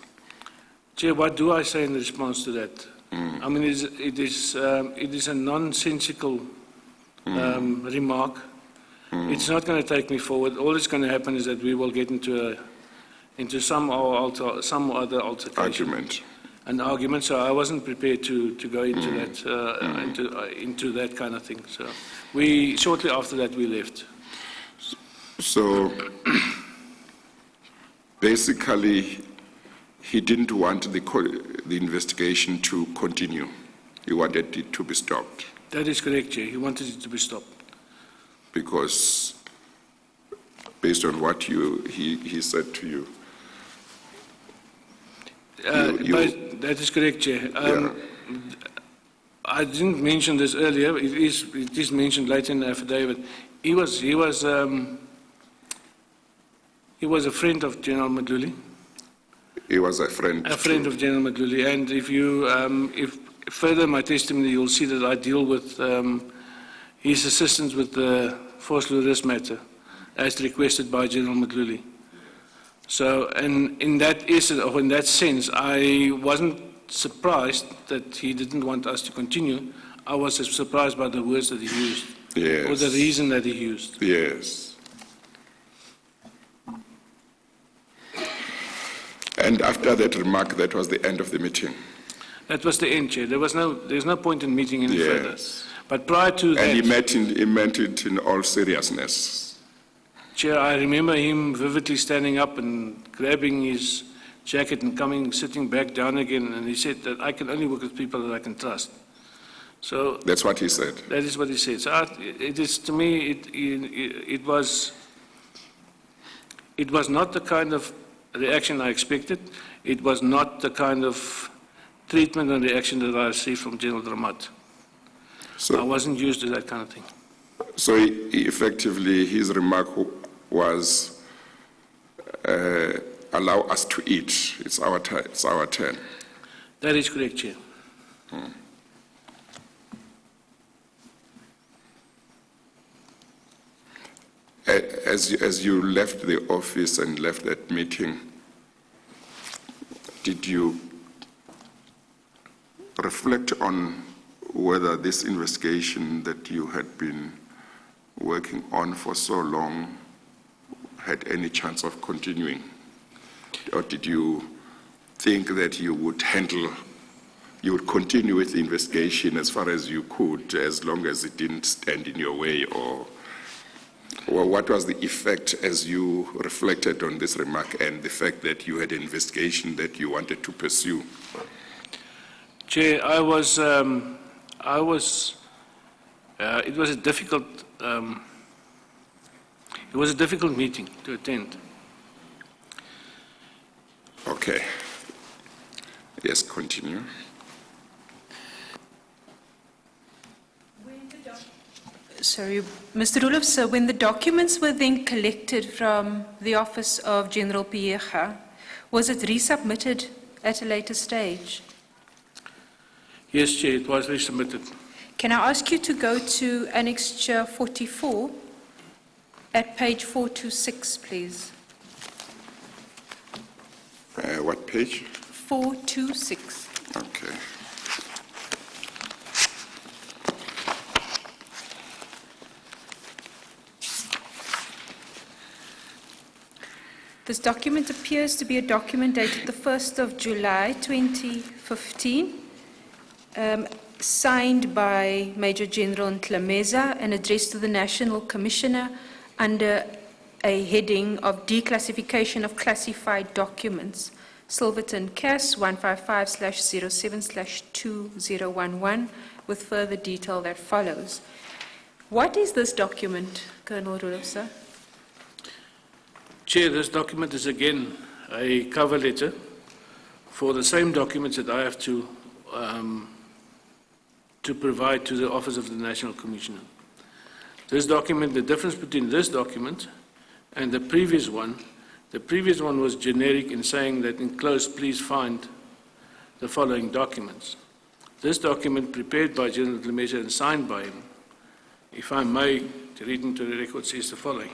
S1: Chair, what do I say in response to that? I mean, it is a nonsensical remark. It's not going to take me forward. All that's going to happen is that we will get into some other altercation. An argument. So I wasn't prepared to go into that into that kind of thing. So shortly after that we left.
S4: So basically, he didn't want the investigation to continue. He wanted it to be stopped.
S1: That is correct, Chair. He wanted it to be stopped.
S4: Because based on what he said to you.
S1: That is correct, Chair. I didn't mention this earlier. It is mentioned later in the affidavit. He was a friend of General Woodley.
S4: He was a friend.
S1: A friend of General Woodley. And if further my testimony, you'll see that I deal with his assistance with the forced arrest matter, as requested by General Woodley. So, and in that sense, I wasn't surprised that he didn't want us to continue. I was surprised by the words that he used, or the reason that he used.
S4: Yes. And after that remark, that was the end of the meeting.
S1: That was the end, Chair. There's no point in meeting any further. But prior to that,
S4: And he meant it in all seriousness.
S1: Chair, I remember him vividly standing up and grabbing his jacket and sitting back down again, and he said that I can only work with people that I can trust. So
S4: that's what he said.
S1: That is what he said. So it is, to me, it was not the kind of reaction I expected. It was not the kind of treatment and reaction that I received from General Ramat. So I wasn't used to that kind of thing.
S4: So effectively, his remark was, allow us to eat. It's our turn.
S1: That is correct, Chair.
S4: As you left the office and left that meeting, did you reflect on whether this investigation that you had been working on for so long had any chance of continuing? Or did you think that you would continue with the investigation as far as you could, as long as it didn't stand in your way? Or what was the effect as you reflected on this remark and the fact that you had an investigation that you wanted to pursue?
S1: Chair, it was a difficult meeting to attend.
S4: Okay. Yes, continue.
S2: Sorry, Mr. Roelof, so when the documents were then collected from the office of General Piega, was it resubmitted at a later stage?
S1: Yes, Chair, it was resubmitted.
S2: Can I ask you to go to Annexure 44 at page 426, please?
S4: What page?
S2: 426.
S4: Okay.
S2: This document appears to be a document dated the 1st of July 2015, signed by Major General Ntlameza and addressed to the National Commissioner under a heading of Declassification of Classified Documents, Silverton CAS 155/07/2011, with further detail that follows. What is this document, Colonel Roelof, sir?
S1: Chair, this document is again a cover letter for the same documents that I have to provide to the Office of the National Commissioner. This document, the difference between this document and the previous one The previous one was generic in saying that enclosed, please find the following documents. This document prepared by General Lemessurier and signed by him, if I may, to read into the record, says the following.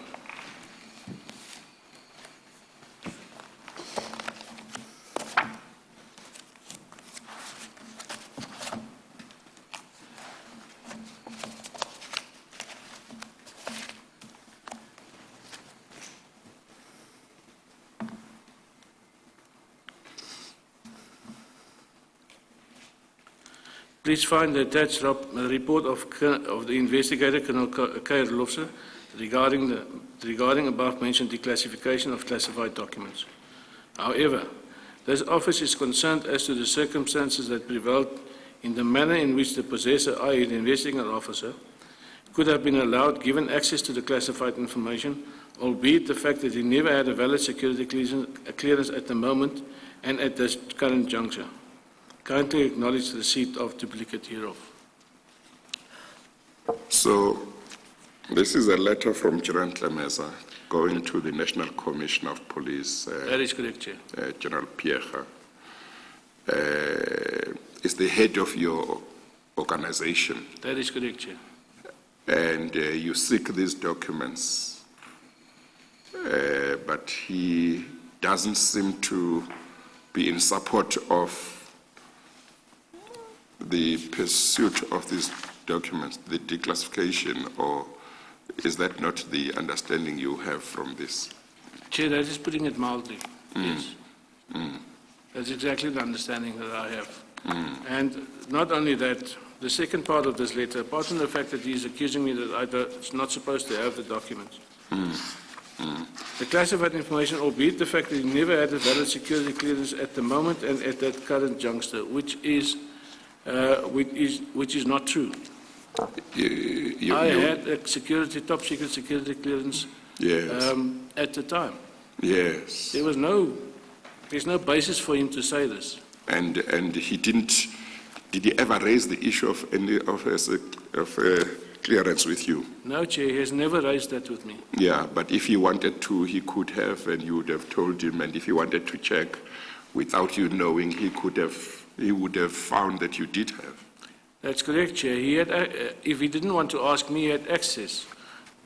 S1: Please find the attached report of the investigator, Colonel K. Lofse, regarding above-mentioned declassification of classified documents. However, this office is concerned as to the circumstances that prevailed in the manner in which the possessor, i.e. the investigating officer, could have been allowed given access to the classified information, albeit the fact that he never had a valid security clearance at the moment and at this current juncture. Kindly acknowledge the receipt of duplicate hereof.
S4: So, this is a letter from General Lemessurier going to the National Commissioner of Police,
S1: That is correct, Chair.
S4: General Pierre. Is the head of your organization,
S1: That is correct, Chair.
S4: and you seek these documents, but he doesn't seem to be in support of the pursuit of these documents, the declassification, or is that not the understanding you have from this?
S1: Chair, that is putting it mildly. Yes. That's exactly the understanding that I have. And not only that, the second part of this letter, apart from the fact that he is accusing me that I'm not supposed to have the documents, the classified information, albeit the fact that he never had a valid security clearance at the moment and at that current juncture, which is not true. I had a top secret security clearance
S4: Yes.
S1: at the time.
S4: Yes.
S1: There's no basis for him to say this.
S4: And he didn't. Did he ever raise the issue of any of clearance with you?
S1: No, Chair, he has never raised that with me.
S4: Yeah, but if he wanted to, he could have, and you would have told him. And if he wanted to check, without you knowing, he would have found that you did have.
S1: That's correct, Chair. He had, if he didn't want to ask me, he had access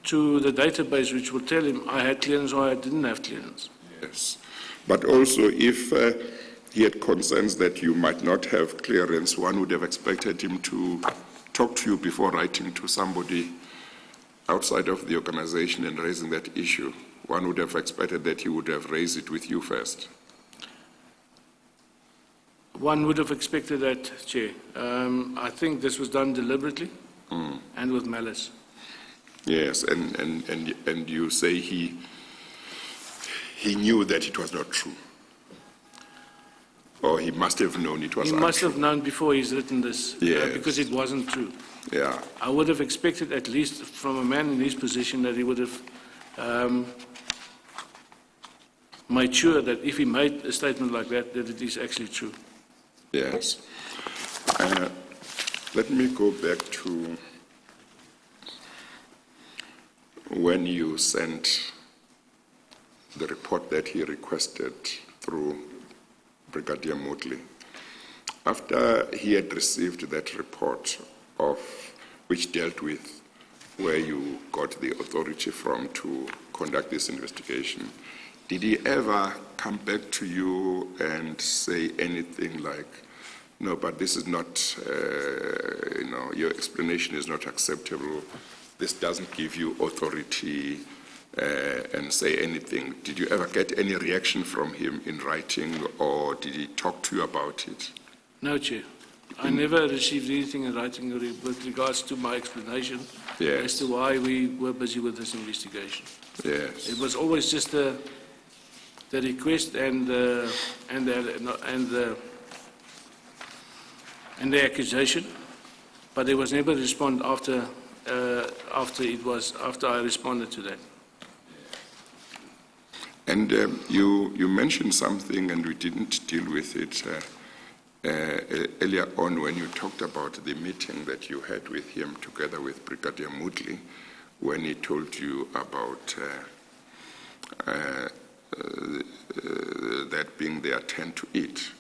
S1: to the database which will tell him I had clearance or I didn't have clearance.
S4: Yes, but also if he had concerns that you might not have clearance, one would have expected him to talk to you before writing to somebody outside of the organization and raising that issue. One would have expected that he would have raised it with you first.
S1: One would have expected that, Chair. I think this was done deliberately and with malice.
S4: Yes, and you say he knew that it was not true. Or he must have known it was
S1: He
S4: untrue.
S1: must have known before he's written this,
S4: Yes.
S1: because it wasn't true.
S4: Yeah,
S1: I would have expected, at least from a man in his position, that he would have made sure that if he made a statement like that, that it is actually true.
S4: yes. Let me go back to when you sent the report that he requested through Brigadier Woodley. After he had received that report of which dealt with where you got the authority from to conduct this investigation, did he ever come back to you and say anything like, no, but this is not, your explanation is not acceptable, this doesn't give you authority, and say anything? Did you ever get any reaction from him in writing, or did he talk to you about it?
S1: No, Chair. I never received anything in writing with regards to my explanation as to why we were busy with this investigation.
S4: Yes.
S1: It was always just the request and the accusation, but there was never a response after I responded to that.
S4: And you mentioned something, and we didn't deal with it earlier on when you talked about the meeting that you had with him together with Brigadier Woodley, when he told you about that being their turn to eat.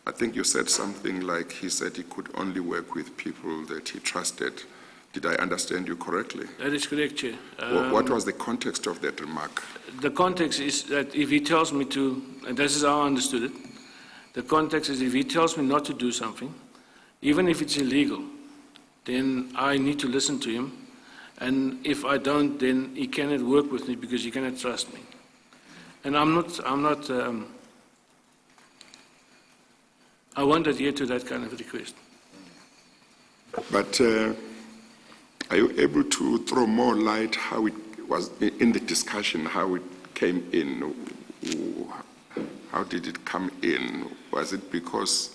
S4: I think you said something like he said he could only work with people that he trusted. Did I understand you correctly?
S1: That is correct, Chair.
S4: What was the context of that remark?
S1: The context is that if he tells me to, and this is how I understood it, the context is if he tells me not to do something, even if it's illegal, then I need to listen to him. And if I don't, then he cannot work with me because he cannot trust me. And I won't adhere to that kind of request.
S4: But are you able to throw more light how it was in the discussion, how it came in? How did it come in? Was it because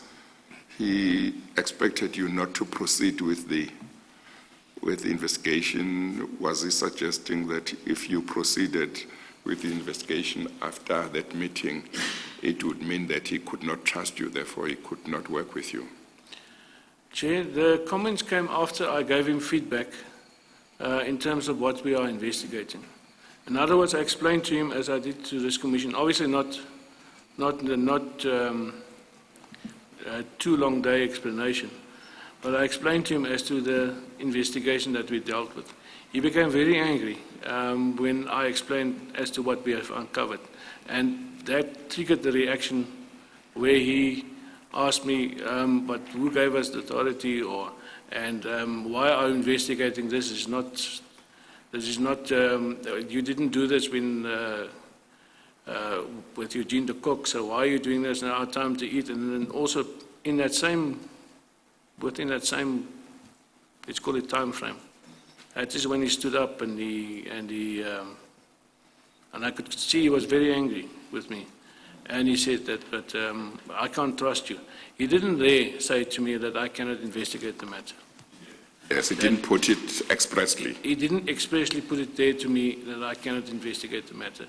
S4: he expected you not to proceed with the investigation? Was he suggesting that if you proceeded with the investigation after that meeting, it would mean that he could not trust you, therefore he could not work with you?
S1: Chair, the comments came after I gave him feedback in terms of what we are investigating. In other words, I explained to him, as I did to this commission, obviously not too long day explanation, but I explained to him as to the investigation that we dealt with. He became very angry when I explained as to what we have uncovered, and that triggered the reaction where he asked me, but who gave us the authority, and why are you investigating this? You didn't do this when with Eugene the cook, so why are you doing this now? Our time to eat. And then also within that same, let's call it time frame. That is when he stood up and I could see he was very angry with me. And he said that, but I can't trust you. He didn't there say to me that I cannot investigate the matter.
S4: Yes, he didn't put it expressly.
S1: He didn't expressly put it there to me that I cannot investigate the matter.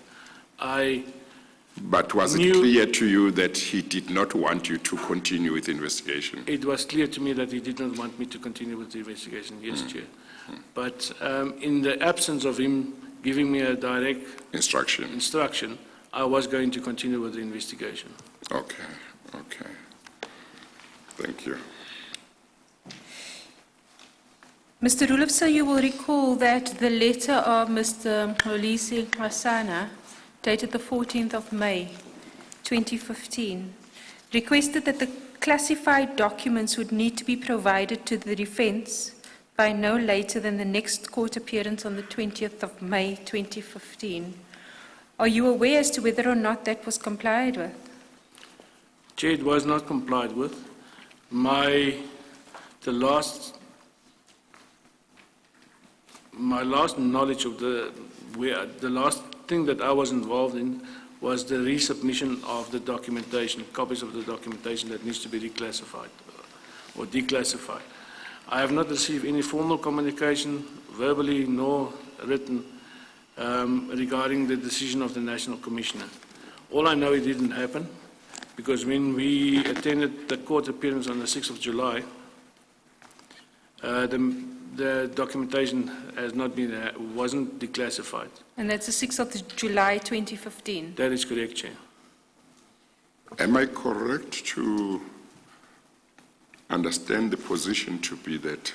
S4: But was it clear to you that he did not want you to continue with the investigation?
S1: It was clear to me that he did not want me to continue with the investigation, yes, Chair. But in the absence of him giving me a direct instruction, I was going to continue with the investigation.
S4: Okay. Thank you.
S2: Mr. Roelof, sir, you will recall that the letter of Mr. Olise Hasana, dated the 14th of May, 2015, requested that the classified documents would need to be provided to the defense by no later than the next court appearance on the 20th of May, 2015. Are you aware as to whether or not that was complied with?
S1: Chair, it was not complied with. My last knowledge of the last thing that I was involved in was the resubmission of the documentation, copies of the documentation that needs to be reclassified or declassified. I have not received any formal communication, verbally nor written, regarding the decision of the National Commissioner. All I know, it didn't happen, because when we attended the court appearance on the 6th of July, the documentation wasn't declassified.
S2: And that's the 6th of July, 2015.
S1: That is correct, Chair.
S4: Am I correct to understand the position to be that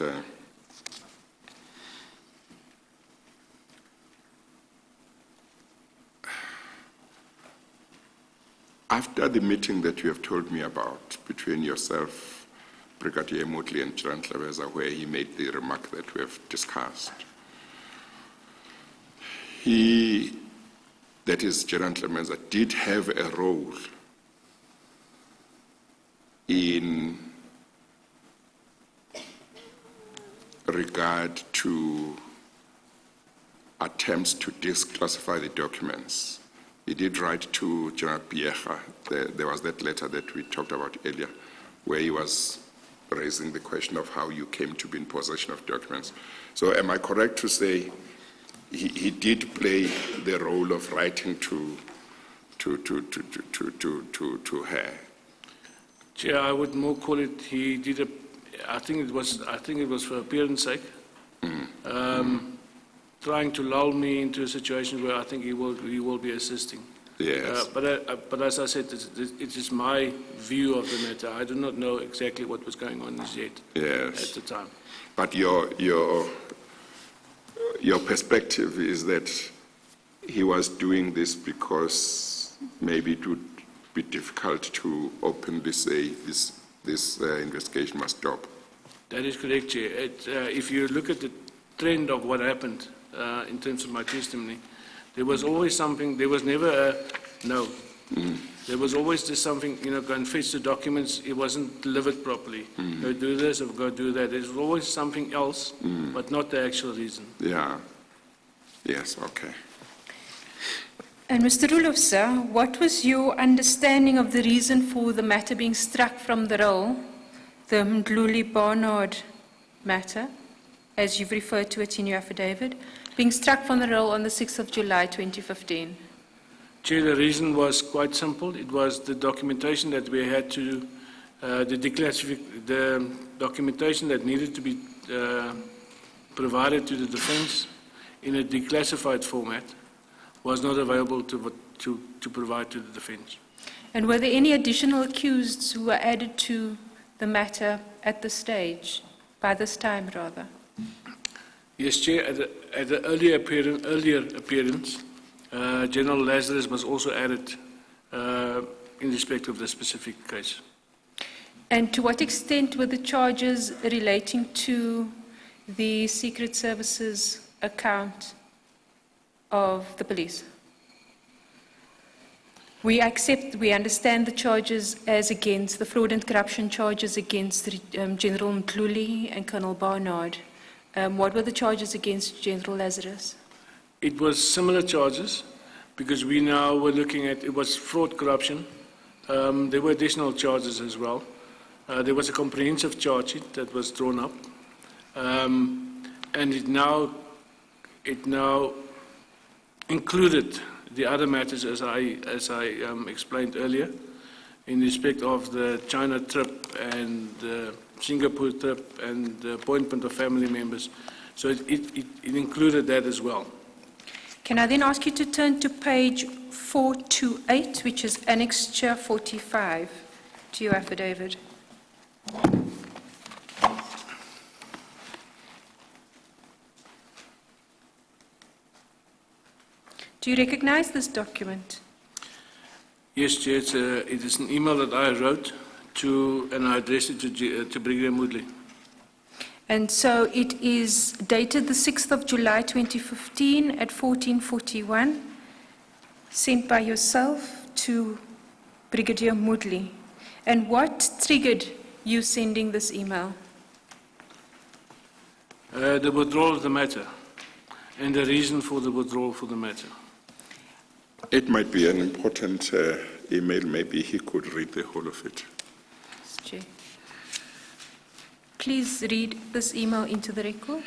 S4: after the meeting that you have told me about between yourself, Brigadier Woodley, and Gerard Tlabeza, where he made the remark that we have discussed, that is, Gerard Tlabeza, did have a role in regard to attempts to declassify the documents. He did write to General Piecha. There was that letter that we talked about earlier, where he was raising the question of how you came to be in possession of documents. So am I correct to say he did play the role of writing to her?
S1: Chair, I would more call it he did I think it was for appearance sake, trying to lull me into a situation where I think he will be assisting.
S4: Yes.
S1: But as I said, it is my view of the matter. I do not know exactly what was going on as yet
S4: Yes.
S1: at the time.
S4: But your perspective is that he was doing this because maybe it would be difficult to openly say this investigation must stop.
S1: That is correct, Chair. If you look at the trend of what happened in terms of my testimony, there was always something, there was never a no. There was always just something, go and fetch the documents, it wasn't delivered properly. Go do this or go do that. There's always something else, but not the actual reason.
S4: Yeah. Yes, okay.
S2: And Mr. Roloff, sir, what was your understanding of the reason for the matter being struck from the roll, the Mdluli-Barnard matter, as you've referred to it in your affidavit, being struck from the roll on the 6th of July 2015?
S1: Chair, the reason was quite simple. It was the documentation that we had to, the documentation that needed to be provided to the defense in a declassified format was not available to provide to the defense.
S2: And were there any additional accused who were added to the matter at this stage, by this time rather?
S1: Yes, Chair, at the earlier appearance, General Lazarus was also added in respect of the specific case.
S2: And to what extent were the charges relating to the Secret Services account of the police? We understand the charges as against, the fraud and corruption charges against General Mdluli and Colonel Barnard. What were the charges against General Lazarus?
S1: It was similar charges because we now were looking at, it was fraud, corruption. There were additional charges as well. There was a comprehensive charge sheet that was drawn up. And it now included the other matters as I explained earlier in respect of the China trip and the Singapore trip and the appointment of family members. So it included that as well.
S2: Can I then ask you to turn to page 428, which is Annexure 45 to your affidavit? Do you recognize this document?
S1: Yes, Chair, it is an email that I wrote to, and I addressed it to Brigadier Woodley.
S2: And so it is dated the 6th of July 2015 at 14:41, sent by yourself to Brigadier Woodley. And what triggered you sending this email?
S1: The withdrawal of the matter and the reason for the withdrawal for the matter.
S4: It might be an important email. Maybe he could read the whole of it.
S2: Chair. Please read this email into the record.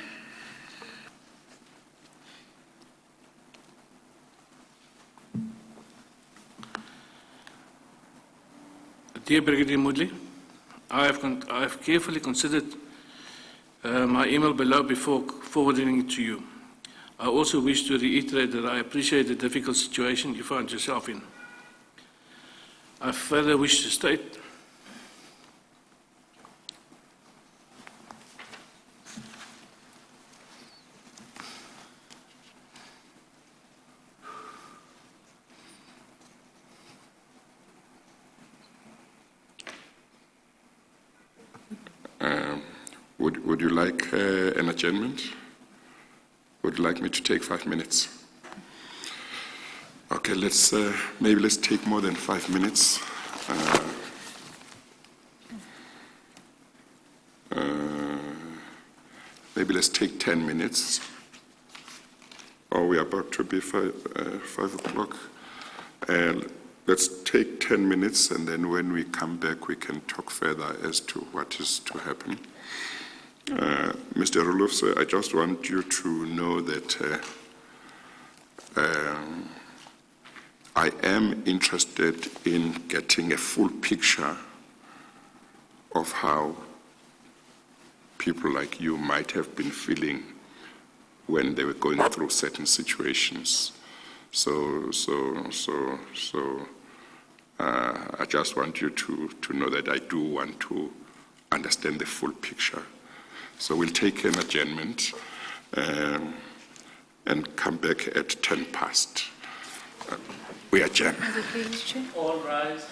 S1: Dear Brigadier Woodley, I have carefully considered my email below before forwarding it to you. I also wish to reiterate that I appreciate the difficult situation you find yourself in. I further wish to state
S4: Would you like an adjournment? Would you like me to take 5 minutes? Okay, maybe let's take more than 5 minutes. Maybe let's take 10 minutes. Or we're about to be 5 o'clock. Let's take 10 minutes, and then when we come back, we can talk further as to what is to happen. Mr. Roloff, sir, I just want you to know that I am interested in getting a full picture of how people like you might have been feeling when they were going through certain situations. I just want you to know that I do want to understand the full picture. So we'll take an adjournment and come back at 10 past. We adjourn.
S3: All rise.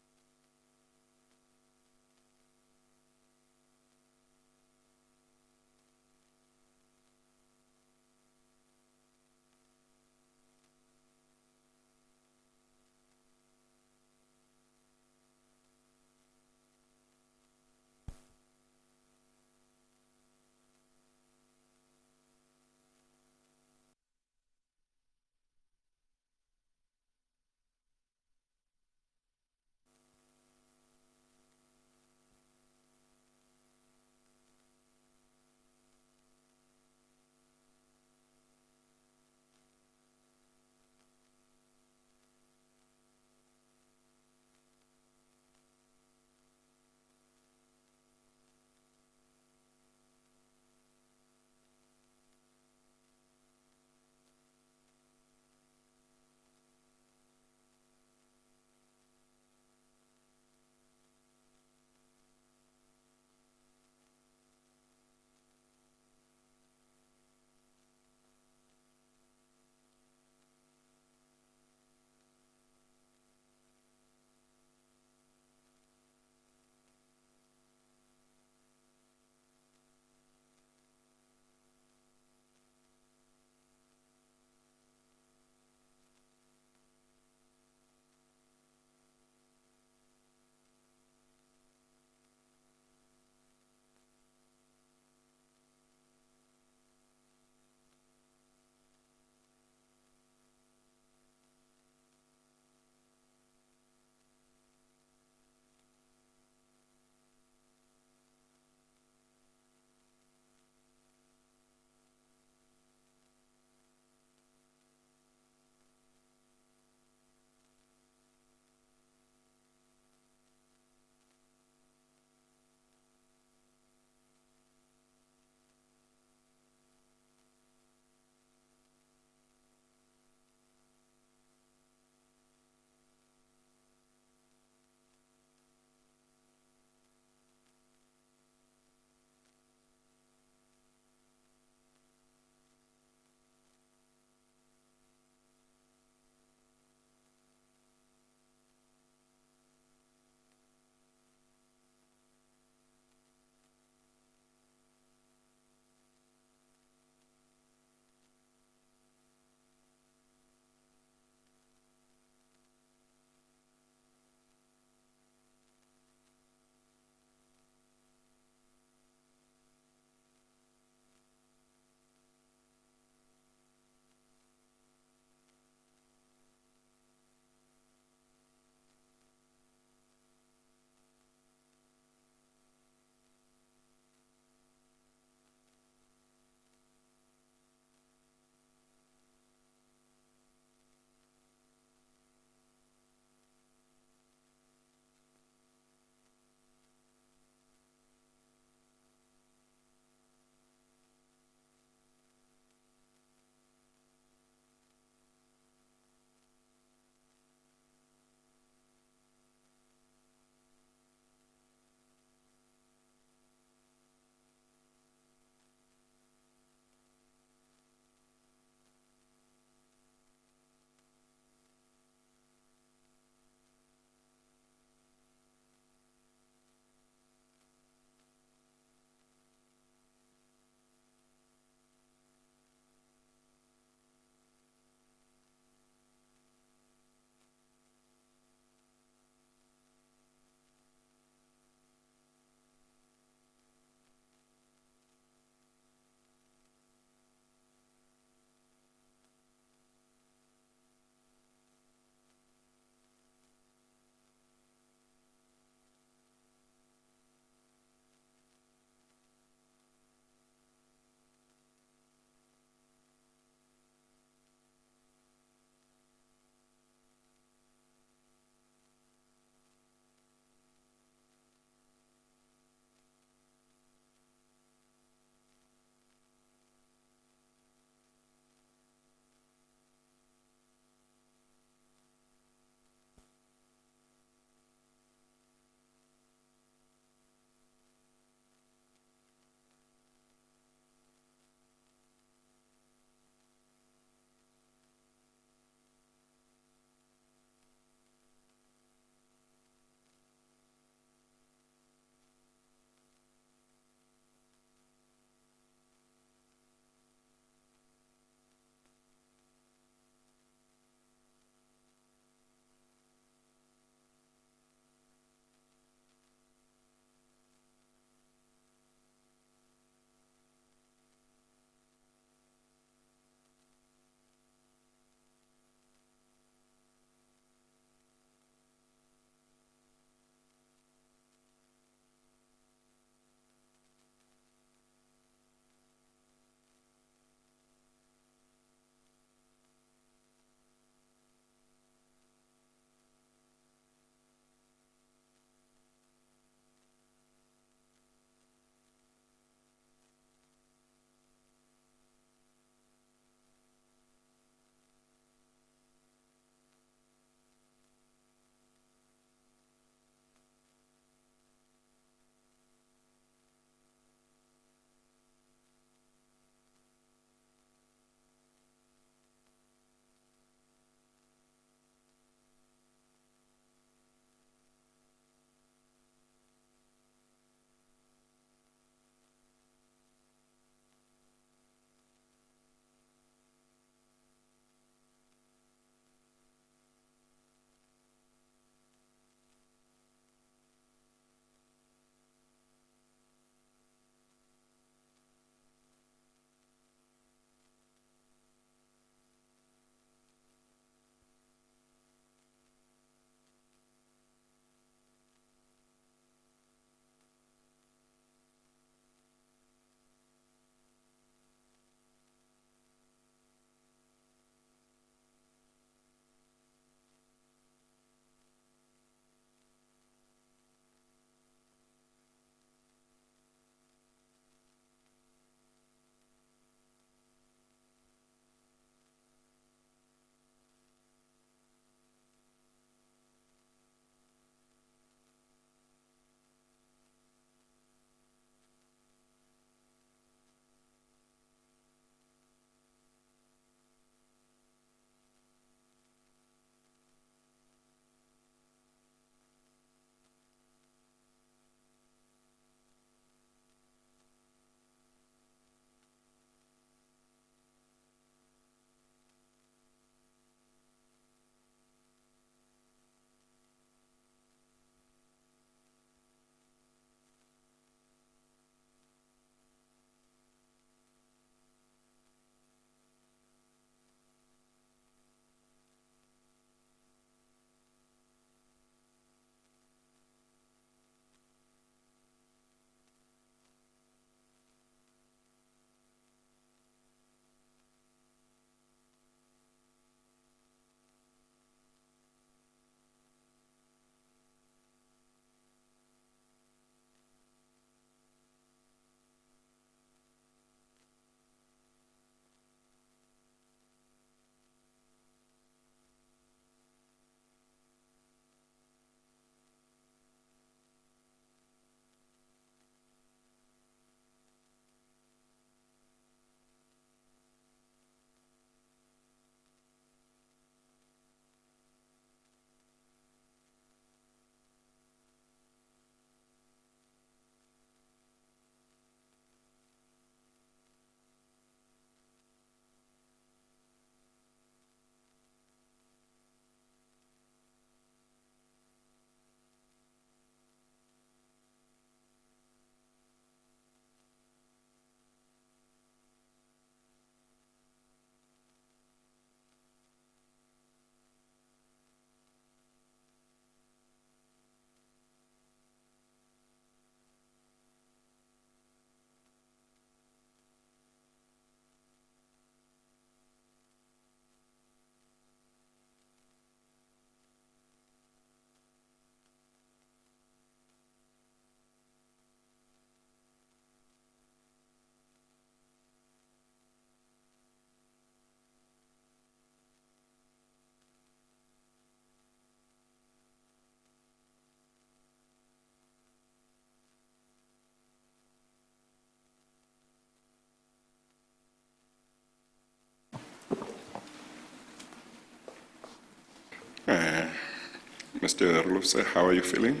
S4: Mr. Erlose, how are you feeling?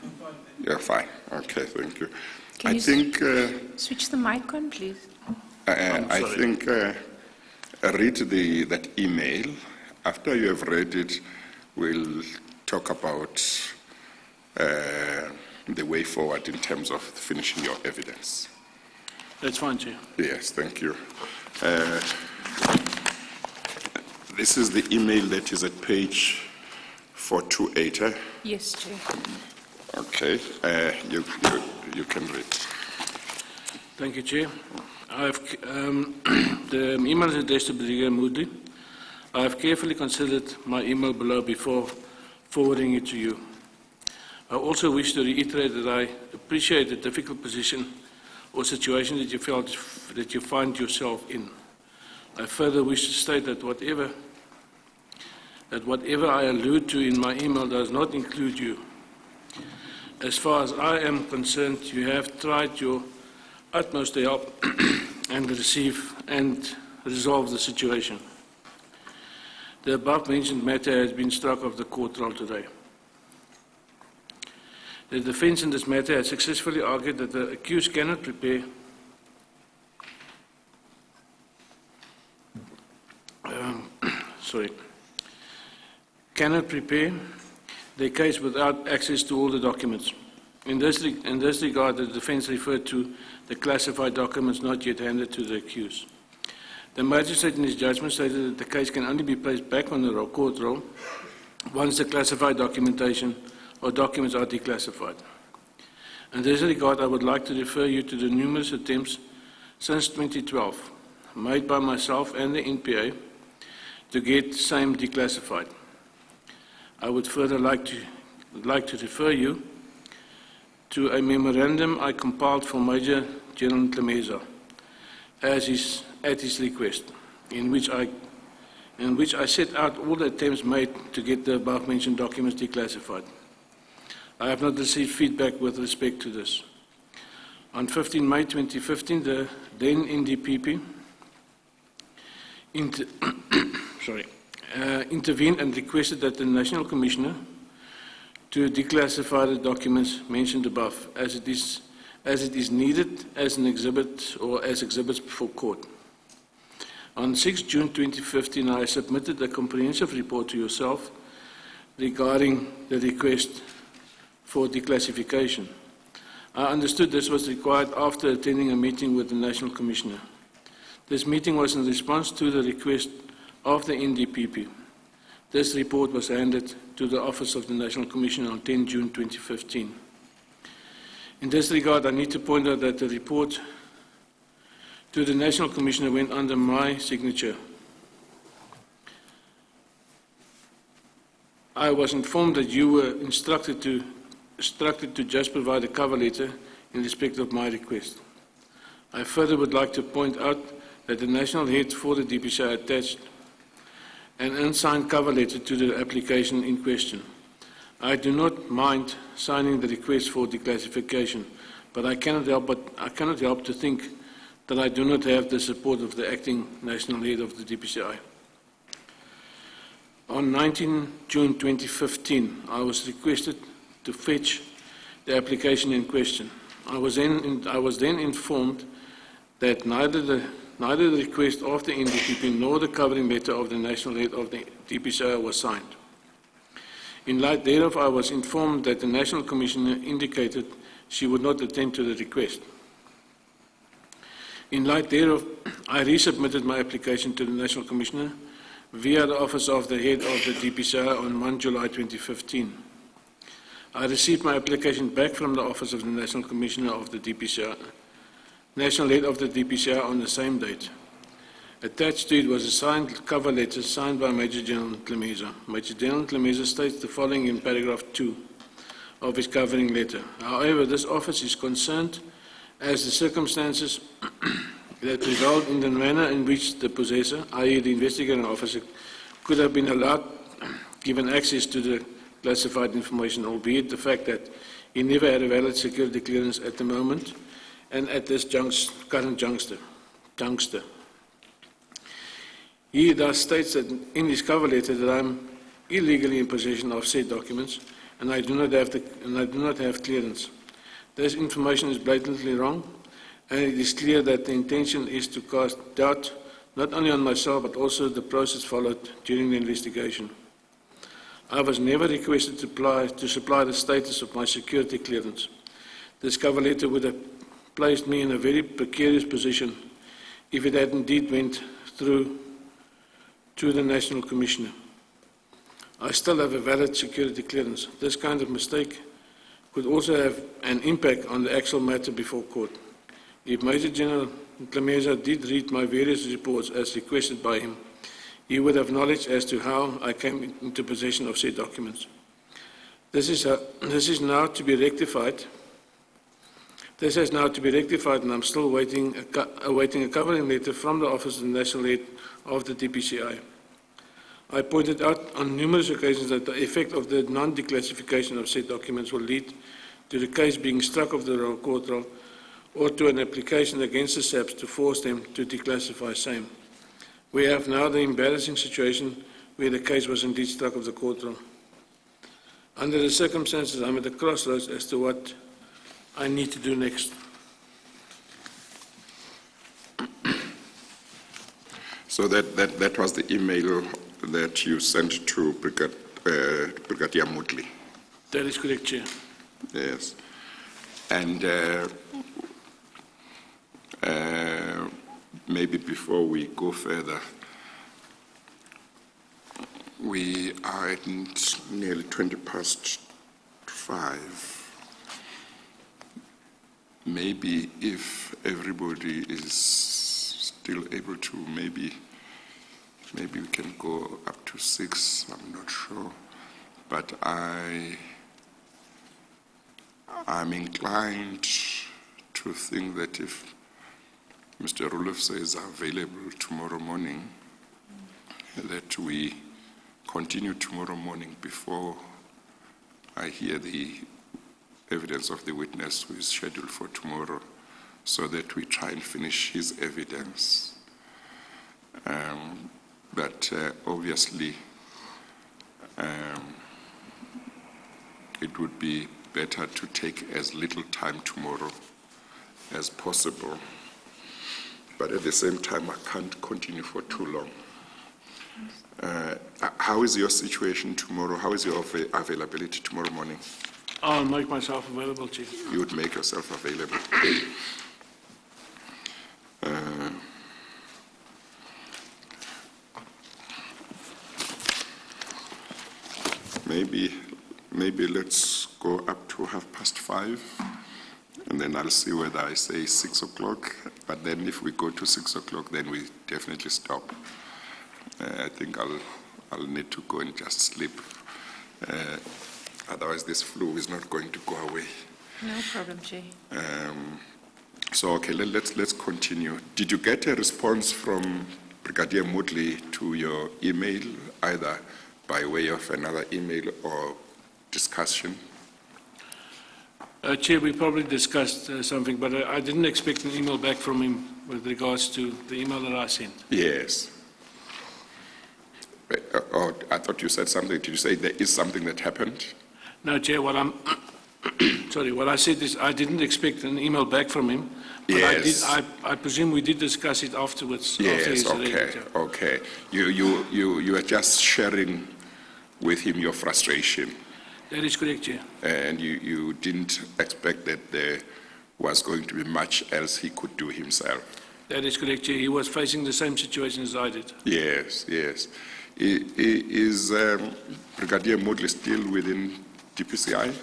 S1: I'm fine.
S4: You're fine. Okay, thank you.
S2: Can
S4: I
S2: you
S4: think
S2: switch the mic on, please?
S4: I think read that email. After you have read it, we'll talk about the way forward in terms of finishing your evidence.
S1: That's fine, Chair.
S4: Yes, thank you. This is the email that is at page 428.
S2: Yes, Chair.
S4: Okay, you can read.
S1: Thank you, Chair. The email is addressed to Brigadier Woodley. I have carefully considered my email below before forwarding it to you. I also wish to reiterate that I appreciate the difficult position or situation that you find yourself in. I further wish to state that whatever I allude to in my email does not include you. As far as I am concerned, you have tried your utmost to help and resolve the situation. The above-mentioned matter has been struck off the court roll today. The defence in this matter has successfully argued that the accused cannot prepare their case without access to all the documents. In this regard, the defence referred to the classified documents not yet handed to the accused. The magistrate in his judgment stated that the case can only be placed back on the court roll once the classified documentation or documents are declassified. In this regard, I would like to refer you to the numerous attempts since 2012 made by myself and the NPA to get same declassified. I would further like to refer you to a memorandum I compiled for Major General Tlemeza at his request, in which I set out all the attempts made to get the above-mentioned documents declassified. I have not received feedback with respect to this. On 15 May 2015, the then NDPP intervened and requested that the National Commissioner to declassify the documents mentioned above, as it is needed as an exhibit or as exhibits before court. On 6 June 2015, I submitted a comprehensive report to yourself regarding the request for declassification. I understood this was required after attending a meeting with the National Commissioner. This meeting was in response to the request of the NDPP. This report was handed to the Office of the National Commissioner on 10 June 2015. In this regard, I need to point out that the report to the National Commissioner went under my signature. I was informed that you were instructed to just provide a cover letter in respect of my request. I further would like to point out that the National Head for the DPCI attached an unsigned cover letter to the application in question. I do not mind signing the request for declassification, but I cannot help to think that I do not have the support of the acting National Head of the DPCI. On 19 June 2015, I was requested to fetch the application in question. I was then informed that neither the request of the NDPP nor the covering letter of the National Head of the DPCI was signed. In light thereof, I was informed that the National Commissioner indicated she would not attend to the request. In light thereof, I resubmitted my application to the National Commissioner via the Office of the Head of the DPCI on 1 July 2015. I received my application back from the Office of the National Commissioner of the DPCI, National Head of the DPCI, on the same date. Attached to it was a signed cover letter signed by Major General Tlemeza. Major General Tlemeza states the following in paragraph 2 of his covering letter. However, this office is concerned as the circumstances that result in the manner in which the possessor, i.e. the investigating officer, could have been allowed, given access to the classified information, albeit the fact that he never had a valid security clearance at the moment and at this current juncture. He thus states that in his cover letter that I am illegally in possession of said documents, and I do not have clearance. This information is blatantly wrong, and it is clear that the intention is to cast doubt not only on myself but also the process followed during the investigation. I was never requested to supply the status of my security clearance. This cover letter would have placed me in a very precarious position if it had indeed went through to the National Commissioner. I still have a valid security clearance. This kind of mistake could also have an impact on the actual matter before court. If Major General Klameza did read my various reports as requested by him, he would have knowledge as to how I came into possession of said documents. This is now to be rectified. This has now to be rectified, and I'm still awaiting a covering letter from the Office of the National Head of the DPCI. I pointed out on numerous occasions that the effect of the non-declassification of said documents will lead to the case being struck off the court roll or to an application against the SABs to force them to declassify same. We have now the embarrassing situation where the case was indeed struck off the court roll. Under the circumstances, I'm at a crossroads as to what I need to do next.
S4: So that was the email that you sent to Brigadier Woodley.
S1: That is correct, Chair.
S4: Yes. And maybe before we go further, we are at nearly 5:20. Maybe if everybody is still able to, maybe we can go up to 6, I'm not sure. But I'm inclined to think that if Mr. Roloff is available tomorrow morning, that we continue tomorrow morning before I hear the evidence of the witness who is scheduled for tomorrow, so that we try and finish his evidence. But obviously, it would be better to take as little time tomorrow as possible. But at the same time, I can't continue for too long. How is your situation tomorrow? How is your availability tomorrow morning?
S1: I'll make myself available, Chief.
S4: You would make yourself available. Maybe let's go up to 5:30, and then I'll see whether I say 6 o'clock. But then if we go to 6 o'clock, then we definitely stop. I think I'll need to go and just sleep. Otherwise, this flu is not going to go away.
S2: No problem, Chair.
S4: So, okay, let's continue. Did you get a response from Brigadier Woodley to your email, either by way of another email or discussion?
S1: Chair, we probably discussed something, but I didn't expect an email back from him with regards to the email that I sent.
S4: Yes. Oh, I thought you said something. Did you say there is something that happened?
S1: No, Chair, what I said is I didn't expect an email back from him, but
S4: Yes.
S1: I presume we did discuss it afterwards.
S4: Yes,
S1: after his
S4: okay, okay. You are just sharing with him your frustration,
S1: That is correct, Chair.
S4: and you didn't expect that there was going to be much else he could do himself.
S1: That is correct, Chair. He was facing the same situation as I did.
S4: Yes, yes. Is Brigadier Woodley still within DPCI?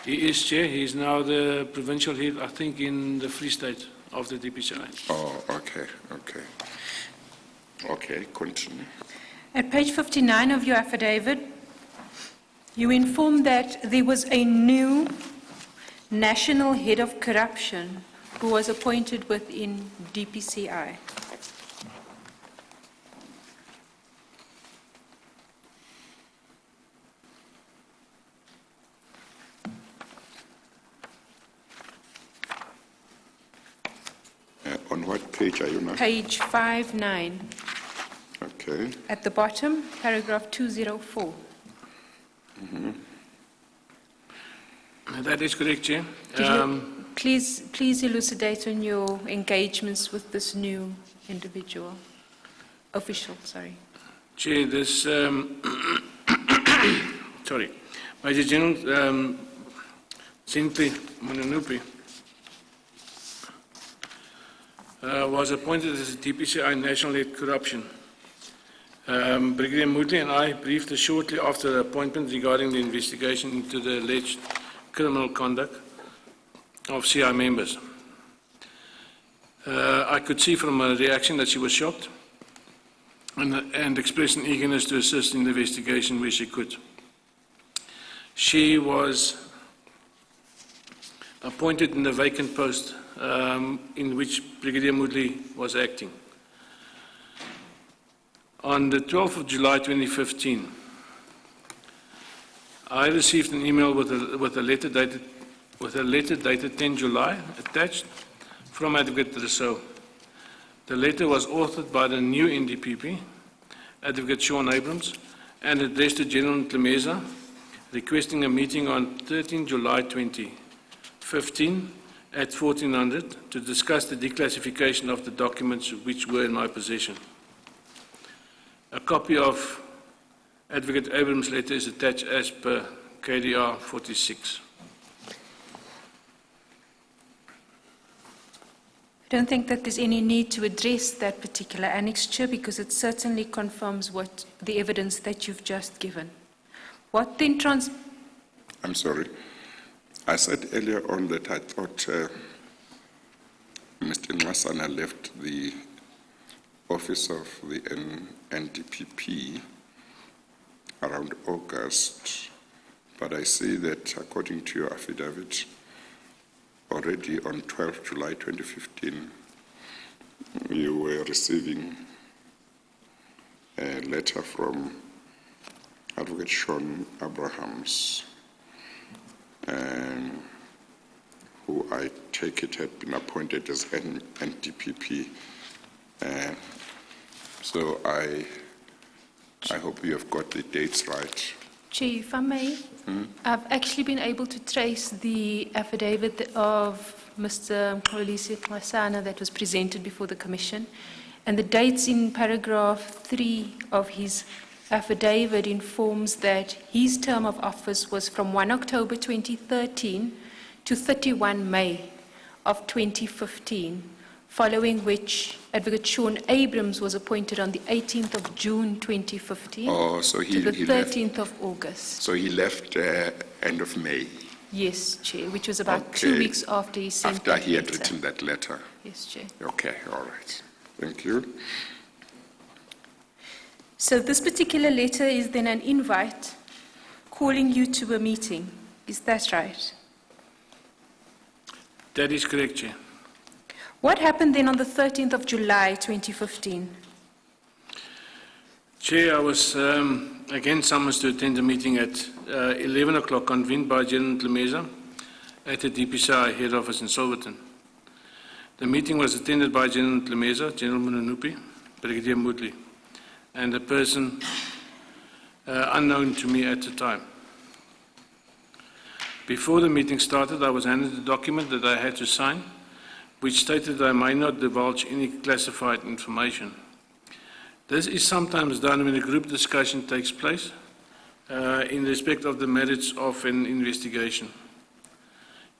S1: He is, Chair. He is now the provincial head, I think, in the Free State of the DPCI.
S4: Oh, okay, okay. Okay, continue.
S2: At page 59 of your affidavit, you informed that there was a new national head of corruption who was appointed within DPCI.
S4: On what page are you now?
S2: Page 59,
S4: Okay,
S2: at the bottom, paragraph 204.
S1: That is correct, Chair.
S2: Could you please elucidate on your engagements with this new individual, official, sorry.
S1: Chair, this, sorry, Major General Cynthia Munanupi was appointed as a DPCI National Head Corruption. Brigadier Woodley and I briefed her shortly after the appointment regarding the investigation into the alleged criminal conduct of CI members. I could see from her reaction that she was shocked and expressed an eagerness to assist in the investigation where she could. She was appointed in the vacant post in which Brigadier Woodley was acting. On the 12th of July 2015, I received an email with a letter dated 10 July attached from Advocate Rousseau. The letter was authored by the new NDPP, Advocate Sean Abrams, and addressed to General Tlemeza, requesting a meeting on 13 July 2015 at 1400 to discuss the declassification of the documents which were in my possession. A copy of Advocate Abrams' letter is attached as per KDR 46.
S2: I don't think that there's any need to address that particular annexure because it certainly confirms what the evidence that you've just given. What then
S4: I'm sorry. I said earlier on that I thought Mr. Ngasana left the office of the NDPP around August, but I see that according to your affidavit, already on 12 July 2015, you were receiving a letter from Advocate Sean Abrahams, who I take it had been appointed as NDPP. So I hope you have got the dates right.
S2: Chair, if I may, I've actually been able to trace the affidavit of Mr. Olise Masana that was presented before the Commission, and the dates in paragraph 3 of his affidavit informs that his term of office was from 1 October 2013 to 31 May of 2015, following which Advocate Sean Abrams was appointed on the 18th of June 2015 to the 13th of August.
S4: So he left end of May?
S2: Yes, Chair, which was about 2 weeks after he sent
S4: After
S2: that
S4: he had
S2: letter.
S4: written that letter?
S2: Yes, Chair.
S4: Okay, all right. Thank you.
S2: So this particular letter is then an invite calling you to a meeting. Is that right?
S1: That is correct, Chair.
S2: What happened then on the 13th of July 2015?
S1: Chair, I was again summoned to attend a meeting at 11 o'clock convened by General Tlemeza at the DPCI head office in Silverton. The meeting was attended by General Tlemeza, General Munanupi, Brigadier Woodley, and a person unknown to me at the time. Before the meeting started, I was handed a document that I had to sign, which stated that I might not divulge any classified information. This is sometimes done when a group discussion takes place in respect of the merits of an investigation.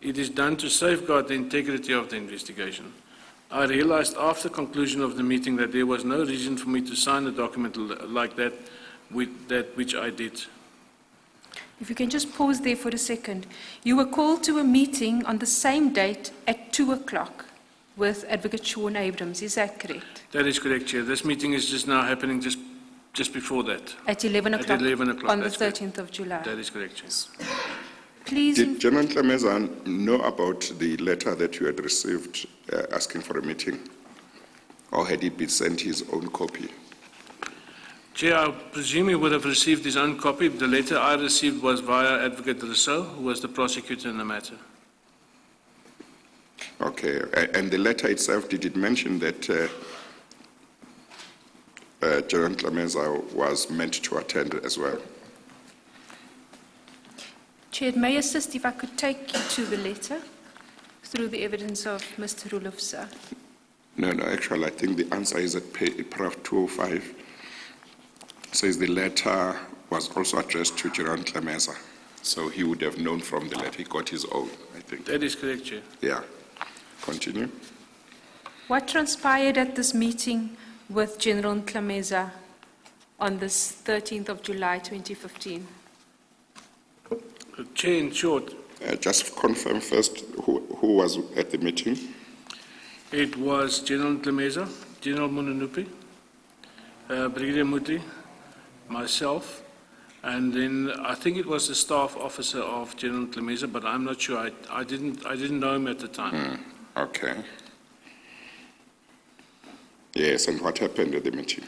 S1: It is done to safeguard the integrity of the investigation. I realized after conclusion of the meeting that there was no reason for me to sign a document like that, which I did.
S2: If you can just pause there for a second. You were called to a meeting on the same date at 2 o'clock with Advocate Sean Abrams. Is that correct?
S1: That is correct, Chair. This meeting is just now happening just before that.
S2: At 11 o'clock?
S1: At 11 o'clock.
S2: On the
S1: That's correct.
S2: 13th of July?
S1: That is correct, Chair.
S2: Please.
S4: Did General Tlemeza know about the letter that you had received asking for a meeting? Or had he been sent his own copy?
S1: Chair, I presume he would have received his own copy. The letter I received was via Advocate Rousseau, who was the prosecutor in the matter.
S4: Okay, and the letter itself, did it mention that General Tlemeza was meant to attend as well?
S2: Chair, it may assist if I could take you to the letter through the evidence of Mr. Rulofsa.
S4: No, actually, I think the answer is at paragraph 205. It says the letter was also addressed to General Tlameza, so he would have known from the letter. He got his own, I think.
S1: That is correct, Chair.
S4: Yeah. Continue.
S2: What transpired at this meeting with General Tlameza on this 13th of July 2015?
S1: Chair, in short,
S4: Just confirm first who was at the meeting.
S1: it was General Tlameza, General Mununupi, Brigadier Muti, myself, and then I think it was the staff officer of General Tlameza, but I'm not sure. I didn't know him at the time.
S4: Okay. Yes, and what happened at the meeting?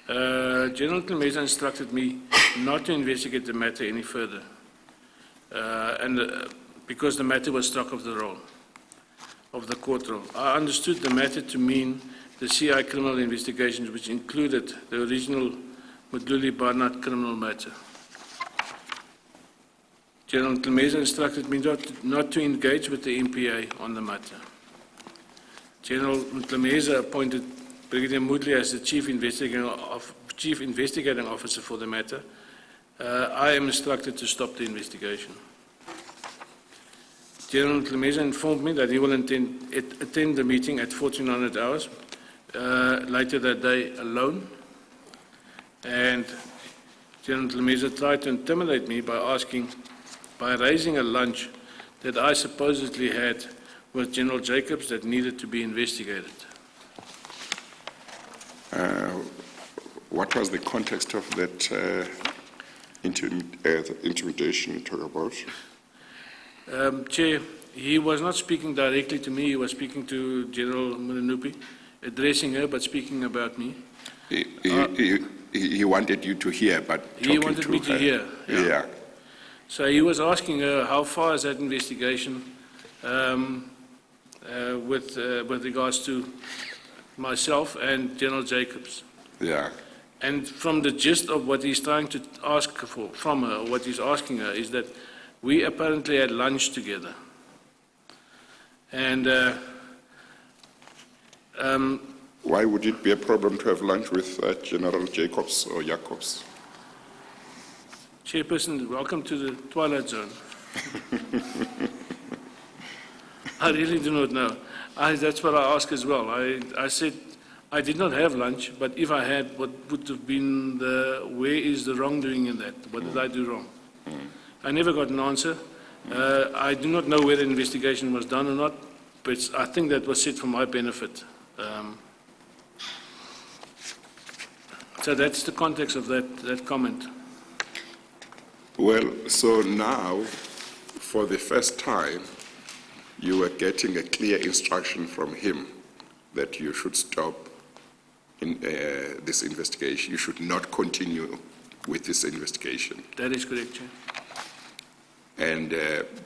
S1: General Tlameza instructed me not to investigate the matter any further, because the matter was struck off the roll, of the court roll. I understood the matter to mean the CI criminal investigations, which included the original Woodley Barnard criminal matter. General Tlameza instructed me not to engage with the MPA on the matter. General Tlameza appointed Brigadier Woodley as the chief investigating officer for the matter. I am instructed to stop the investigation. General Tlameza informed me that he will attend the meeting at 1400 hours later that day alone. And General Tlameza tried to intimidate me by raising a lunch that I supposedly had with General Jacobs that needed to be investigated.
S4: What was the context of that intimidation you talk about?
S1: Chair, he was not speaking directly to me. He was speaking to General Mununupi, addressing her but speaking about me.
S4: He wanted you to hear, but
S1: He wanted me to hear.
S4: Yeah.
S1: So he was asking her how far is that investigation with regards to myself and General Jacobs.
S4: Yeah.
S1: And from the gist of what he's trying to ask for from her, what he's asking her, is that we apparently had lunch together. And
S4: Why would it be a problem to have lunch with General Jacobs or Jacobs?
S1: Chairperson, welcome to the Twilight Zone. I really do not know. That's what I asked as well. I said I did not have lunch, but if I had, what would have been where is the wrongdoing in that? What did I do wrong? I never got an answer. I do not know whether the investigation was done or not, but I think that was said for my benefit. So that's the context of that comment.
S4: Well, so now, for the first time, you were getting a clear instruction from him that you should stop this investigation. You should not continue with this investigation.
S1: That is correct, Chair.
S4: And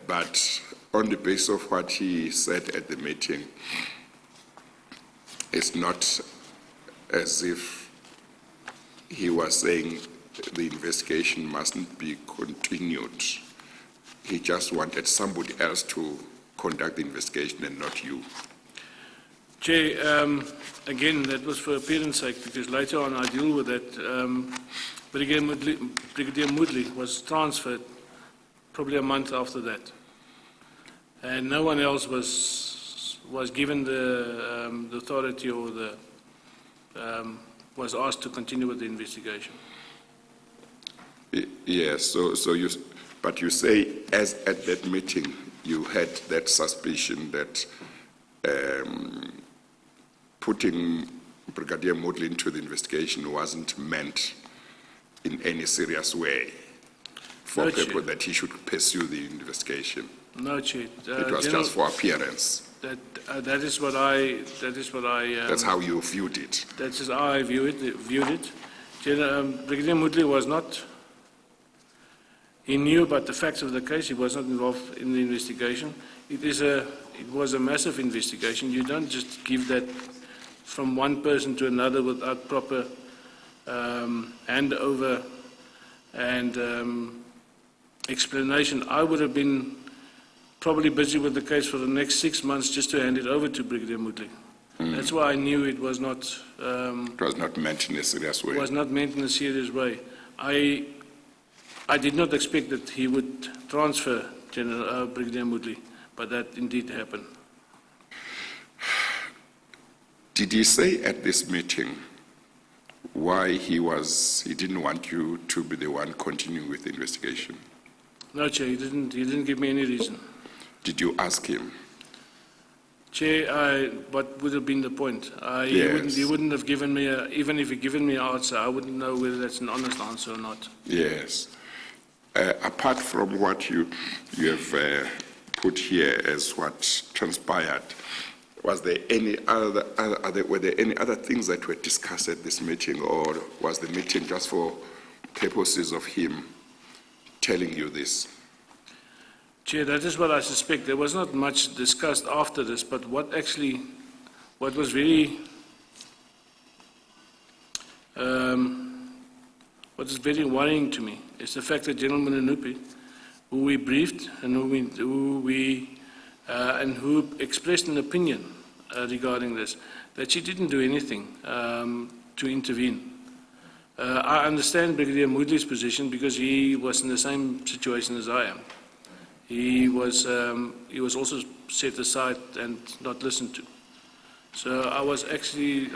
S4: but on the basis of what he said at the meeting, it's not as if he was saying the investigation mustn't be continued. He just wanted somebody else to conduct the investigation and not you.
S1: Chair, again, that was for appearance sake, because later on I deal with that. Brigadier Woodley was transferred probably a month after that. And no one else was given the authority or was asked to continue with the investigation.
S4: Yes, but you say as at that meeting you had that suspicion that putting Brigadier Woodley into the investigation wasn't meant in any serious way for people that he should pursue the investigation.
S1: No, Chair.
S4: It was just for appearance.
S1: That is what I.
S4: That's how you viewed it.
S1: That's just how I viewed it. Brigadier Woodley was not. He knew about the facts of the case. He was not involved in the investigation. It was a massive investigation. You don't just give that from one person to another without proper handover and explanation, I would have been probably busy with the case for the next 6 months just to hand it over to Brigadier Woodley. That's why I knew it was not.
S4: It was not meant in a serious way.
S1: Was not meant in a serious way. I did not expect that he would transfer Brigadier Woodley, but that indeed happened.
S4: Did he say at this meeting why he didn't want you to be the one continuing with the investigation?
S1: No, Chair, he didn't give me any reason.
S4: Did you ask him?
S1: Chair, what would have been the point?
S4: Yes.
S1: He wouldn't have given me, even if he given me an answer, I wouldn't know whether that's an honest answer or not.
S4: Yes. Apart from what you have put here as what transpired, was there any were there any other things that were discussed at this meeting, or was the meeting just for purposes of him telling you this?
S1: Chair, that is what I suspect. There was not much discussed after this, but what was very, what is very worrying to me is the fact that General Munanupi, who we briefed and who expressed an opinion regarding this, that she didn't do anything to intervene. I understand Brigadier Woodley's position because he was in the same situation as I am. He was also set aside and not listened to. So I was very,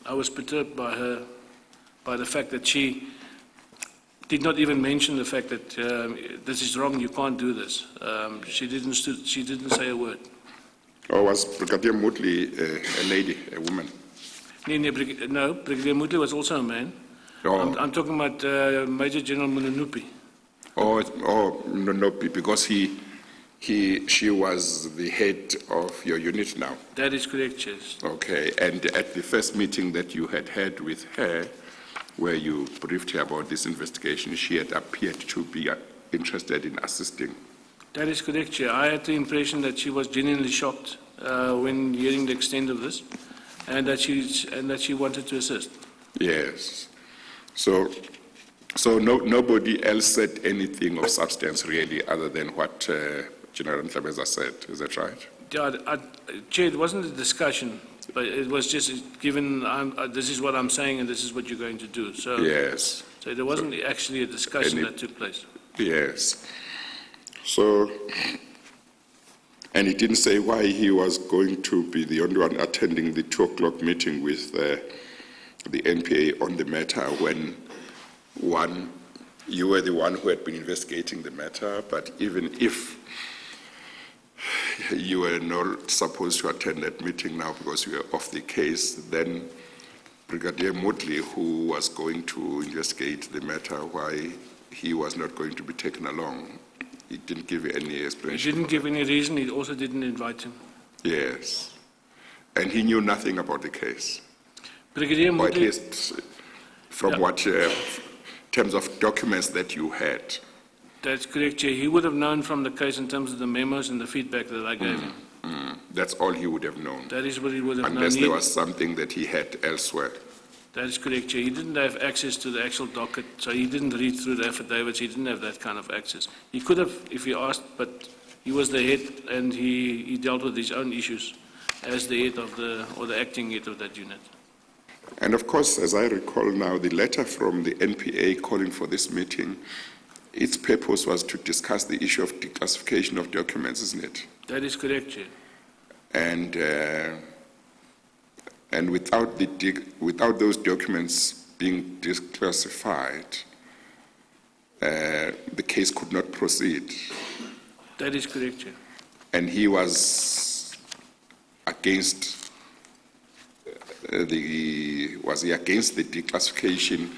S1: I was perturbed by the fact that she did not even mention the fact that this is wrong, you can't do this. She didn't say a word.
S4: Or was Brigadier Woodley a lady, a woman?
S1: No, Brigadier Woodley was also a man.
S4: Oh.
S1: I'm talking about Major General Munanupi.
S4: Oh, no, because she was the head of your unit now.
S1: That is correct, yes.
S4: Okay, and at the first meeting that you had with her, where you briefed her about this investigation, she had appeared to be interested in assisting.
S1: That is correct, Chair. I had the impression that she was genuinely shocked when hearing the extent of this, and that she wanted to assist.
S4: Yes. So nobody else said anything of substance really, other than what General Ntlabeza said. Is that right?
S1: Yeah, Chair, it wasn't a discussion, but it was just given. This is what I'm saying, and this is what you're going to do. So
S4: yes.
S1: So there wasn't actually a discussion that took place.
S4: Yes. So, and he didn't say why he was going to be the only one attending the 2 o'clock meeting with the NPA on the matter when you were the one who had been investigating the matter, but even if you were not supposed to attend that meeting now because you were off the case, then Brigadier Woodley, who was going to investigate the matter, why he was not going to be taken along. He didn't give any explanation.
S1: He didn't give any reason. He also didn't invite him.
S4: Yes. And he knew nothing about the case.
S1: Brigadier
S4: Or at
S1: Woodley,
S4: least from what terms of documents that you had.
S1: that's correct, Chair. He would have known from the case in terms of the memos and the feedback that I gave him.
S4: That's all he would have known.
S1: That is what he would have
S4: Unless
S1: known.
S4: there was something that he had elsewhere.
S1: That is correct, Chair. He didn't have access to the actual docket, so he didn't read through the affidavits. He didn't have that kind of access. He could have, if he asked, but he was the head, and he dealt with his own issues as the head of the acting head of that unit.
S4: And of course, as I recall now, the letter from the NPA calling for this meeting, its purpose was to discuss the issue of declassification of documents, isn't it?
S1: That is correct, Chair.
S4: And without those documents being declassified, the case could not proceed.
S1: That is correct, Chair.
S4: And he was against was he against the declassification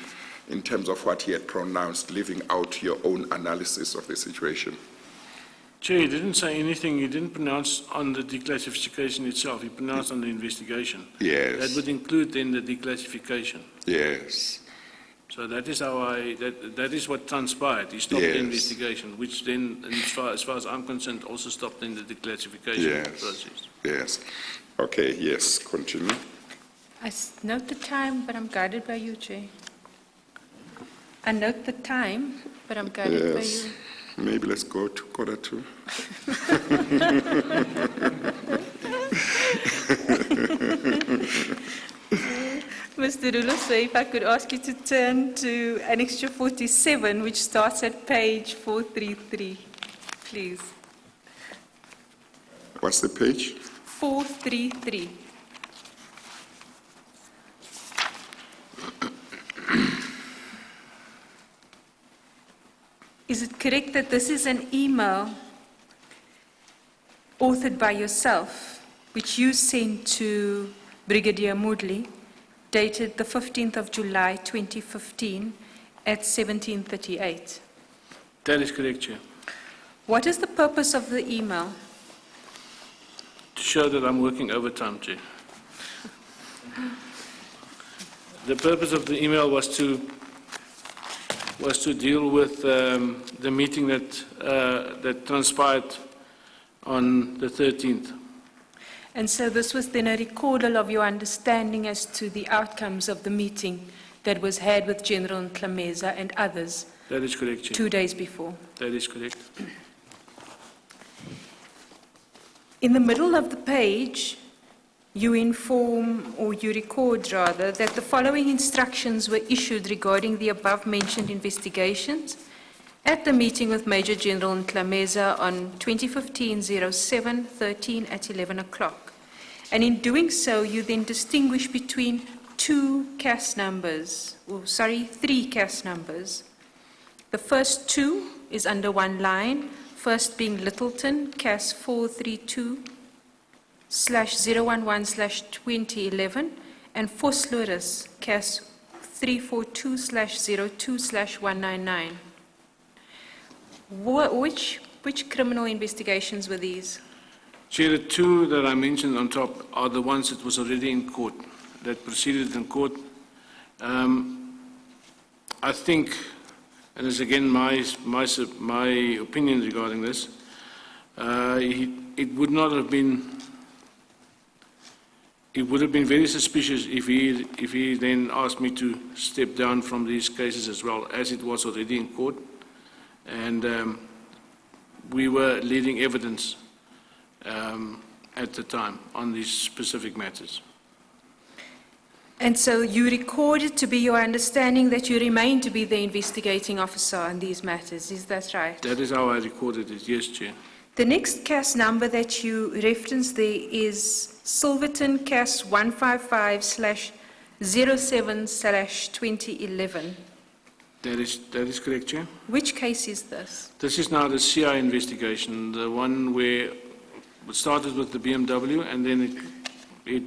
S4: in terms of what he had pronounced, leaving out your own analysis of the situation?
S1: Chair, he didn't say anything. He didn't pronounce on the declassification itself. He pronounced on the investigation.
S4: Yes.
S1: That would include then the declassification.
S4: Yes.
S1: So that is how that is what transpired. He stopped the investigation, which then, as far as I'm concerned, also stopped in the declassification process.
S4: Yes. Okay, yes, continue.
S2: Note the time, but I'm guided by you, Chair. I note the time, but I'm guided by
S4: Yes.
S2: you.
S4: Maybe let's go to 1:45.
S2: Mr. Rulo, so if I could ask you to turn to Annexure 47, which starts at page 433, please.
S4: What's the page?
S2: 433. Is it correct that this is an email authored by yourself, which you sent to Brigadier Woodley, dated the 15th of July 2015 at 17:38?
S1: That is correct, Chair.
S2: What is the purpose of the email?
S1: To show that I'm working overtime, Chair. The purpose of the email was to deal with the meeting that transpired on the 13th.
S2: And so this was then a recordal of your understanding as to the outcomes of the meeting that was had with General Ntlhameza and others
S1: That is correct, Chair.
S2: 2 days before.
S1: That is correct.
S2: In the middle of the page, you inform, or you record rather, that the following instructions were issued regarding the above-mentioned investigations at the meeting with Major General Ntlhameza on 2015-07-13 at 11 o'clock. And in doing so, you then distinguish between three CAS numbers. The first two is under one line, first being Littleton, CAS 432/011/2011, and Vosloorus, CAS 342/02/199. Which criminal investigations were these?
S1: Chair, the two that I mentioned on top are the ones that was already in court, that proceeded in court. I think, and it's again my opinion regarding this, it would not have been. It would have been very suspicious if he then asked me to step down from these cases as well, as it was already in court, and we were leading evidence at the time on these specific matters.
S2: And so you recorded to be your understanding that you remain to be the investigating officer on these matters, is that right?
S1: That is how I recorded it, yes, Chair.
S2: The next CAS number that you referenced there is Silverton CAS 155/07/2011.
S1: That is correct, Chair.
S2: Which case is this?
S1: This is now the CI investigation, the one where it started with the BMW and then it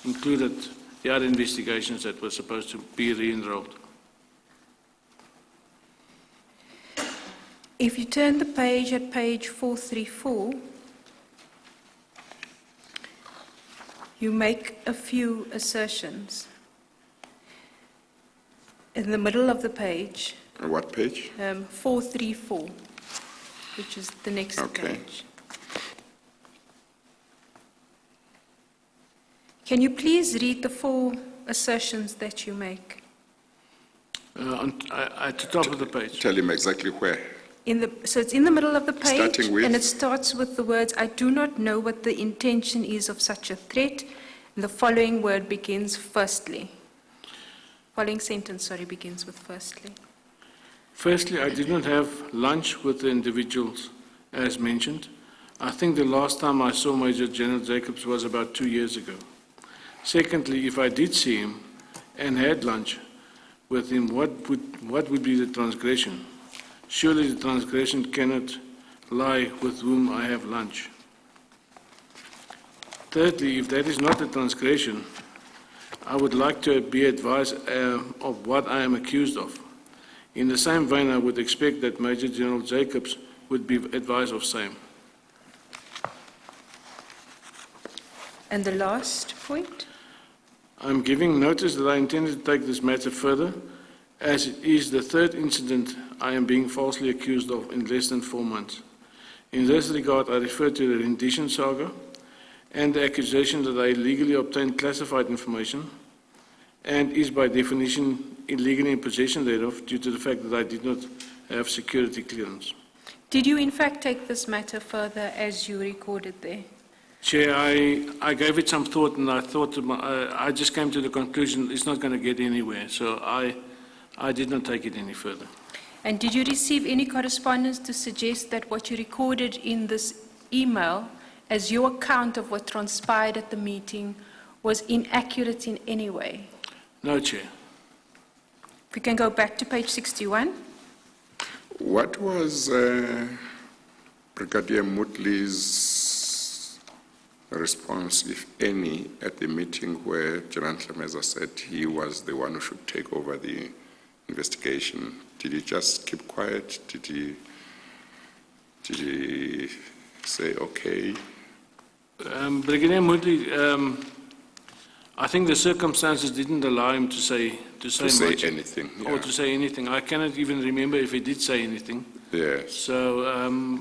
S1: included the other investigations that were supposed to be re-enrolled.
S2: If you turn the page at page 434, you make a few assertions. In the middle of the page,
S4: What page?
S2: 434, which is the next
S4: Okay.
S2: page. Can you please read the 4 assertions that you make?
S1: At the top of the page.
S4: Tell him exactly where.
S2: So it's in the middle of the page,
S4: Starting with?
S2: and it starts with the words, "I do not know what the intention is of such a threat," and the following word begins firstly. Following sentence, begins with firstly.
S1: Firstly, I did not have lunch with the individuals, as mentioned. I think the last time I saw Major General Jacobs was about 2 years ago. Secondly, if I did see him and had lunch with him, what would be the transgression? Surely the transgression cannot lie with whom I have lunch. Thirdly, if that is not a transgression, I would like to be advised of what I am accused of. In the same vein, I would expect that Major General Jacobs would be advised of same.
S2: And the last point?
S1: I'm giving notice that I intend to take this matter further, as it is the third incident I am being falsely accused of in less than 4 months. In this regard, I refer to the rendition saga and the accusation that I illegally obtained classified information and is by definition illegally in possession thereof due to the fact that I did not have security clearance.
S2: Did you in fact take this matter further as you recorded there?
S1: Chair, I gave it some thought, and I thought I just came to the conclusion it's not going to get anywhere, so I did not take it any further.
S2: And did you receive any correspondence to suggest that what you recorded in this email as your account of what transpired at the meeting was inaccurate in any way?
S1: No, Chair.
S2: If we can go back to page 61.
S4: What was Brigadier Woodley's response, if any, at the meeting where General Tlemeza said he was the one who should take over the investigation? Did he just keep quiet? Did he say, okay?
S1: Brigadier Woodley, I think the circumstances didn't allow him to say much,
S4: anything.
S1: or
S4: Yeah.
S1: to say anything. I cannot even remember if he did say anything.
S4: Yes.
S1: So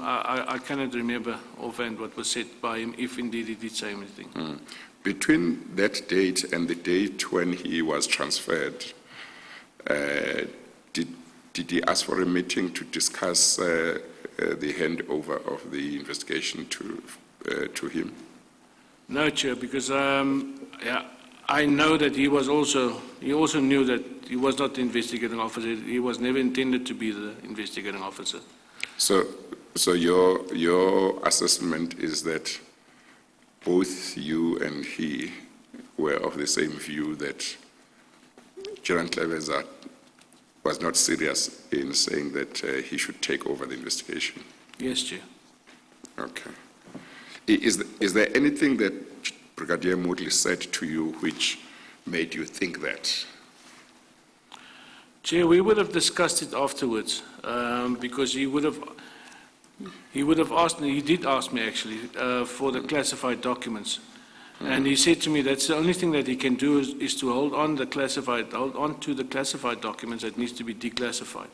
S1: I cannot remember offhand what was said by him, if indeed he did say anything.
S4: Between that date and the date when he was transferred, did he ask for a meeting to discuss the handover of the investigation to him?
S1: No, Chair, because I know that he also knew that he was not the investigating officer. He was never intended to be the investigating officer.
S4: So your assessment is that both you and he were of the same view that General Tlemeza was not serious in saying that he should take over the investigation?
S1: Yes, Chair.
S4: Okay. Is there anything that Brigadier Woodley said to you which made you think that?
S1: Chair, we would have discussed it afterwards, because he would have asked me, he did ask me actually, for the classified documents. And he said to me that's the only thing that he can do is to hold on to the classified documents that needs to be declassified.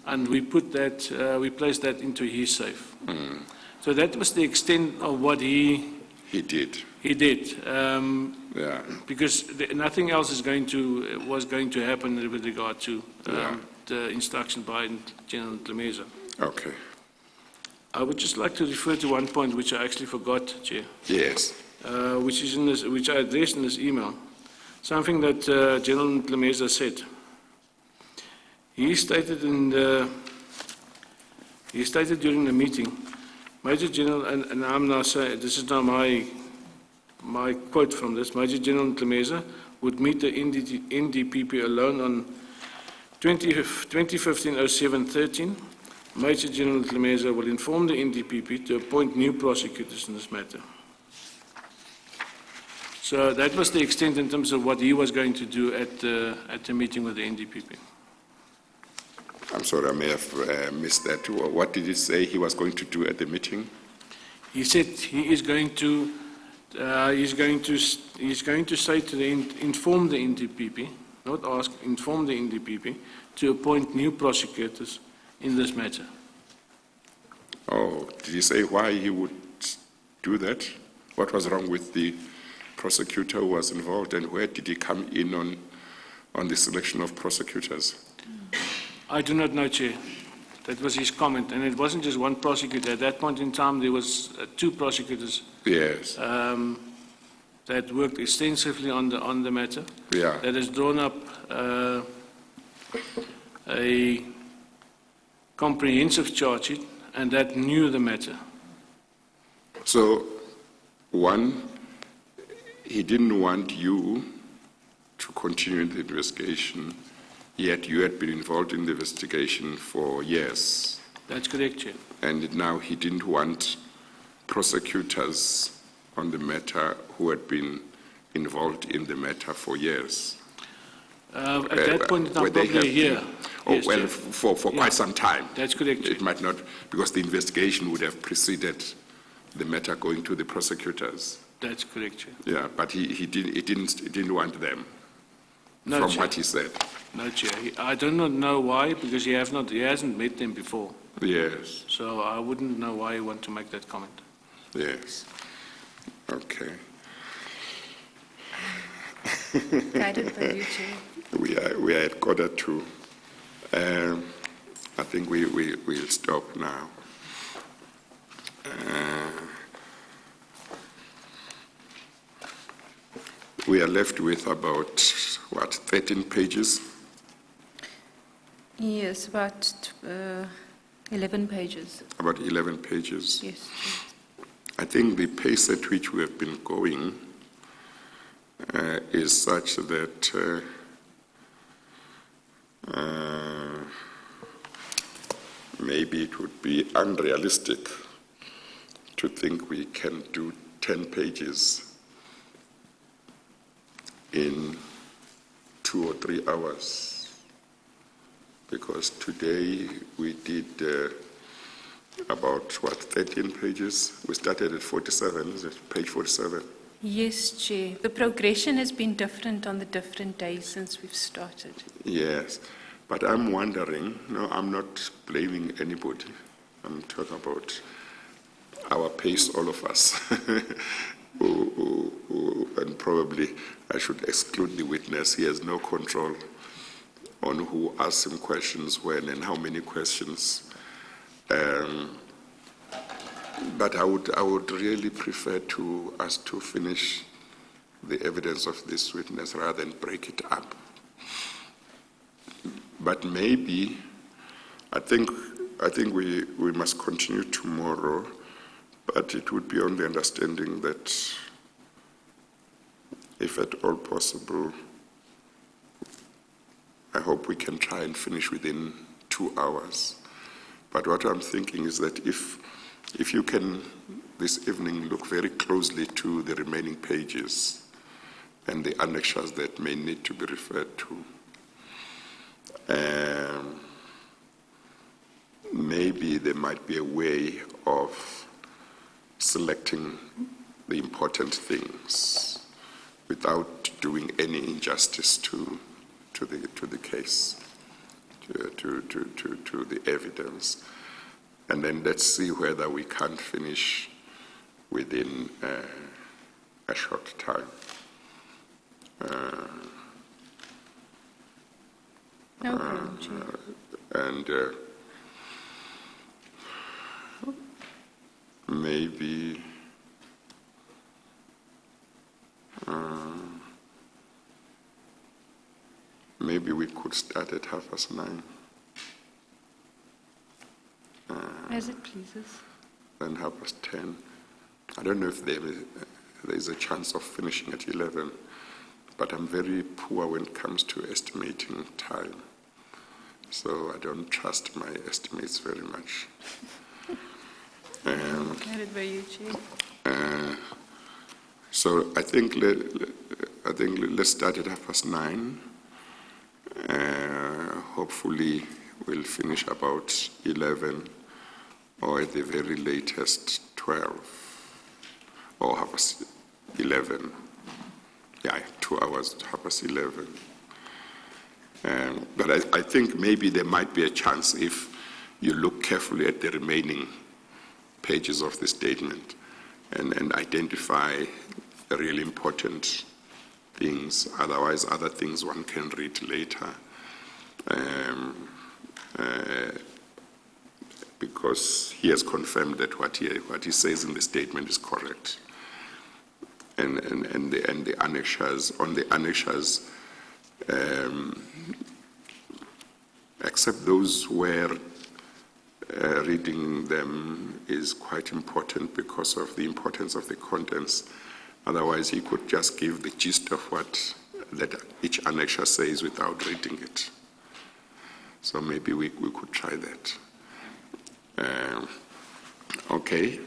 S1: And we placed that into his safe. So that was the extent of what he did.
S4: Yeah.
S1: Because nothing else was going to happen with regard to the instruction by General Tlemeza.
S4: Okay.
S1: I would just like to refer to one point which I actually forgot, Chair.
S4: Yes.
S1: Which I addressed in this email. Something that General Tlemeza said. He stated during the meeting, Major General, and I'm now saying this is now my quote from this. Major General Tlemeza would meet the NDPP alone on 2015-07-13. Major General Tlemeza will inform the NDPP to appoint new prosecutors in this matter. So that was the extent in terms of what he was going to do at the meeting with the NDPP.
S4: I'm sorry, I may have missed that. What did he say he was going to do at the meeting?
S1: He said he is going to say to inform the NDPP, not ask, inform the NDPP to appoint new prosecutors in this matter.
S4: Oh, did he say why he would do that? What was wrong with the prosecutor who was involved, and where did he come in on the selection of prosecutors?
S1: I do not know, Chair. That was his comment, and it wasn't just one prosecutor. At that point in time, there was two prosecutors.
S4: Yes.
S1: That worked extensively on the matter.
S4: Yeah.
S1: That has drawn up a comprehensive charge sheet, and that knew the matter.
S4: So, one, he didn't want you to continue the investigation, yet you had been involved in the investigation for years.
S1: That's correct, Chair.
S4: And now he didn't want prosecutors on the matter who had been involved in the matter for years.
S1: At that point in time, probably a year.
S4: Oh,
S1: Yes,
S4: well,
S1: Chair.
S4: for quite some time.
S1: That's correct, Chair.
S4: It might not, because the investigation would have preceded the matter going to the prosecutors.
S1: That's correct, Chair.
S4: Yeah, but he didn't want them,
S1: No,
S4: from
S1: Chair.
S4: what he said.
S1: No, Chair. I do not know why, because he hasn't met them before.
S4: Yes,
S1: So I wouldn't know why he wanted to make that comment.
S4: yes. Okay.
S2: Guided by you, Chair.
S4: We are at 1:45. I think we'll stop now. We are left with about, 13 pages?
S2: Yes, about 11 pages.
S4: About 11 pages.
S2: Yes, Chair.
S4: I think the pace at which we have been going is such that maybe it would be unrealistic to think we can do 10 pages in 2 or 3 hours. Because today we did about, 13 pages? We started at 47, is it? Page 47.
S2: Yes, Chair. The progression has been different on the different days since we've started.
S4: Yes, but I'm wondering, no, I'm not blaming anybody. I'm talking about our pace, all of us. And probably I should exclude the witness. He has no control on who asks him questions when and how many questions. But I would really prefer us to finish the evidence of this witness rather than break it up. But maybe, I think we must continue tomorrow, but it would be on the understanding that if at all possible, I hope we can try and finish within 2 hours. But what I'm thinking is that if you can this evening look very closely to the remaining pages and the annexures that may need to be referred to, maybe there might be a way of selecting the important things without doing any injustice to the case, to the evidence. And then let's see whether we can finish within a short time.
S2: No problem, Chair.
S4: And maybe we could start at 9:30.
S2: As it pleases.
S4: And 10:30. I don't know if there is a chance of finishing at 11, but I'm very poor when it comes to estimating time. So I don't trust my estimates very much.
S2: Guided by you, Chair.
S4: So I think let's start at 9:30. Hopefully we'll finish about 11, or at the very latest 12, or 11. Yeah, 2 hours, 11. But I think maybe there might be a chance if you look carefully at the remaining pages of the statement and identify the really important things. Otherwise, other things one can read later. Because he has confirmed that what he says in the statement is correct. And the annexures, on the annexures, except those where reading them is quite important because of the importance of the contents. Otherwise, he could just give the gist of what that each annexure says without reading it. So maybe we could try that. Okay.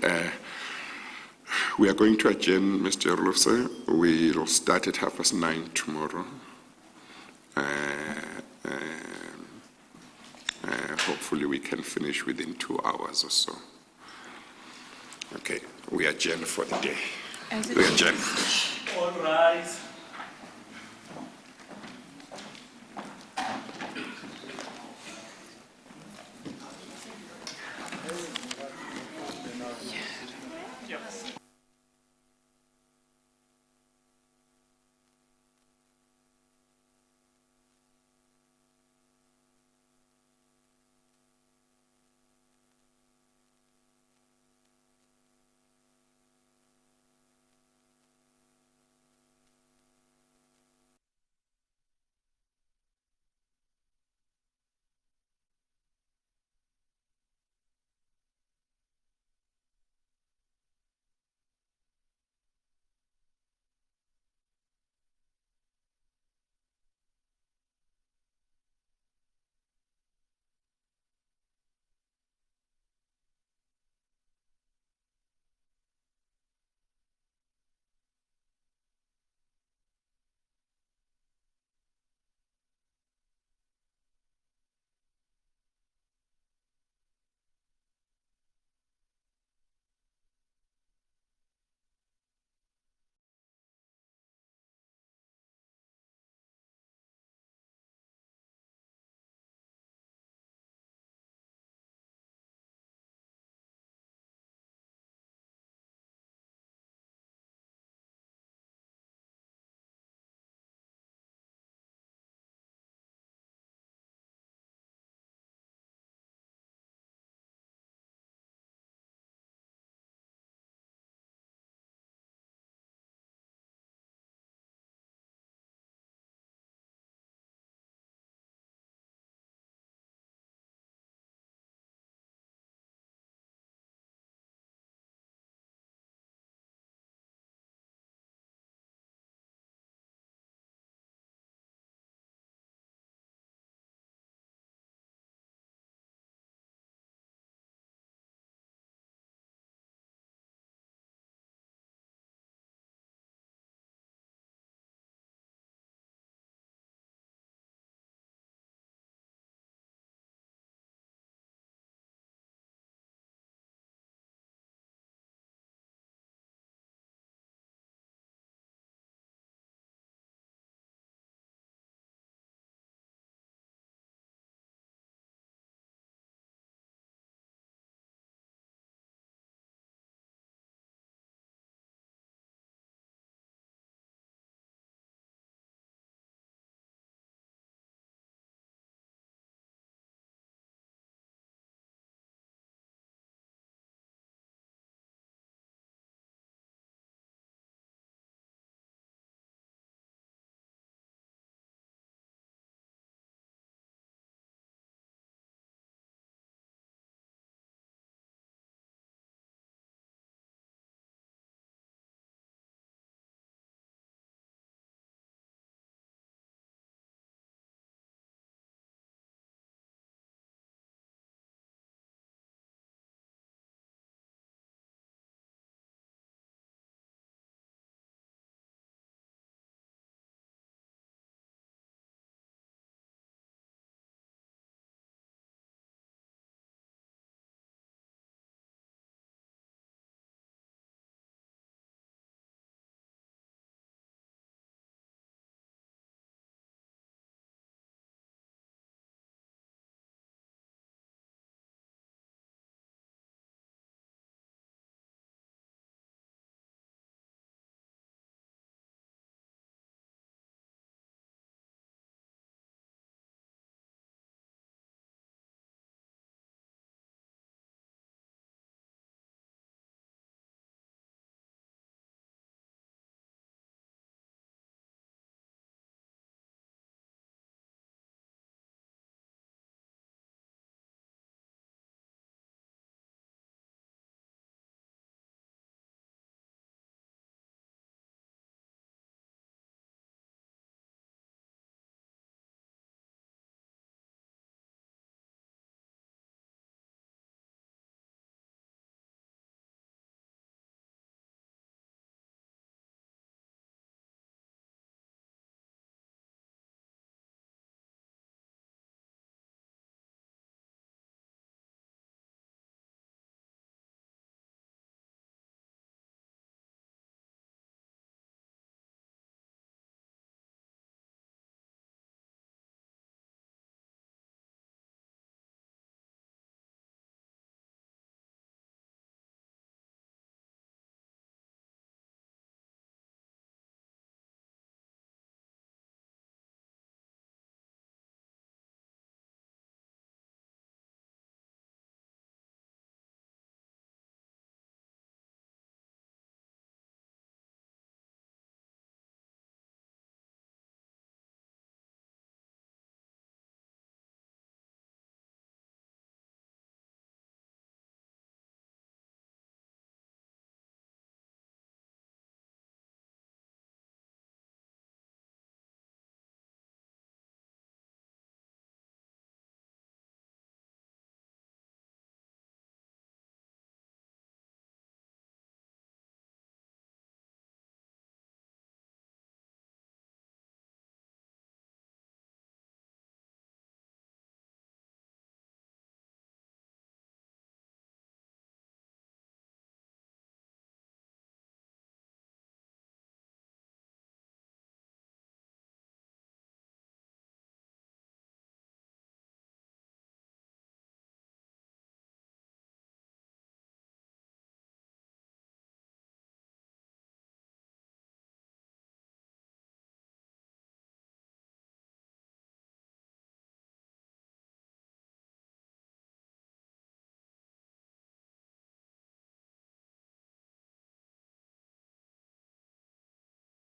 S4: We are going to adjourn, Mr. Olofse. We'll start at 9:30 tomorrow. Hopefully we can finish within 2 hours or so. Okay, we adjourn for the day.
S2: As it
S4: We adjourn.
S5: All rise.